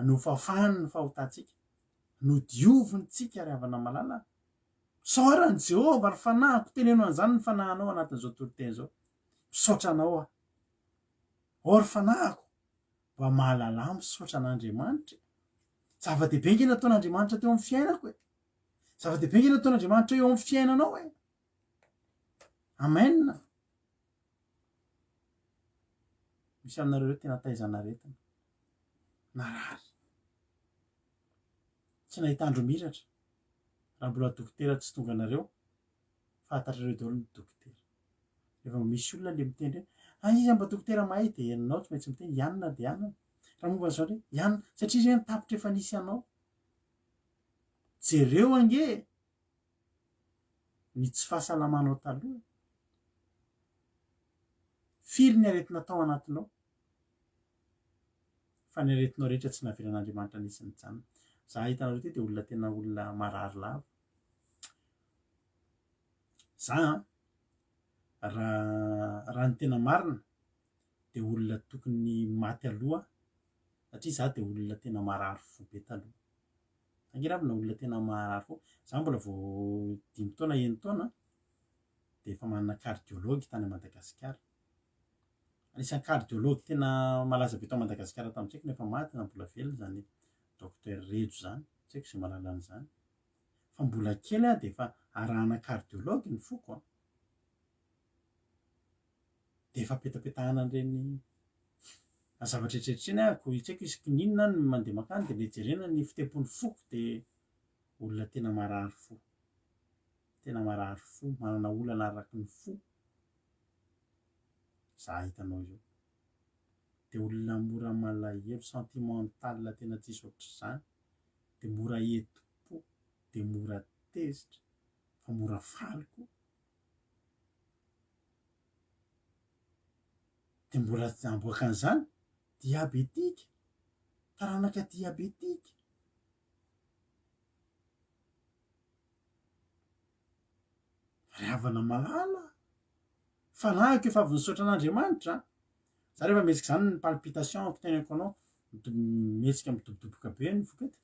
nofafany ny fahotantsika, nodioviny tsika ry havana malala. Saorany Jehova ry fanahiko, teneno an'izany ny fanahanao anatin'izao tontolo zao. Misaotra anao ry fanahiko mba mahalala misaotra an'Andriamanitra. Zava-dehibe nge nataon'Andriamanitra teo amin'ny fiainako zava-dehibe nge nataon'Andriamanitra eo amin'ny fiainanao amen. Misy aminareo tena taizan'aretina narary tsy nahitandro miratra raha mbola dokotera tsy tonga anareo fantatrareo daholo ny dokotera. Rehefa misy olona le miteny hoe iza mba dokotera mahay de henonao tsy maintsy miteny ianona de ianona raha momba n'izao ndray ianona satria zay ny tapitra efa nisy anao. Jereo ange ny tsy fahasalamanao taloha, firy ny aretina tao anatinao fa ny aretinao rehetra tsy navelan'Andriamanitra nisy nijanona. Za hitanareo ty de olona tena olona marary lava. Za raha ny tena marina de olona tokony maty aloha satria za de olona tena marary fo be taloha. Angeravina olona tena marary fo. Za mbola vao 5 taona 1 taona de efa manana cardiologue tany Madagasikara. Anisan'ny cardiologue tena malaza be tao Madagasikara tamintsika nefa maty na mbola velona zany docteur Rejo zany, tsy haiko zay mahalala an'izany. Fa mbola kely de efa arahana cardiologue ny foko de efa petapetahana an'ireny zavatra eritreretreny tsy haiko izy kininina ny mandeha makany de le jerena ny fitepon'ny foko de olona tena marary fo, manana olana araky ny fo za hitanao io. De olona mora malahelo, sentimental tena tsisy ohatr'izany, de mora hetim-po, de mora tezitra fa mora faly koa, de mbola amboaka an'izany diabetika, taranaka diabetika. Ry havana malala, fanahiko efa avy nisaotra an'Andriamanitra. Za rehefa mihetsika zany ny palpitation teneniko anao, mihetsika midobodoboka be ny vokety,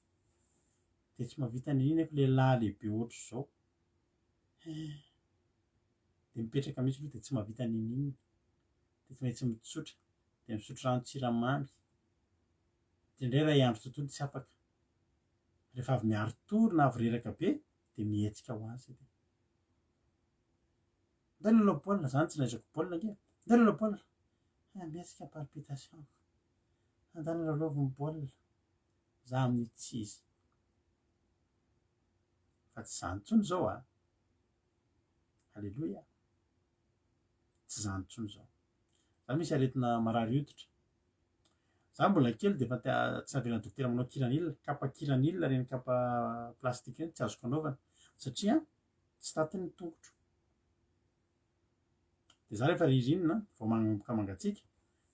de tsy mahavita n'inona efa lehilahy lehibe ohatry zao, de mipetraka mihitsy aloha de tsy mahavita n'inona, de tsy maintsy mitsotra, de misotro rano siramamy, de ndray ray andro tontolo tsy afaka, rehefa avy miaro tory na avy reraka be de mihetsika ho azy. Ndao lalao baolina zany tsy naizako baolina nge, ndao lalao baolina, mihetsika palpitation, andana lalaoviny baolina, za amin'ny tsy izy, fa tsy zany intsony zao a, alleloia, tsy zany intsony zao. Za misy aretina marary hoditra, za mbola kely de efa tsy naverina dokotera manao kiranila, kapa kiranila reny kapa plastika reny tsy azoko anaovana satria tsy tatiny ny tongotro. De za rehefa ririnina vao manomboka mangatsiaka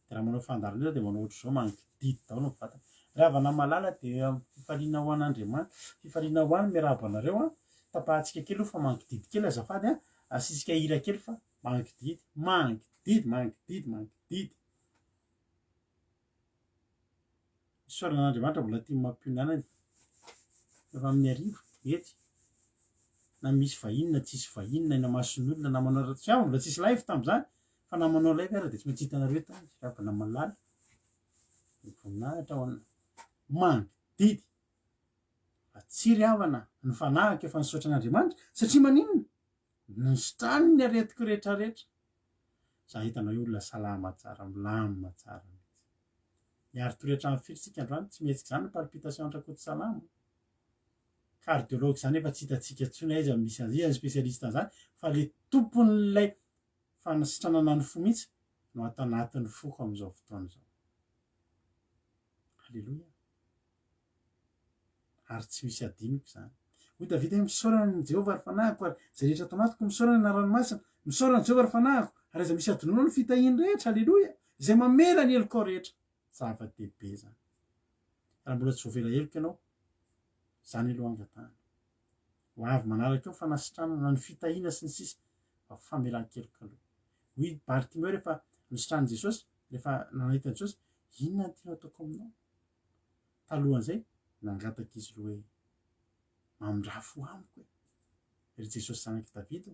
de raha manao fandaron'io de manao ohatry zao mangididy daholo ny vatana. Ry havana malala de fifaliana ho an'Andriamanitra, fifaliana ho any miarahaba anareo a, tapahantsika kely io fa mangididy kely azafady a, asisika hira kely fa mangididy mangididy mangididy mangididy. Isaorana an'Andriamanitra mbola tia mampiho ny anany, rehefa amin'ny arivo etsy na misy vahiny na tsisy vahiny na ina mason'olona na manao tsy aho mbola tsisy live tam'izany, fa na manao live ary de tsy maintsy hitanareo tany ry havana malala, voninahitra ho anona mangididy, fa tsy ry havana ny fanahiko efa nisaotra an'Andriamanitra satria maninona nisotrany ny aretiko rehetra rehetra. Za hitanao olona salama tsara, milamina tsara, miaro toretra amin'ny firy androany, tsy mihetsika zany ny palpitation antrakoty salama. Cardiologue zany efa tsy hitantsika intsony aiza misy azy izy spesialista zany, fa le tompon'ilay fanasitranana ny fo mihitsy no atao anatin'ny foko amin'izao fotoana izao. Alleloia, ary tsy misy adinoko zany. Hoy Davida hoe misaorana ny Jehovah ary fanahiko, ary zay rehetra atao anatiko misaorana ny ranomasina, misaorana ny Jehovah ary fanahiko, ary aiza misy adinoana ny fitahiny rehetra. Alleloia, izay mamela ny heloko rehetra. Zava-dehibe zany. Raha mbola tsy voavela heloko ianao, zany aloha angatahana. Ho avy manaraka eo fanasitranana ny fitahiana sy ny sisa, fa famelan-keloka aloha. Hoy Bartimeo rehefa nisitran'i Jesosy, rehefa nanahita an'i Jesosy, inona no tianao ataoko aminao? Talohan'izay nangataka izy hoe mamindrafo amiko e. Ry Jesosy zanaky Davida,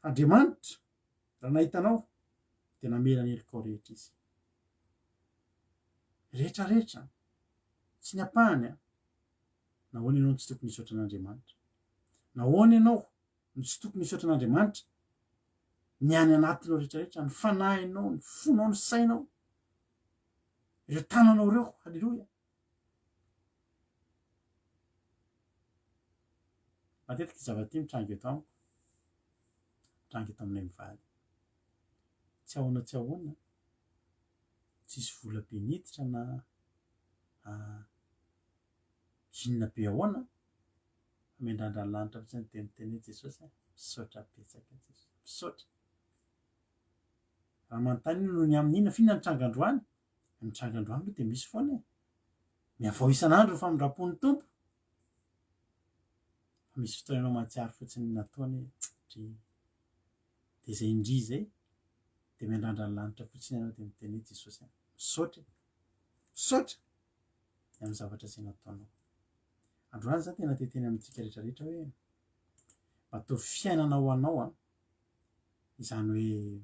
Andriamanitra raha nahitanao de namela ny helokao rehetra izy. Rehetra rehetra tsy ny ampahany a, nahoana ianao no tsy tokony hisaotra an'Andriamanitra, nahoana ianao no tsy tokony hisaotra an'Andriamanitra, ny any anatinao rehetra rehetra, ny fanahinao, ny fonao, ny sainao, ireo tananao ireo. Alleloia. Matetika zava-ty mitranga eto amiko, mitranga eto aminay mivady, tsy ahoana tsy ahoana, tsisy vola be niditra na inona be ahoana, fa miandrandra ny lanitra fotsiny de miteny hoe Jesosy misaotra betsaka Jesosy, misaotra. Raha manontany no ny amin'inona finona nitranga androany, nitranga androany aloha de misy foana e, miavao isan'andro ny famindram-pon'ny tompo, fa misy fotoana ianao mahatsiaro fotsiny nataony de zay indri zay de miandrandra ny lanitra fotsiny ianao de miteny hoe Jesosy misaotra, misaotra amin'ny zavatra izay nataonao. Androany zany tena teteny amintsika rehetra rehetra hoe atao fiainana ho anao a, izany hoe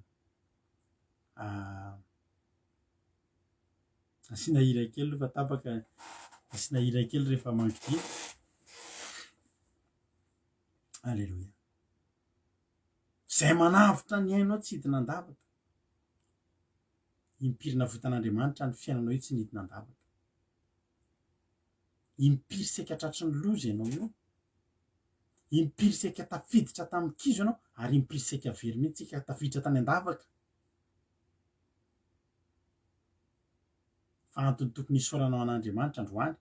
asiana hira kely fa tapaka, asiana hira kely rehefa mangididy. Alleloia. Zay manavitra ny ainao tsy hidina andavaka, impirina votan'Andriamanitra ny fiainanao io tsy nidina andavaka, impiry seka tratry ny loza ianao io, impiry seka tafiditra tamin'ny kizo ianao, ary impiry seka very mihitsy seka tafiditra tany andavaka. Fa antony tokony hisaoranao an'Andriamanitra androany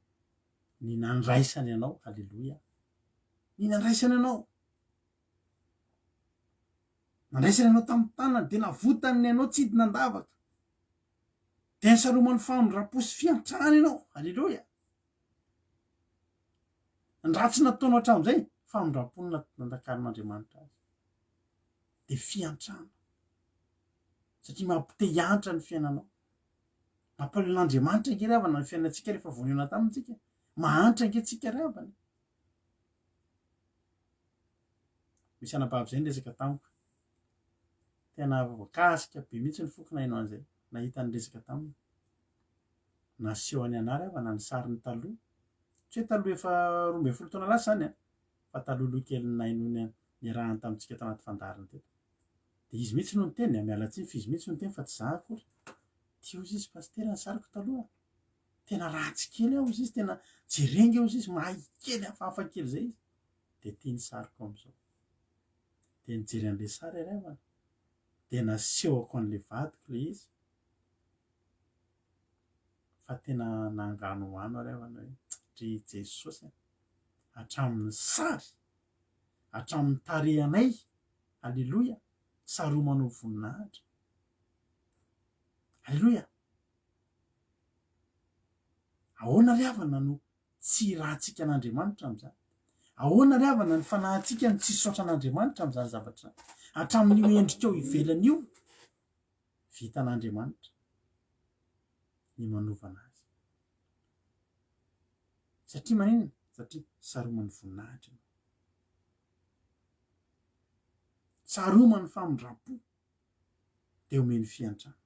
ny nandraisany ianao. Alleloia. ny nandraisana ianao nandraisana ianao tamin'ny tanany de navotany ianao tsy hidina andavaka de nysaromany famindra-posy fiantrana ianao. Alleloia. Ndratsy nataonao hatramin'izay famindram-pony nandakarin'Andriamanitra azy de fiantrana satria mampite hiantra ny fiainanao. Mampaleo n'Andriamanitra nge ravana ny fiainantsika rehefa voneona tamintsika mahantra nge tsika ravana. Misy anabavy zay resaka tamiko tena voakasika be mihitsy ny foko nahinao an'izay nahita ny resaka taminy naseho any anary avana ny sariny taloha tsy hoe taloha efa 12 taona lasa zany fa talohaloha kely nahinony niarahany tamintsika tanaty fandariny teto de izy mihitsy no niteny mialatsiny fa izy mihitsy no niteny fa tsy zahako ory ty ozy izy pastera ny sariko taloha tena ratsy kely aho izy izy tena jerengy eo izy izy mahay kely hafahafa kely zay izy de tiany sariko am'izao de nijery an'le sary arevana de nasehoko an'le vadiko le izy fa tena nangano hoano arevana hoe ry Jesosy hatramin'ny sary hatramin'ny tarehanay. Alleloia. Saromanao voninahitra. Alleloia. Ahoana ry havana no tsy rahantsika an'Andriamanitra am'izany? Ahoana ry havana ny fanahintsika no tsy saotra an'Andriamanitra am'izany zavatra hatramin'io endrika eo ivelany io vita an'Andriamanitra ny manovana azy satria manina satria saromany voninahitra saromany famindram-po de omeny fiantrana.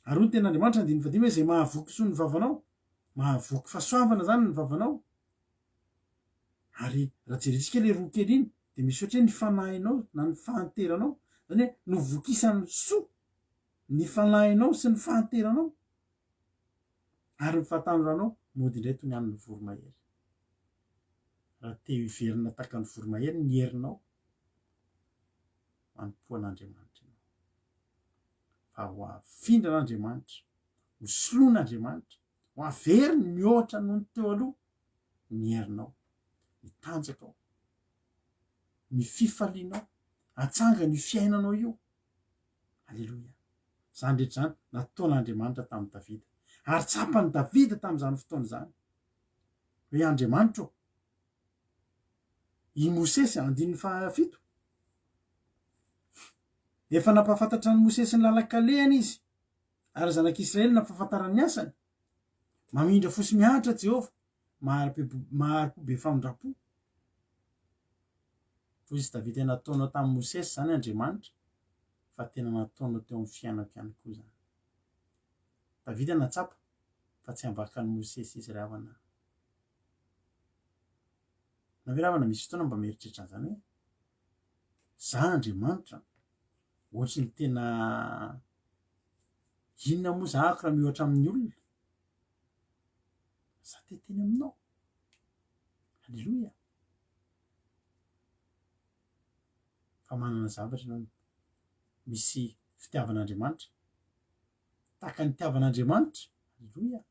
Ary ny ten'Andriamanitra andiny vadimy hoe zay mahavoky soa ny vavanao mahavoky fahasoavana zany ny vavanao. Ary raha jerentsika le roa kely iny de misy ohatry hoe ny fanahinao na ny fahanteranao zany hoe novokisany soa ny fanahinao sy ny fahanteranao ary ny fahatanoranao mody indray toy ny an'ny voromahery. Raha te hiverina taka ny voromahery ny herinao manompoan'Andriamanitra ianao fa ho afindra n'Andriamanitra ho soloan'Andriamanitra ho averiny mihoatra noho ny teo aloha ny herinao mitanjaka ao ny fifalianao atsanga ny fiainanao io. Alleloia. Zany rehetra zany nataon'Andriamanitra tamin'ny Davida ary tsapany Davida tamin'izany fotoana zany hoe Andriamanitra i Mosesy andin'ny 7 efa nampafantatra ny Mosesy ny lalakalehany izy ary zanak'Israely nampahafantarany asany mamindra fosy miahatra Jehovah mahary-po be famindrapo. Fo izy Davida nataonao tamin'ny Mosesy zany Andriamanitra fa tena nataonao teo amin'ny fiainako ihany koa zany. Davida natsapa fa tsy ambaka ny Mosesy izy ravana. Na hoe ravana misy fotoana mba mieritreritra zany hoe za Andriamanitra ohatry ny tena inona moa zahako raha mihoatra amin'ny olona za teteny aminao. Alleloia. Fa manana zavatra ianao misy fitiavan'Andriamanitra tahaka ny tiavan'Andriamanitra. Alleloia.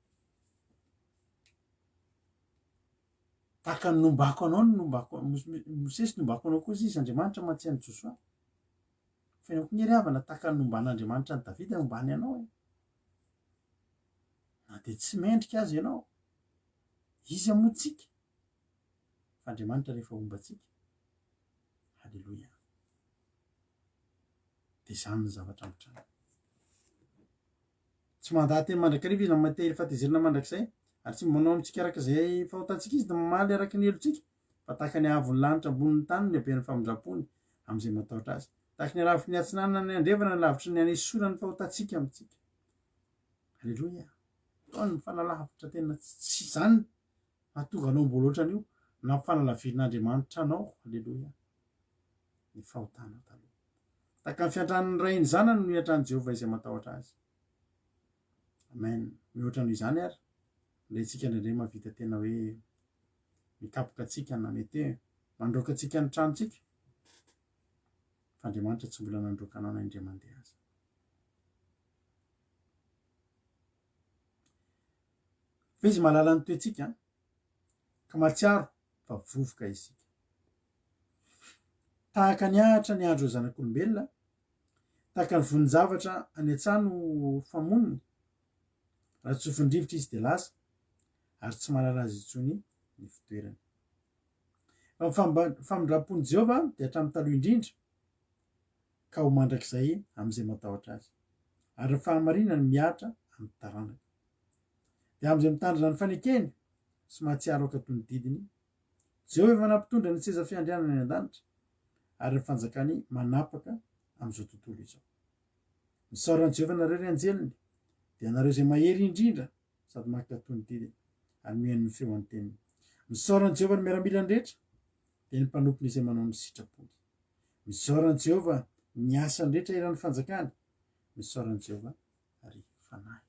Tahaka ny nombako anao ny nombako Mosesy nombako anao koa izy Andriamanitra mahatsiany Josoa fa ianao koa ny ry havana tahaka ny nomban'Andriamanitra ny Davida nombany anao na de tsy mendrika azy ianao izy amotsika fa Andriamanitra rehefa ombatsika. Alleloia. De zany ny zavatra mitrano tsy mandaha teny mandrakariva izy na matery fahatezerana mandrakizay ary tsy manao amitsika araka zay fahotantsika izy de mamaly araka ny helotsika fa tahaka ny ahavon'ny lanitra amboniny tany ny aben'ny famindrapony am'izay matahotra azy tahaka ny ravitry ny atsinanana ny andrevana ny lavitry ny anesora ny fahotantsika amitsika. Alleloia. Taony ny fanalavitra tena tsy zany mahatonga anao mbola ohatran'io na fanalavirin'Andriamanitra anao. Alleloia. Ny fahotanao taloha tahaka ny fiantran'ny ray ny zanany no hiatran'i Jehovah izay matahotra azy. Amen. Mihoatra noho izany ary ilayntsika indraindray mahavita tena hoe mikapoka atsika na mety mandroaka atsika ny tranontsika fa Andriamanitra tsy mbola nandroaka anao na indray mandeha azy. Fa izy mahalala ny toetsika ka mahatsiaro fa vovoka isika. Tahaka ny ahatra ny andro zanak'olombelona, tahaka ny vonin-javatra any an-tsano famoniny, raha tsofin-drivotra izy dia lasa ary tsy mahalala azy intsony ny fitoerany. Famindram-pon'i Jehovah dia hatramin'ny taloha indrindra ka ho mandrakizay amin'izay matahotra azy, ary ny fahamarinany miatra amin'ny taranaka. Dia amin'izay mitandrina ny fanekeny sy mahatsiaro aoka toy ny didiny, Jehovah efa nampitondra ny seza fiandrianana any an-danitra ary ny fanjakany manapaka amin'izao tontolo izao. Misaoran'i Jehovah nareo ry anjeliny, dia nareo izay mahery indrindra sady mahaka toy ny didiny ary mihaino ny feon'ny teniny. Misaoran'i Jehovah ny miaramilany rehetra, dia ny mpanompiny izay manao ny sitrapony. Misaoran'i Jehovah ny asany rehetra eran'ny fanjakany. Misaoran'i Jehovah ary fanahy.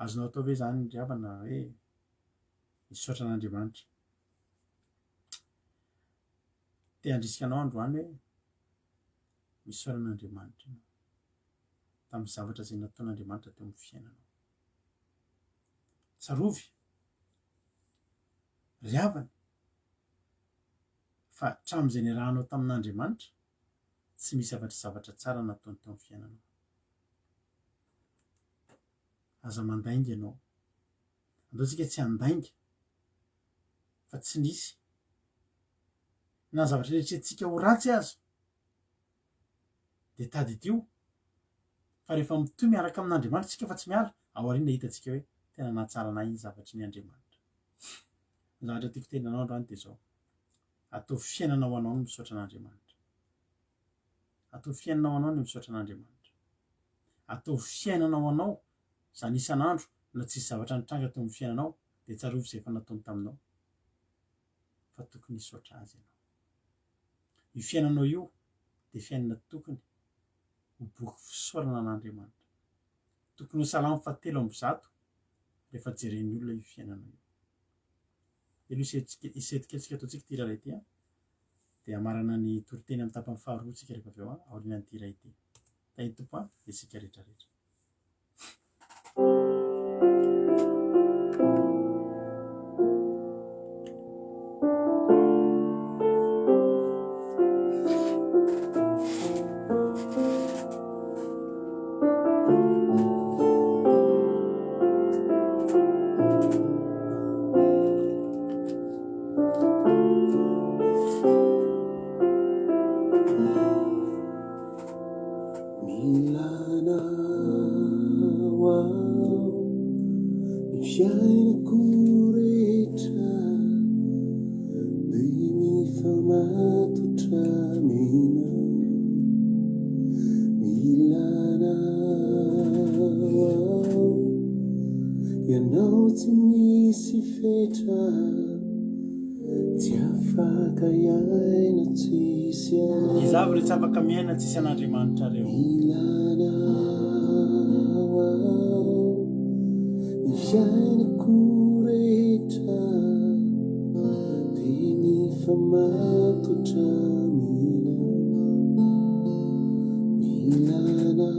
Azonao atao ve zany ry havana hoe misaotra an'Andriamanitra? Te handrisika anao androany hoe misaotra an'Andriamanitra ianao tamin'ny zavatra izay nataon'Andriamanitra teo amin'ny fiainanao. Tsarovy, ry havana, fa hatramin'izay niarahanao tamin'Andriamanitra tsy misy zavatra tsara nataony teo amin'ny fiainanao. Aza mandainga ianao. Andao tsika tsy handainga fa tsy nisy na zavatra rehetrarehetra ho ratsy aza dia tady tio, fa rehefa mitohy miaraka amin'Andriamanitra tsika fa tsy miala, ao aoriana hitantsika hoe tena nahatsara anay iny zavatry ny Andriamanitra. Ny zavatra tiako tenenanao androany dia izao: atao fiainanao anao ny misaotra an'Andriamanitra. Atao fiainanao anao ny misaotra an'Andriamanitra. Atao fiainanao anao izany isan'andro na tsisy zavatra nitranga teo amin'ny fiainanao dia tsarovy izay efa nataony taminao, fa tokony hisaotra azy ianao. Io fiainanao io dia fiainana tokony ho boky fisaorana an'Andriamanitra. Tokony ho salamo 7:1 rehefa jeren'ny olona io fiainanao io. Aloha isetiketsika ataontsika ity iray ity, dia amarana ny toriteny amin'ny tapany faharoa tsika rehefa avy eo aorianan'ity iray ity. Tany Tompo isika rehetrarehetra. Izavy rehetra afaka miaina tsisy an'Andriamanitra reo. Ny fiainako rehetra dia ny famatotra milana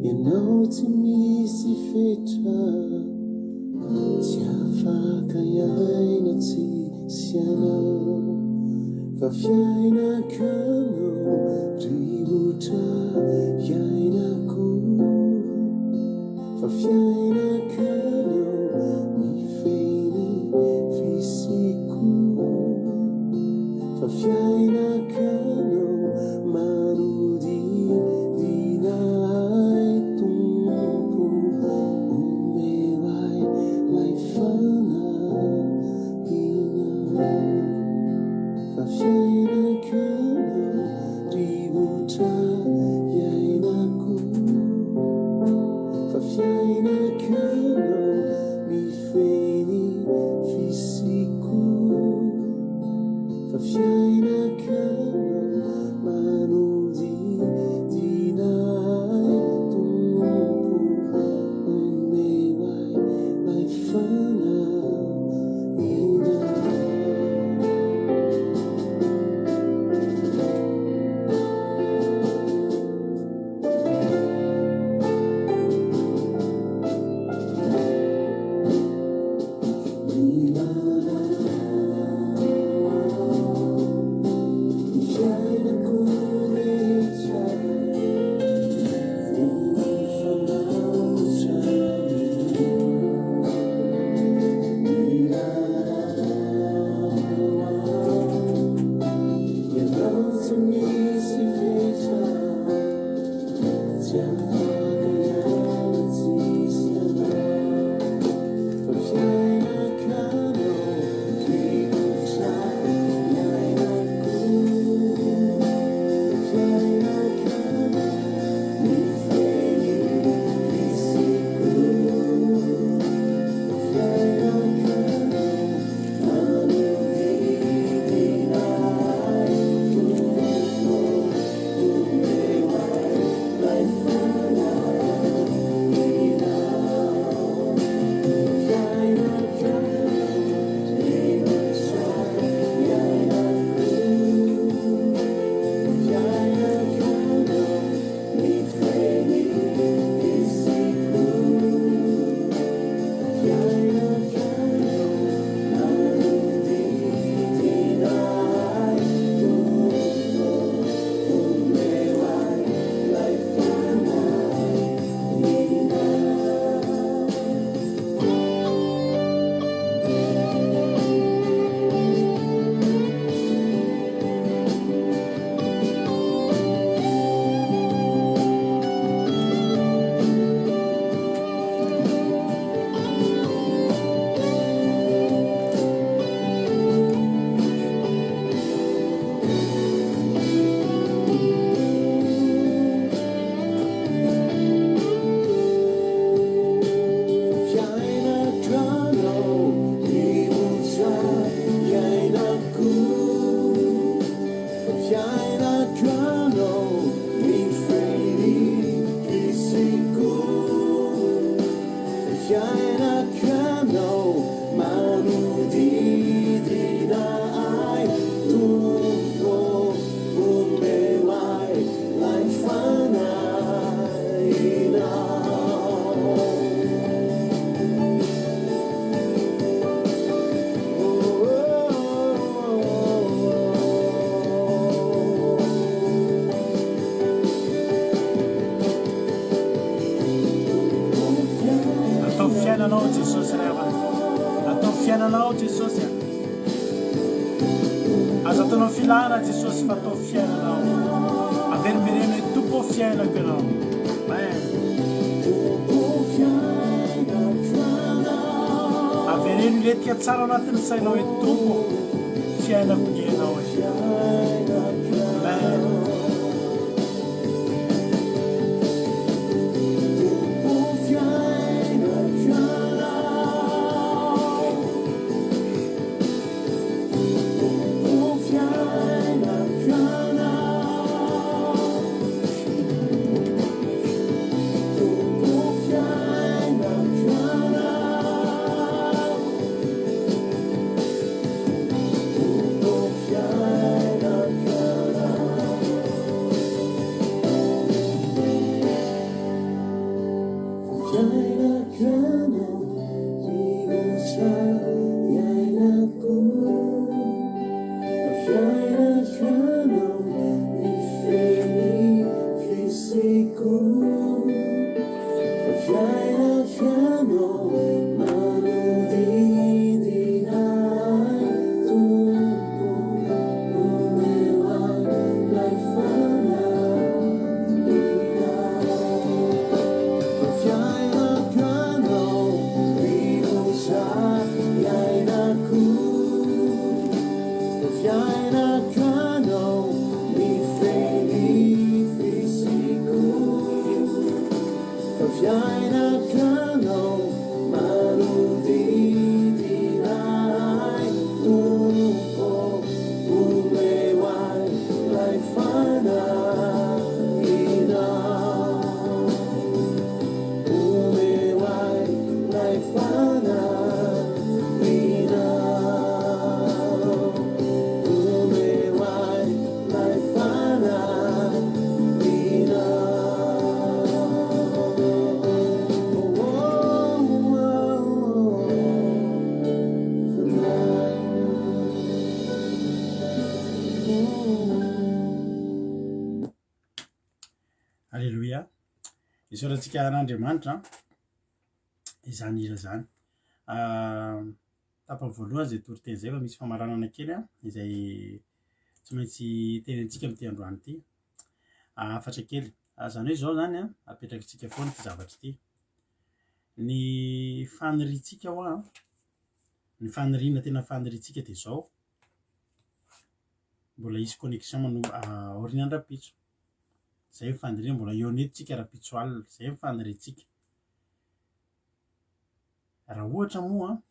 ianao tsy misy fetra, tsy afaka iaina tsisy anao, fa fiainako anao rivotra iainako, fa fiainako anao mifehy fisiko, fa fiainako anao manodidinay Tompo, omeo ahy lay fanahina, fa fiainako anao rivotra iainako, fa fiainako fiainanao jesosy rava atao fiainanao jesosy aza ataonao filana jesosy fa atao fiainanao averimereno hoe tompo fiainako ianao avereno letika tsara anatin'ny sainao hoe tompo fiainako ianao Alleluia. Isaorantsika an'Andriamanitra izany ira zany tapany voalohany zay toriteny zay fa misy famaranana kely izay tsy maintsy tenentsika amin'ity androany ity afatra kely zany hoe zao zany apetrakitsika foana ty zavatra ity ny faniritsika hoa ny faniriana tena faniritsika de zao mbola isy connexion orin'andrapitso zay mifanirina mbola ionetitsika rapitso alina zay mifaniritsika raha ohatra moa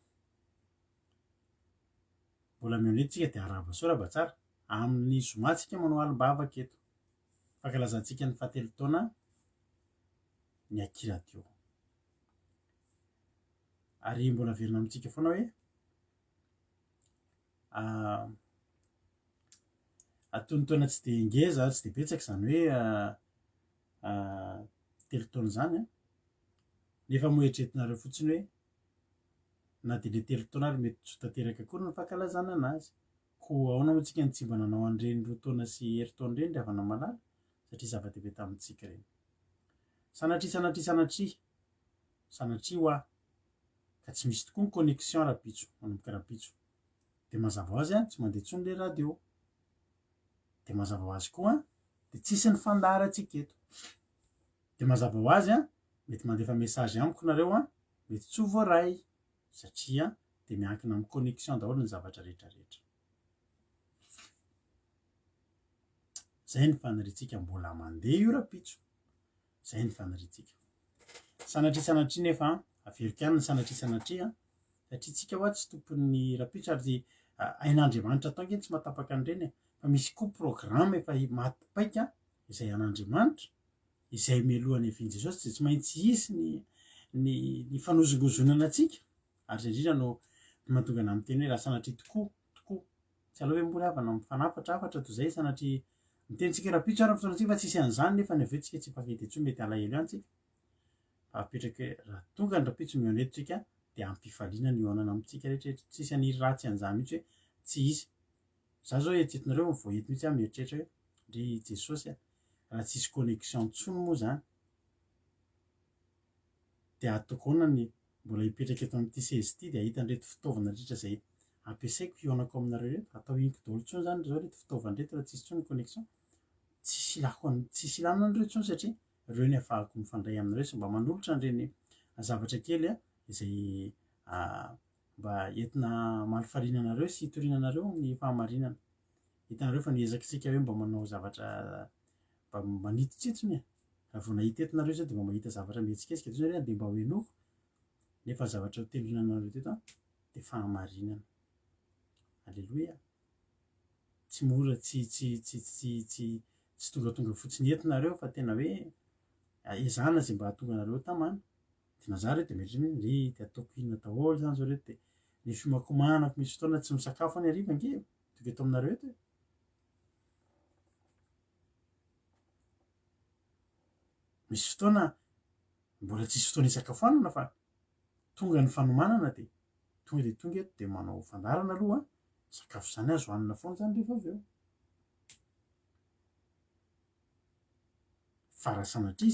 mbola mionetitsika de araba so raba tsara amin'ny zomatsika manao alimbavaka eto fankalazantsika ny fahatelo taona ny akiradio ary mbola verina amintsika foana hoe atonotona tsy de ngeza tsy de betsaka zany hoe telo taona zany nefa moetretinareo fotsiny hoe na de le telo taona ary mety tsy tanteraka akory ny fankalazana anazy ko ahoana moa tsika ny tsimba nanao an'ireny roa taona sy herintaona ireny ravana malala satria zava-dehibe tamintsika reny sanatria ho aho ka tsy misy tokoa ny connexion rapitso manomboka rapitso de mazava ho azy tsy mandeha tsony le radio de mazava ho azy koa de tsisy ny fandaratsika eto de mazava ho azy mety mandefa message amiko nareo mety tsy ho voaray satria de miankina amin'ny connexion daholo ny zavatra rehetrarehetra zay ny faniritsika mbola mandeha io rapitso zay ny faniritsika sanatria nefa averika any ny sanatria satria tsika hoa tsy tompon'ny rapitso ary ain'Andriamanitra atao nkeny tsy matapaka an'ireny fa misy koa programme efa matipaika izay an'Andriamanitra izay mialohan'ny evin Jesosy de tsy maintsy isy ny fanozongozonana atsika ary zay indrindra no mahatonga ana amin'ny teny hoe raha sanatria tokoa tsy aloha hoe mbola havana mifanafatra toy zay sanatria mitenitsika rapitso ary fotoanatsika fa tsisy an'izany nefa ny avetsika tsy mpafety etsy mety alahelo ihany tsika apetraka raha tonga ny rapitso mionetotsika de ampifaliana ny ionana amintsika rehetrarehetra tsisy aniry ratsy an'izany mihitsy hoe tsy izy za zao eritretinareo voaety mihitsy mieritreritra hoe ry Jesosy raha tsisy connexion tsony moa zany de ataoko ahoana ny mbola hipetraka eto amin'ity sezy ity de ahita an'ireto fitaovana rehetra zay ampiasaiko hionako aminareo reto atao inko daholo tsony zany zao reto fitaovana reto raha tsisy tsony connexion tsisy ilanina an'ireo tsony satria reo ny ahafahako mifandray aminareo sy mba manolotra an'ireny zavatra kely izay mba entina malifariana anareo sy hitoriana anareo amin'ny fahamarinana. Hitanareo fa niezakitsika hoe mba manao zavatra mba manititsitsony raha vao nahita etinareo zao de mba mahita zavatra mihetsiketsika de zany de mba ho enoko nefa zavatra hotelona anareo teto de fahamarinana. Alleloia. Tsy mora tsy tongatonga fotsiny entinareo fa tena hoe ezahana zay mba hahatonga anareo tamana. De nazah reo de mety de ataoko inona daholo zany zao reto de ny fimakomanako misy fotoana tsy misakafo any hariva nge tonga eto aminareo eto misy fotoana mbola tsisy fotoana isakafoanana fa tonga ny fanomanana de tonga eto de manao fandarana aloha sakafo zany azo hanina foana zany rehefa avy eo. Fa raha sanatria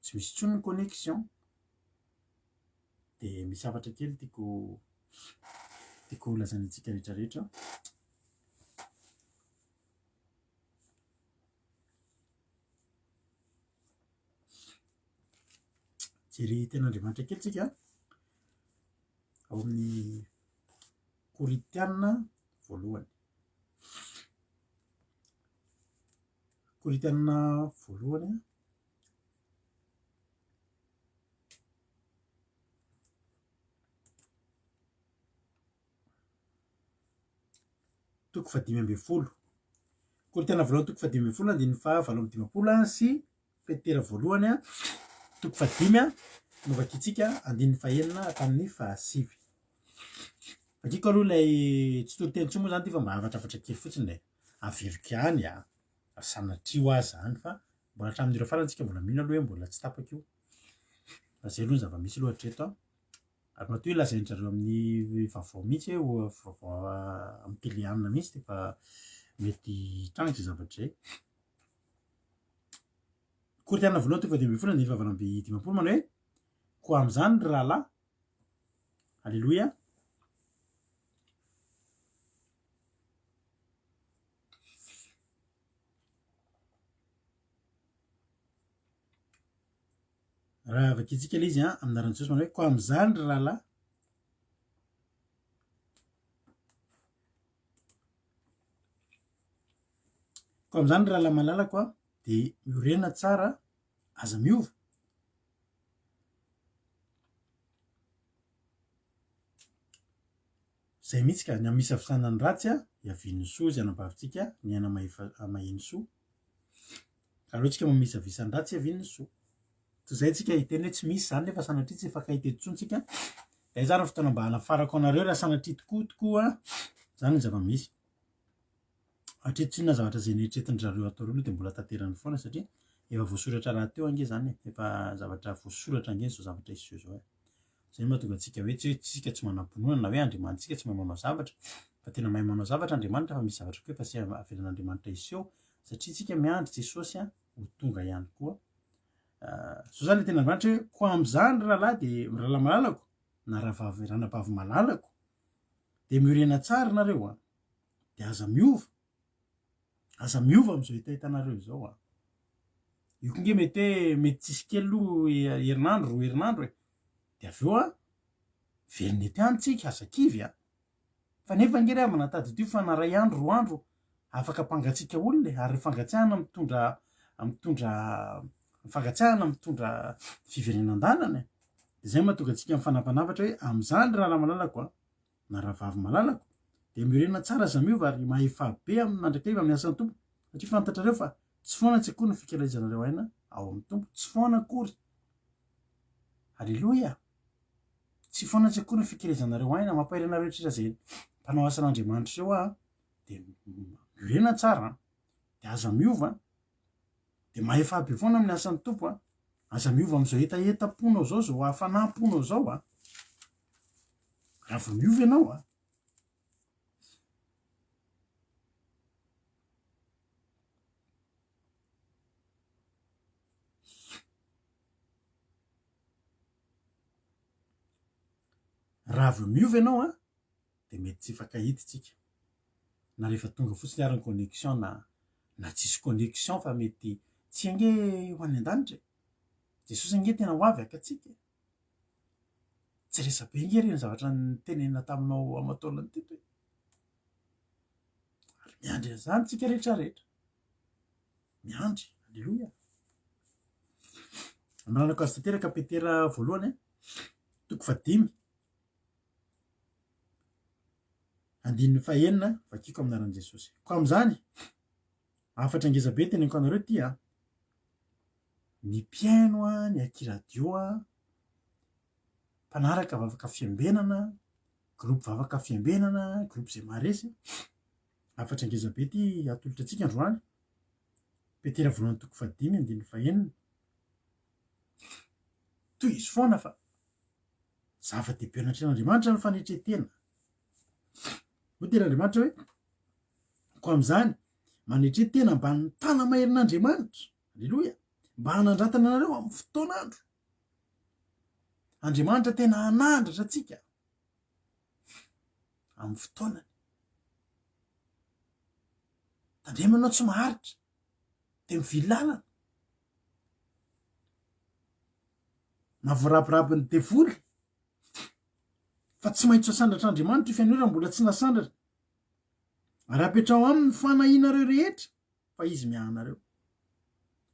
tsy misy tsony ny connexion de misy hafatra kely tiako lazana antsika rehetrarehetra. Jery ten'Andriamanitra kely tsika ao amin'ny Korintiana voalohany. Korintiana voalohany toko 5:10. Korintiana voalohany toko 5:10 andininy faha 7:50 sy Petera voalohany toko 5 novakitsika andininy faha 9 hatramin'ny faha 9. Akiko aloha ilay tsy toriteny tsony moa zany ty fa mba havatrafatra kely fotsiny le averiko ihany sanatria ho azy zany fa mbola hatramin'ireo farany antsika mbola mino aloha hoe mbola tsy tapaka io fa zay aloha ny zava-misy aloha hatreto ary matoa ilazain'zareo amin'ny vaovao mihitsy hoe vaovao amin'ny telianina mihitsy de fa mety trangitry zavatra zay. Korintiana voalohany toko 5:10 andininy faha 7:50 manao hoe koa amin'izany ry rahalahy. Alleloia. Raha vakitsika le izy aminaran'i Jesosy manao hoe koa amin'izany ry rahalahy. Koa amin'izany ry rahalahy malalako de miorena tsara aza miova. Zay mihitsy ka ny amisy avisana ny ratsy hiavian'ny soa izy anambavitsika ny aina maheno soa. Ka alohantsika mamisy avisan'ny ratsy hiavian'ny soa. Toy izay tsika hiteny hoe tsy misy zany nefa sanatria tsy fakahita eto tsony tsika. De zany fotoana mba hanafarako anareo raha sanatria tokoa zany ny zava-misy. Hatreto tsinona zavatra zay nieritreretin-drareo atao reo de mbola tanterany foana satria efa voasoratra raha teo ange zany efa zavatra voasoratra ange zao zavatra hisy zao. Zay mahatonga antsika hoe tsika tsy manam-ponoana na hoe Andriamanitsika tsy mahay manao zavatra fa tena mahay manao zavatra Andriamanitra fa misy zavatra koa efa sy avelan'Andriamanitra hiseho satria tsika miandry Jesosy ho tonga ihany koa. Zao zany le tena Andriamanitra hoe koa amin'izany rahalahy de rahalahy malalako na ranabavy malalako de miorena tsara nareo de aza miova am'izao hitanareo zao io konge mety tsisy kely aloha herinandro roa herinandro de avy eo velona ety any tsika azakivy fa nefa nge raha manatady dio fa na ray andro roa andro afaka ampangatsiaka olona ary fangatsiahana mitondra fiverenan-dalana de zay mahatonga antsika mifanampanavatra hoe amin'izany rahalahy malalako na rahavavy malalako de miorena tsara aza miova ary mahefabe mandrakariva amin'ny asan'ny tompo satria fantatrareo fa tsy foana tsy akory ny fikaraizanareo aina ao amin'ny tompo tsy foana akory. Alleloia. Tsy foana tsy akory ny fikaraizanareo aina mampahairana rehetra zay mpanao asan'Andriamanitra ireo de miorena tsara de aza miova de mahefabe foana amin'ny asan'ny tompo aza miova am'izao etaetam-ponao zao hafanam-ponao zao raha vao miova ianao raha vao miova ianao a de mety tsy fankahititsika na rehefa tonga fotsiny ary ny connexion na tsisy connexion fa mety tsy ange ho any an-danitra jesosy ange tena ho avy akatsika tsy resabe nge reny zavatra nytenenina taminao amataonany teto hoe ary miandry an'izany tsika rehetrarehetra miandry alleloia amranako azy tanteraka petera voalohany toko 5 andininy fahenina vakiko aminaran'i Jesosy ko am'izany afatra angezabe teneniko anareo ty ny mpiaino ny akiradio mpanaraka vavaka fiambenana groupe vavaka fiambenana groupe zay maharesy afatra angezabe ty atolotra atsika androany petera voalohany toko 5 andininy fahenina toy izy foana fa zava-dehibe anatrehan'Andriamanitra ny fanetretena ho ten'Andriamanitra hoe ko am'izany manetretena mba nitana maherin'Andriamanitra alleloia mba hanandratana anareo amin'ny fotoan'andro Andriamanitra tena hanandratra atsika amin'ny fotoanany tandremanao tsy maharitra de mivily lalana na voarabirabin'ny devoly fa tsy maintsy hasandratr'Andriamanitra io fianareo raha mbola tsy nasandratra ary apetrao aminy fanahinareo rehetra fa izy miahanareo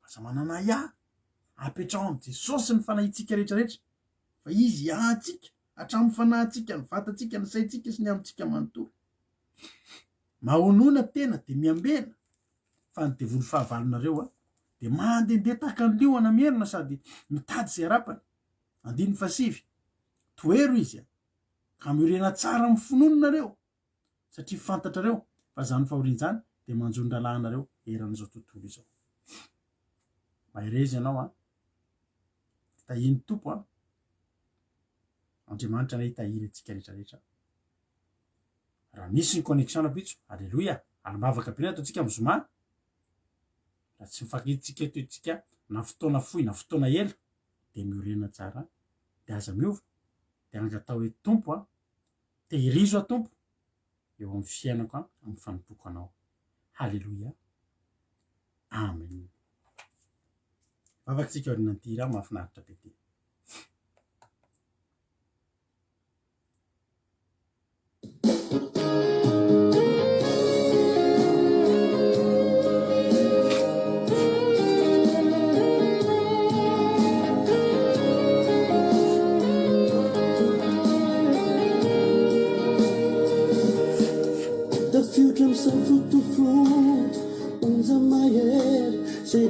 aza manana apetrao am' Jesosy ny fanahitsika rehetrarehetra fa izy ihahantsika hatramin'ny fanahintsika ny vatantsika ny saintsika sy ny amintsika manontolo mahonona tena de miambena fa ny devoly fahavalonareo de mandendeha tahaka ny liona mierina sady mitady zay arapany andiny fasivy toero izy ka miorena tsara amin'ny finoninareo satria fantatrareo fa zany fahorian'izany de manjony ralahanareo eran'izao tontolo izao maherezy ianao tahiny tompo Andriamanitra na hitahiry atsika rehetrarehetra raha misy ny connexion napitso alleloia ary mavaka be ataotsika amin'ny zoma raha tsy mifankahitsika eto itsika na fotoana fohy na fotoana ela de miorena tsara de aza miova de angatao hoe tompo tehirizo tompo eo amin'ny fiainako amin'ny fanompoko anao halleloia amen mavakatsika ordinaty raha mahafinaritra be ty Some fruit to fruit, unza mayer, say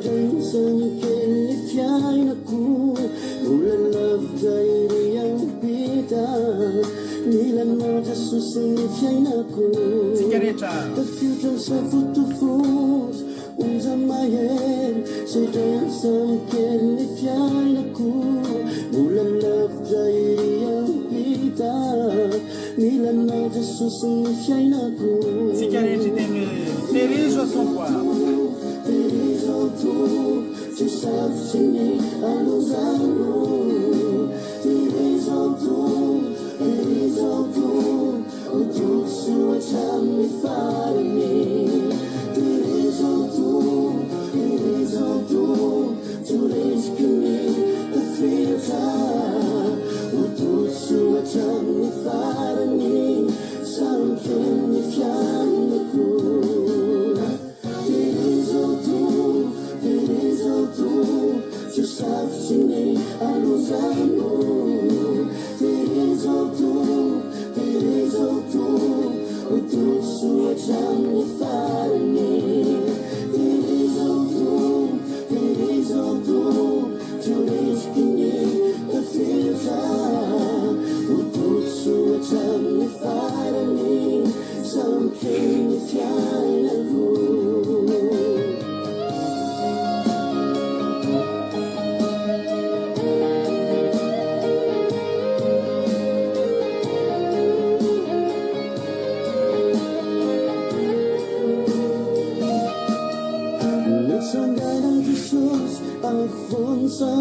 some kelly fiana cool, ula love jairi yang pita, nila no Jesus ni fiana cool. The future some fruit to fruit, unza mayer, say some kelly fiana cool, ula love jairi yang pita. Milano Jesus ni fiainako tsika rehetra teny terizo atompo terizo to tsisafitsy ny alozano terizo to otoso hatramin'ny farany terizo to tsoresiky ny tafiratra otoso hatramin'ny farany samken'ny fianako terizo to tsisafitsy ny alozano terizo to otoso hatramin'ny farany terizo to tsoresiky ny tafiratra otoso hatramin'ny farany samken'ny fiainako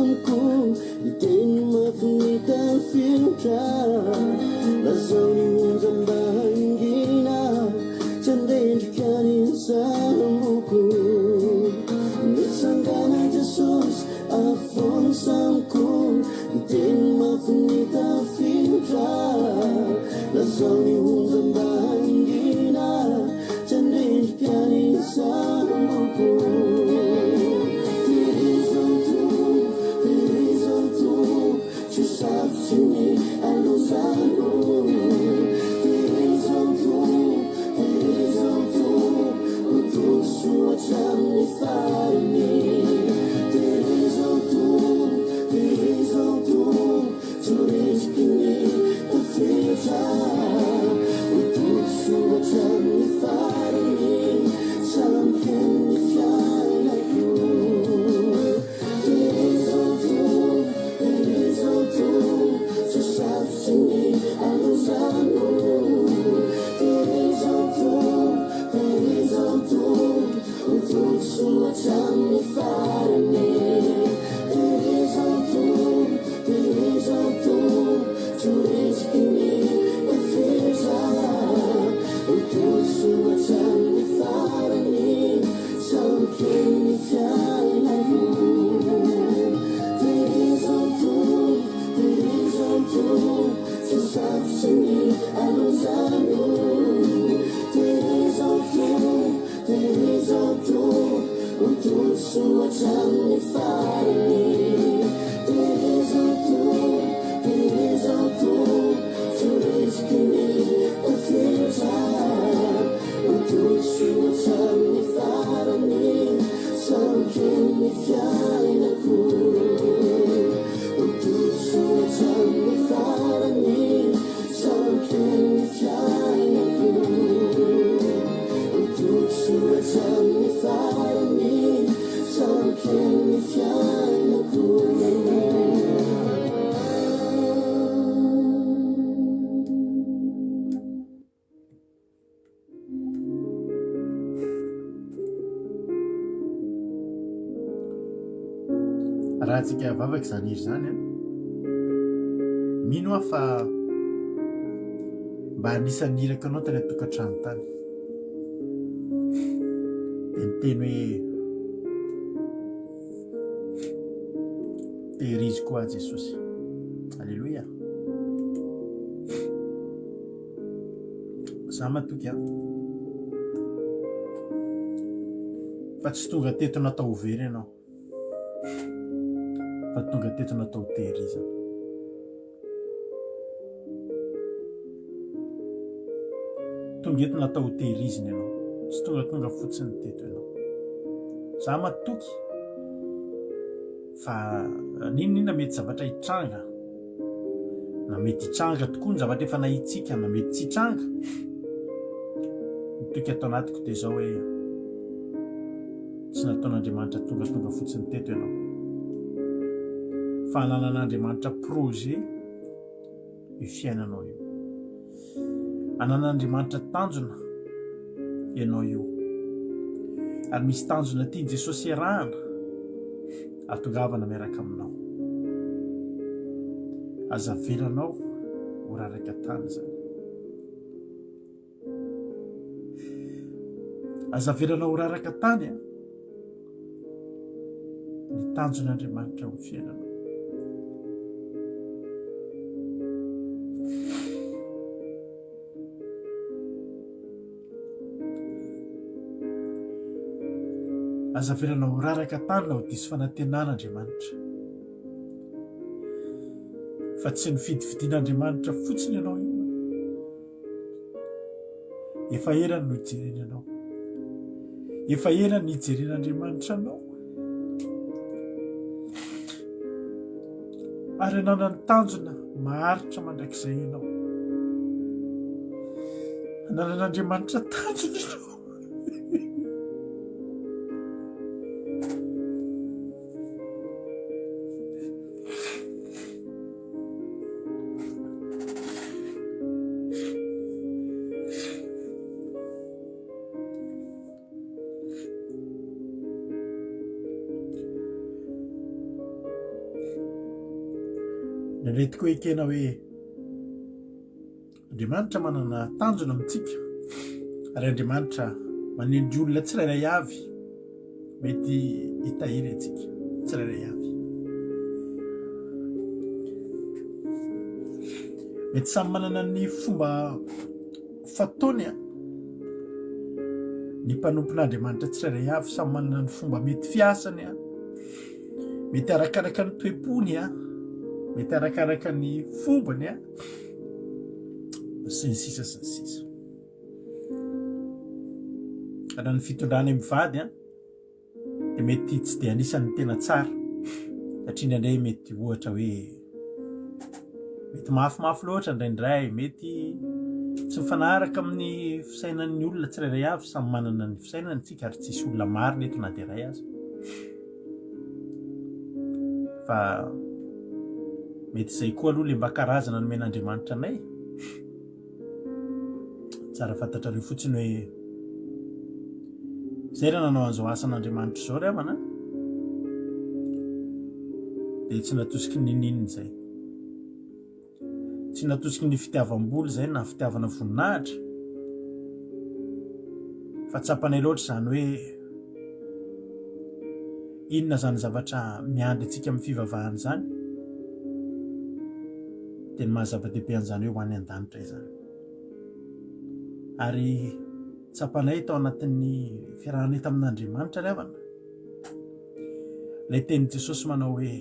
amiko ny teny mafinitafinotra lazao ny onjam-mba hangina tsy andrendrika ny samboko nitsanganan Jesosy afony samiko ny teny mafinitafinotra lazao ny onjam-mba hangina tsy andrendrika ny samboko raha tsika vavaky zany iry zany a mino aho fa mba anisan'ny iraka anao tany atokantrano tany de miteny hoe tehirizy koa Jesosy. Alleluia. Za matoky a fa tsy tonga teto natao very ianao fa tonga teto natao tehirizana. Tonga eto natao tehirizina ianao, tsy tonga fotsiny teto ianao. Za matoky fa ninona mety zavatra hitranga na mety hitranga tokoa ny zavatra efa nahitsika na mety tsy hitranga, mitoky atao anatiko dia zao hoe tsy nataon'Andriamanitra tonga fotsiny teto ianao, fa ananan'Andriamanitra projet io fiainanao io, anan'Andriamanitra tanjona ianao io, ary misy tanjona tiany Jesosy iarahana atongavana miaraka aminao. Aza velanao ho raraka tany zany, aza velanao ho raraka tany a ny tanjon'Andriamanitra ho fiainanao. Aza velanao ho raraka tany na ho diso fanantenan'Andriamanitra, fa tsy ny fidividin'Andriamanitra fotsiny ianao io, efa elany no hijerena anao, efa elany ny hijeren'Andriamanitra anao, ary ananany tanjona maharitra mandrakizay ianao, ananan'Andriamanitra tanjona ianao. Nandretiko hoe ekena hoe Andriamanitra manana tanjona amintsika ary Andriamanitra manendry olona tsirairay avy mety hitahiry antsika tsirairay avy. Mety samy manana ny fomba fataony ny mpanompon'Andriamanitra tsirairay avy, samy manana ny fomba mety fiasany mety arakaraka ny toepony mety arakaraka ny fombany sy ny sisa sy ny sisa. Raha ny fitondrany mivady dia mety tsy dia anisan'ny tena tsara satria indraindray mety ohatra hoe mety mafimafy loatra indraindray, mety tsy mifanaraka amin'ny fisainan'ny olona tsirairay avy, samy manana ny fisainany tsika ary tsisy olona marina eto na dia iray aza. Fa mety izay koa aloha le mba karazana nomen'Andriamanitra anay. Tsara fantatrareo fotsiny hoe izay raha nanao an'izao asan'Andriamanitra izao ry havana dia tsy natosiky ny ninona izay, tsy natosiky ny fitiavam-boly izay na fitiavana voninahitra, fa tsapanay loatra izany hoe inona izany zavatra miandry antsika amin'ny fivavahana izany dia ny mahazava-dehibe an'izany hoe ho any an-danitra izany. Ary tsapanay tao anatin'ny fiarahanay tamin'Andriamanitra ry havana ilay tenin'i Jesosy manao hoe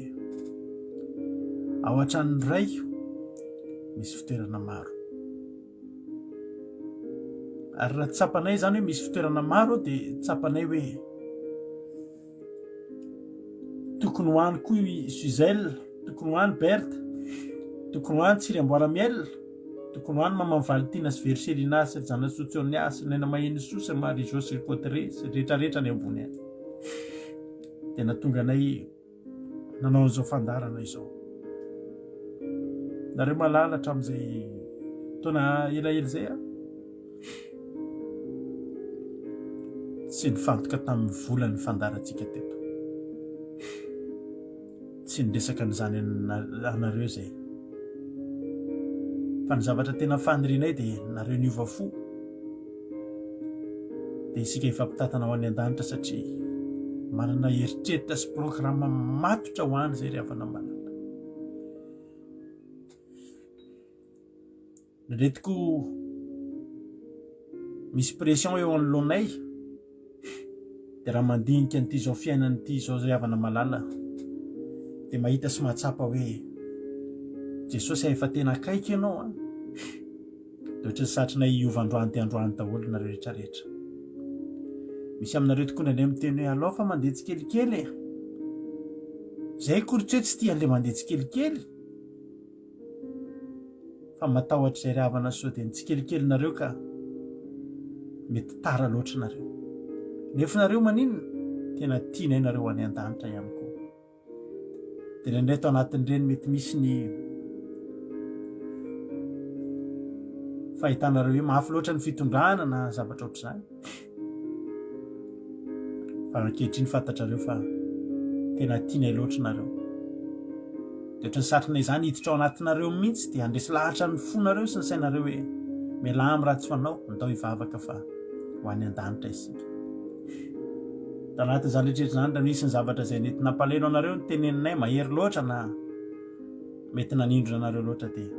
ao an-tranony iray misy fitoerana maro. Ary raha tsapanay izany hoe misy fitoerana maro dia tsapanay hoe tokony ho any koa i Suzel, tokony ho any Berta, tokony ho any Tsiriamboaramiel, tokony ho any Mama Valtina sy Verselina sy Jana Sotsiônia sy Nena Maheny Sosa, Marie José Cotere sy rehetrarehetra ny ambony any. Dia nahatonga anay nanao an'izao fandarana izao. Nareo malala hatramin'izay taona elaela izay tsy nifantoka tamin'ny volan'ny fandarantsika teto, tsy niresaka n'izany anareo izay. Fa ny zavatra tena fanirinay dia nareo niova fo dia isika ifampitatana ho any an-danitra satria manana heritreritra sy programa matotra ho any izay ry havana malala. Nandretiko misy pression eo anoloanay dia raha mandinika n'ity izao fiainan'ity izao ry havana malala dia mahita sy mahatsapa hoe Jesosy efa tena akaiky ianao dia ohatra ny satrinay hiova androany dia androany daholo nareo rehetrarehetra. Misy aminareo tokoa indraindray miteny hoe alao fa mandeha tsikelikely izay koritry tsy tia an'ilay mandeha tsikelikely, fa matahotra izay ry havana sao dia nitsikelikely nareo ka mety tara loatra nareo. Nefa nareo maninona tena tianay nareo any an-danitra ihany koa. Dia indraindray tao anatin'ireny mety misy ny fahitanareo hoe mafy loatra ny fitondrana na zavatra ohatr'izany. Fa ankehitriny fantatrareo fa tena tianay loatra nareo. Dia ohatra ny satrinay izany hiditra ao anatinareo mihitsy dia handresy lahatra ny fonareo sy ny sainareo hoe mialà amin'ny raha tsy fanao, andao hivavaka fa ho any an-danitra isika. Tao anatin'izany rehetrarehetra izany raha misy ny zavatra izay nety nampaleno anareo ny teneninay mahery loatra na mety nanindrona anareo loatra dia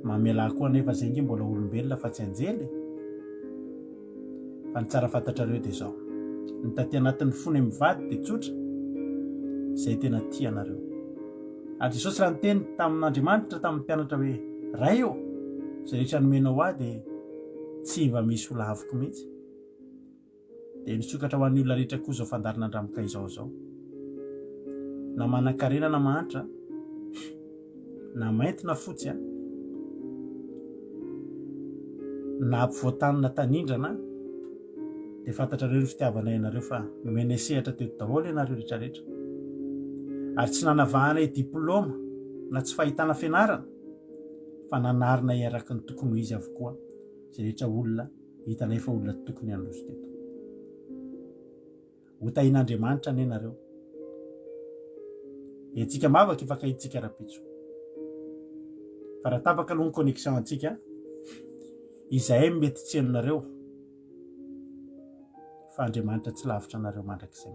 mamialà koa anefa izay ingy mbola olombelona fa tsy anjely. Fa ny tsara fantatrareo dia izao, ny taty anatin'ny fony mivady dia tsotra izay tena tianareo. Ary Jesosy raha niteny tamin'Andriamanitra tamin'ny mpianatra hoe ray eo izay rehetra nomenao ahy dia tsy mba misy ho laviko mihitsy. Dia nisokatra ho an'ny olona rehetra koa izao fandarina andramoka izao na manan-karena na mahantra na mainty na fotsy na ampivoatany na tanindrana dia fantatrareo ny fitiavanay ianareo fa nomenay sehatra teto daholo ianareo rehetrarehetra. Ary tsy nanavahanay diplôma na tsy fahitana fianarana fa nanarina iaraky ny tokony ho izy avokoa izay rehetra olona hitanay fa olona tokony handroso teto. Ho tahin'Andriamanitra anie nareo Antsika mavaka ifankahitsika ara-pitso. Fa raha tapaka aloha ny connexion antsika, izahay mety tsy hainonareo fa Andriamanitra tsy lavitra anareo mandrakizay.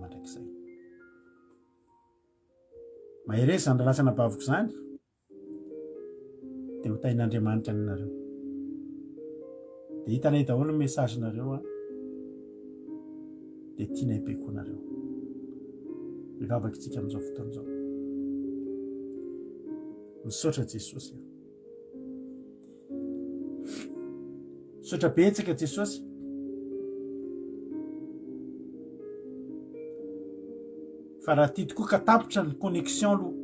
Mahery zany raha lasana baviko zany dia ho tain'Andriamanitra ninareo. Dia hitanay daholo ny mesazinareo dia tianay be koa nareo. Mivavaka isika amin'izao fotoana izao. Misaotra Jesosy. Misaotra betsaka Jesosy. Fa raha tia tokoa ka tapitra ny connexion aloha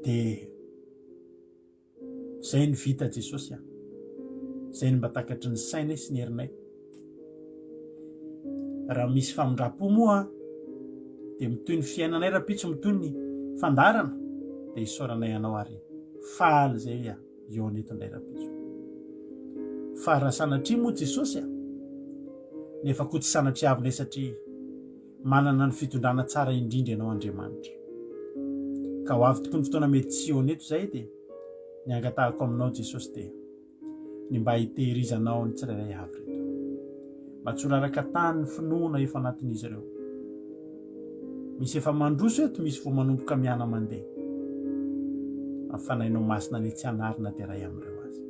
dia izay ny vita Jesosy. Izay ny mba takatry ny sainay sy ny herinay. Raha misy famindrapo moa dia mitoy ny fiainanay raha-pitso, mitoy ny fandarana dia isaoranay anao ary faly zay eo anetindray raha-pitso. Fa raha sanatria moa Jesosy nefa koa tsy sanatria avinay satria manana ny fitondrana tsara indrindra ianao Andriamanitra. Ka ho avy tokoa ny fotoana mety tsy eo aneto izay dia ny angatahako aminao Jesosy dia ny mba hitehirizanao ny tsirairay avy reto. Mba tsy ho raraka tany ny finoana efa anatin'izy ireo. Misy efa mandroso eto, misy vao manomboka miana mandeha. Afanainao masina ny tsy hanarina dia ray amin'ireo azy.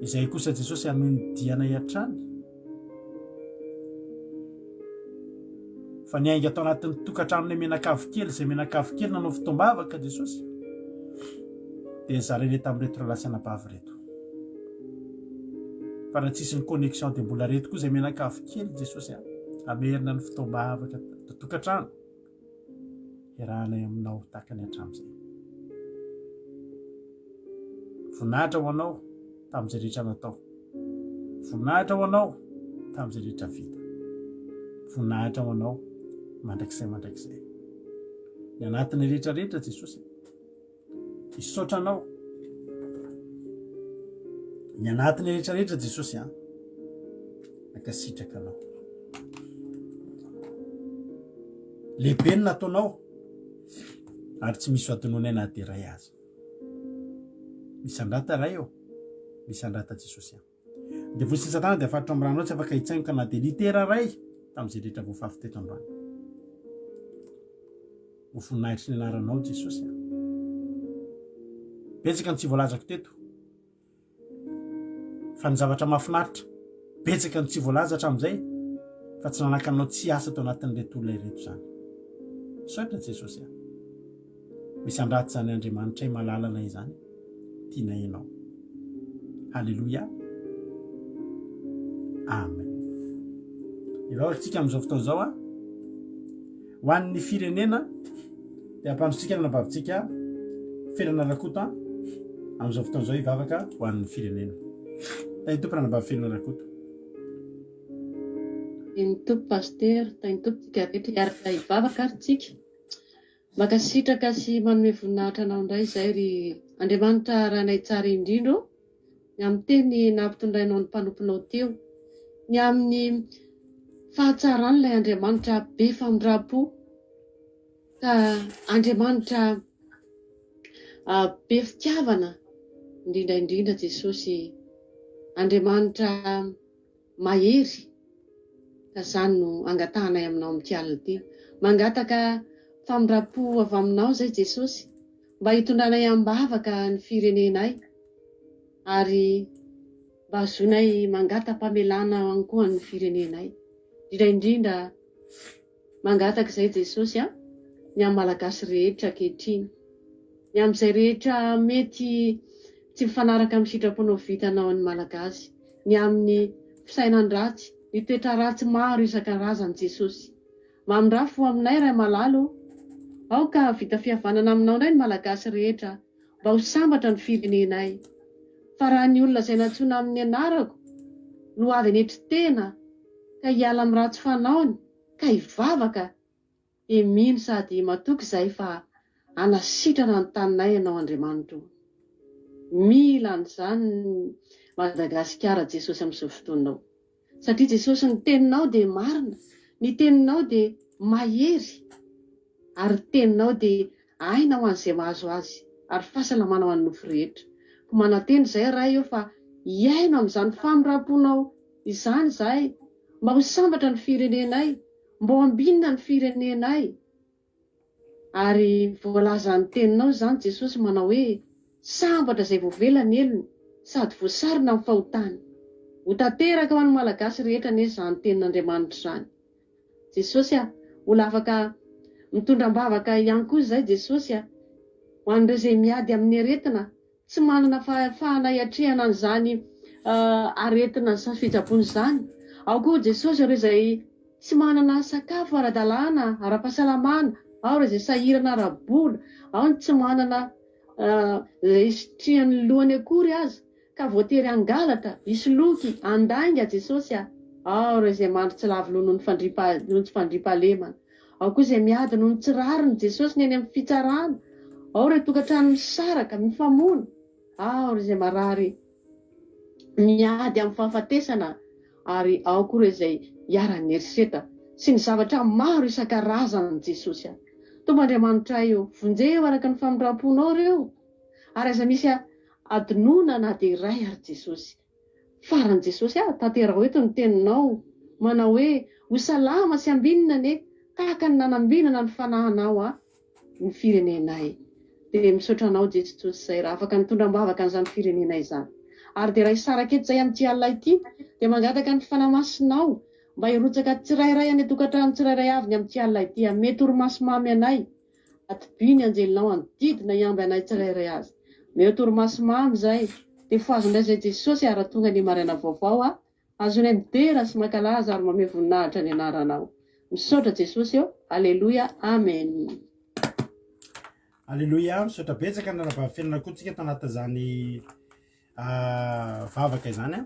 Izay kosa Jesosy anohy ny dianay hatrany. Fa ny ainga atao anatin'ny tokantranonay menakavy kely, izay menakavy kely nanao fotoam-bavaka Jesosy, dia zarainay tamin'ireto rahalasana bavy reto. Fa raha tsisy ny connexion dia mbola reto koa izay menakavy kely Jesosy amerina ny fotoam-bavaka tokantrano. Iarahanay aminao tahaka ny hatramin'izay. Voninahitra ho anao tamin'izay rehetra natao. Voninahitra ho anao tamin'izay rehetra vita. Voninahitra ho anao mandrakizay. Ny anatin'ny rehetrarehetra Jesosy, isaotra anao. Ny anatin'ny rehetrarehetra Jesosy nakasitraka anao. Lehibe ny nataonao ary tsy misy atononay na dia ray azy. Misy andrata ray eo, misy andrata Jesosy. Dia voasin'ny Satana dia afatro amin'ny ranao tsy afaka hitsaingoka na dia litera ray tamin'izay rehetra voafafy teto androany. Voafoninahitrry ny anaranao Jesosy. Betsaka ny tsy voalazako teto. Fa ny zavatra mahafinaritra, betsaka ny tsy voalaza hatramin'izay, fa tsy nanakanao tsy asa tao anatin'reto olona ireto zany. Saotra Jesosy. Misy andraty zany Andriamanitra malalana izany. Tiana ianao. Halleluja. Amen. Ivavaka tsika amin'izao fotoana izao ho an'ny firenena dia ampandrotsika ny anabavitsika felana rakoto amin'izao fotoana izao ivavaka ho an'ny firenena. Tany tompo anabavy felana rakoto. Ny tompo paster, tany tompo tsika rehetra hiaraka ivavaka ary tsika. Makasitraka sy manome voninahitra anao indray izay ry Andriamanitra ranay tsara indrindra ny amin'ny teny nampitondrainao ny mpanomponao teo, ny amin'ny fahatsaran'ilay Andriamanitra be famindrapo, ka Andriamanitra be fitiavana indrindra Jesosy, Andriamanitra mahery, ka izany no angatahanay aminao amin'ity alina ity. Mangataka famindrapo avy aminao izay Jesosy, mba hitondranay ambavaka ny firenenay ary mba azonay mangata-pamelana ihany koa ny firenenay. Indrindra mangataka izay Jesosy ny amin'ny malagasy rehetra ankehitriny, ny amin'izay rehetra mety tsy mifanaraka amin'ny sitraponao vitanao ny malagasy, ny amin'ny fisainandratsy, ny toetra ratsy maro isan-karazany Jesosy. Mamindrafo aminay ray malalo, aoka vita fihavanana aminao indray ny malagasy rehetra mba ho sambatra ny firenenay. Fa raha ny olona izay natsoina amin'ny anarako no avy anetry tena ka hiala amin'ny ratsy fanaony ka hivavaka, dia mino sady matoky izay fa anasitrana ny taninay ianao Andriamanitra. Mila an'izany Madagasikara Jesosy amin'izao fotoanao. Satria Jesosy ny teninao dia marina, ny teninao dia mahery ary teninao dia aina ho an'izay mahazo azy ary fahasalamana ho an'ny nofo rehetra. Ko mananteny izay raha eo fa hiaino amin'izany famiraponao izany izahay, mba ho sambatra ny firenenay, mba ho ambinina ny firenenay. Ary voalaza ny teninao izany Jesosy manao hoe sambatra izay voavelany elony sady voasarina amin'ny fahotany. Ho tanteraka ho an'ny malagasy rehetra anie izany tenin'Andriamanitra izany. Jesosy ho afaka mitondram-bavaka ihany koa izay Jesosy ho an'ireo izay miady amin'ny aretina, tsy manana fahefahana hiatrehana an'izany aretina sy fitsapony izany. Ao koa Jesosy ireo izay tsy manana sakafo ara-dalàna, ara-pahasalamana, ao ireo izay sahirana ara-bola, ao ny tsy manana izay sitrihan'ny lohany akory azy ka voatery angalatra, hisy loky, andainga Jesosy. Ao ireo izay mandry tsy lavoloha noho ny fandriam-pahalemana. Ao koa izay miady noho ny tsy rariny Jesosy ny any amin'ny fitsarana. Ao ireo tokantrano misaraka, mifamona. Ao ireo izay marary miady amin'ny fahafatesana. Ary ao koa ireo izay hiara-ny eriseta sy ny zavatra maro isan-karazany Jesosy. Tomb'Andriamanitra io, vonjeo araka ny famindramponao ireo. Ary aza misy adinoana na dia iray ary Jesosy. Farany Jesosy tantera hoeto ny teninao, manao hoe ho salama sy ambinina ane, tahaka ny nanambinana ny fanahinao ny firenenay. Dia misaotra anao Jesosy izay raha afaka nitondram-bavaka an'izany firenenay izany. Ary dia raha hisaraka eto izay amin'ity alina ity, dia mangataka ny fanamasinao mba hirotsaka tsirairay any tokantrano tsirairay avy ny amin'ity alina ity, mety torimaso mamy anay, atby ny anjelinao andidina hiamby anay tsirairay azy. Mety torimaso mamy izay, dia foazondray izay Jesosy ara-tonga ny maraina vaovao azony midera sy mankalaza ary manome voninahitra ny anaranao. Misaotra Jesosy eo, aleloia, amen. Aleloia, misaotra betsaka nanavavafenana koa tsika tanatin'izany vavaka izany.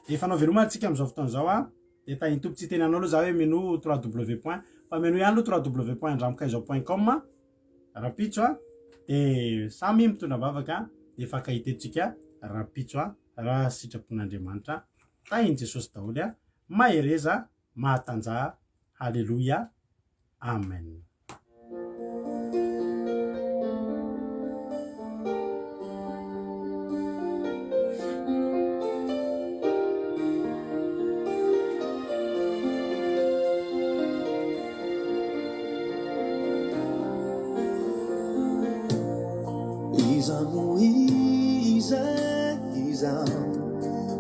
Efa anao veloma antsika amin'izao fotoana izao dia tahiny tompo tsy tenanao aloha zaho hoe menu 3w point, fa menu ihany aloha 3w point andramokaizo.com rapitso dia samy mitondra vavaka dia fankahitentsika rapitso raha sitrapon'Andriamanitra. Tahiny Jesosy daholo mahereza, mahatanjaha. Aleluia, amen.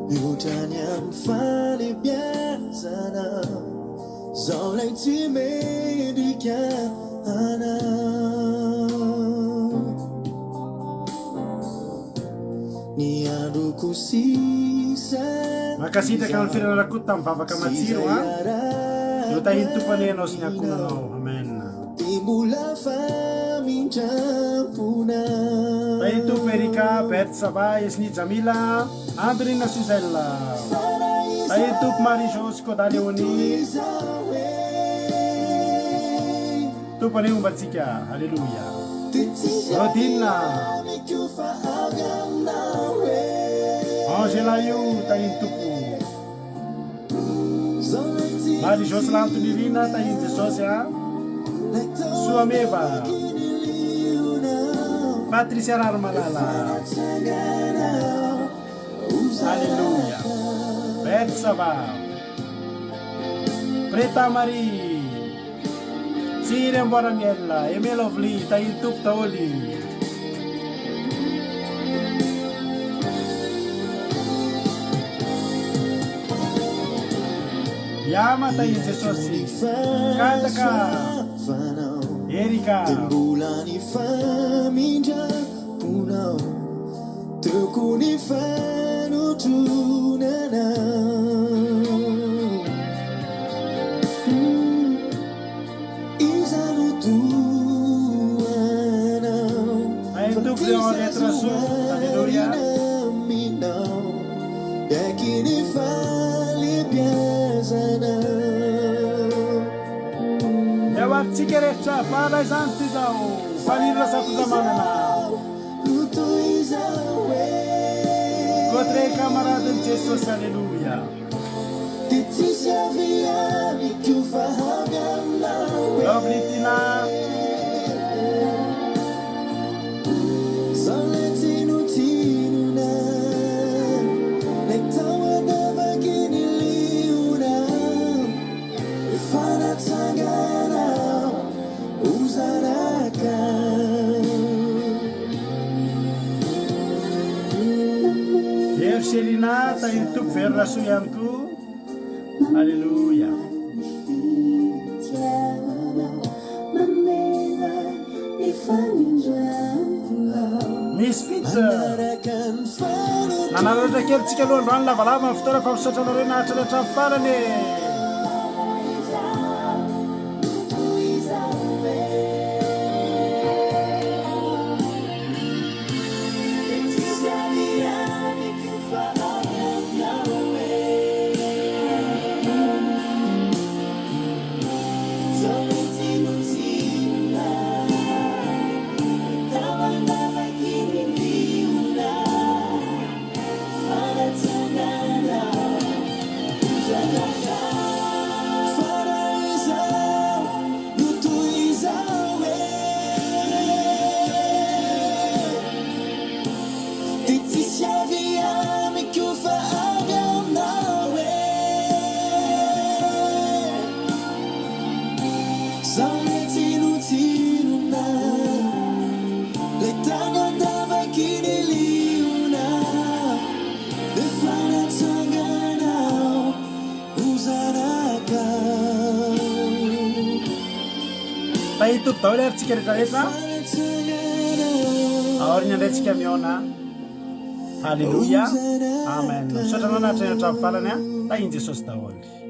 Mihotrany amin'ny falebiazana zao lay tsy mendrika anao ny androko sisa makasitraka amin'ny firenena koa tamin'ny vavaka matsiro eo tahiny tompany anao sy ny akonanao. Amen. dia mbola famindrampona tahiny tompo Erika, Bert Sava, Esni Jamila, Andrina Suzella, tahiny tompo Marie-Jose Kodaleoni, tompany ombantsika. Aleluia. Rodina Angela io tahiny tompo Marie-Jose Lantonirina, tahiny Jesosy Suameva, Patricia Rarmalala. Aleluia. Beth Sava, Preta Marie, Sire Mboramiella, Emelovli, tahiny tompo daholo. Yama tahiny Jesosy, Kataka, Erika, mbola ny famindraponao toko ny fanotronanao iza no toanao aminao eky ny falebiazanao. Tsika rehetra fala izany ty zao fanirina safizamanana votre camarade Jesosy. Aleluia. Very Selina, tahiny tompo very rasoa ihany koa. Alléluia. Misy fitsy nanaratra kelitsika aloha androany lavalava ny fotoana fa misaotra anareo nahatra ny hatramin'ny farany. Tahitoko daholo ary tsika rehetrarehetra aorina indray tsika miona. Halleluia, amen. Misaotra anao nahatra ny hatramin'ny farany. Tahiny Jesosy daholo.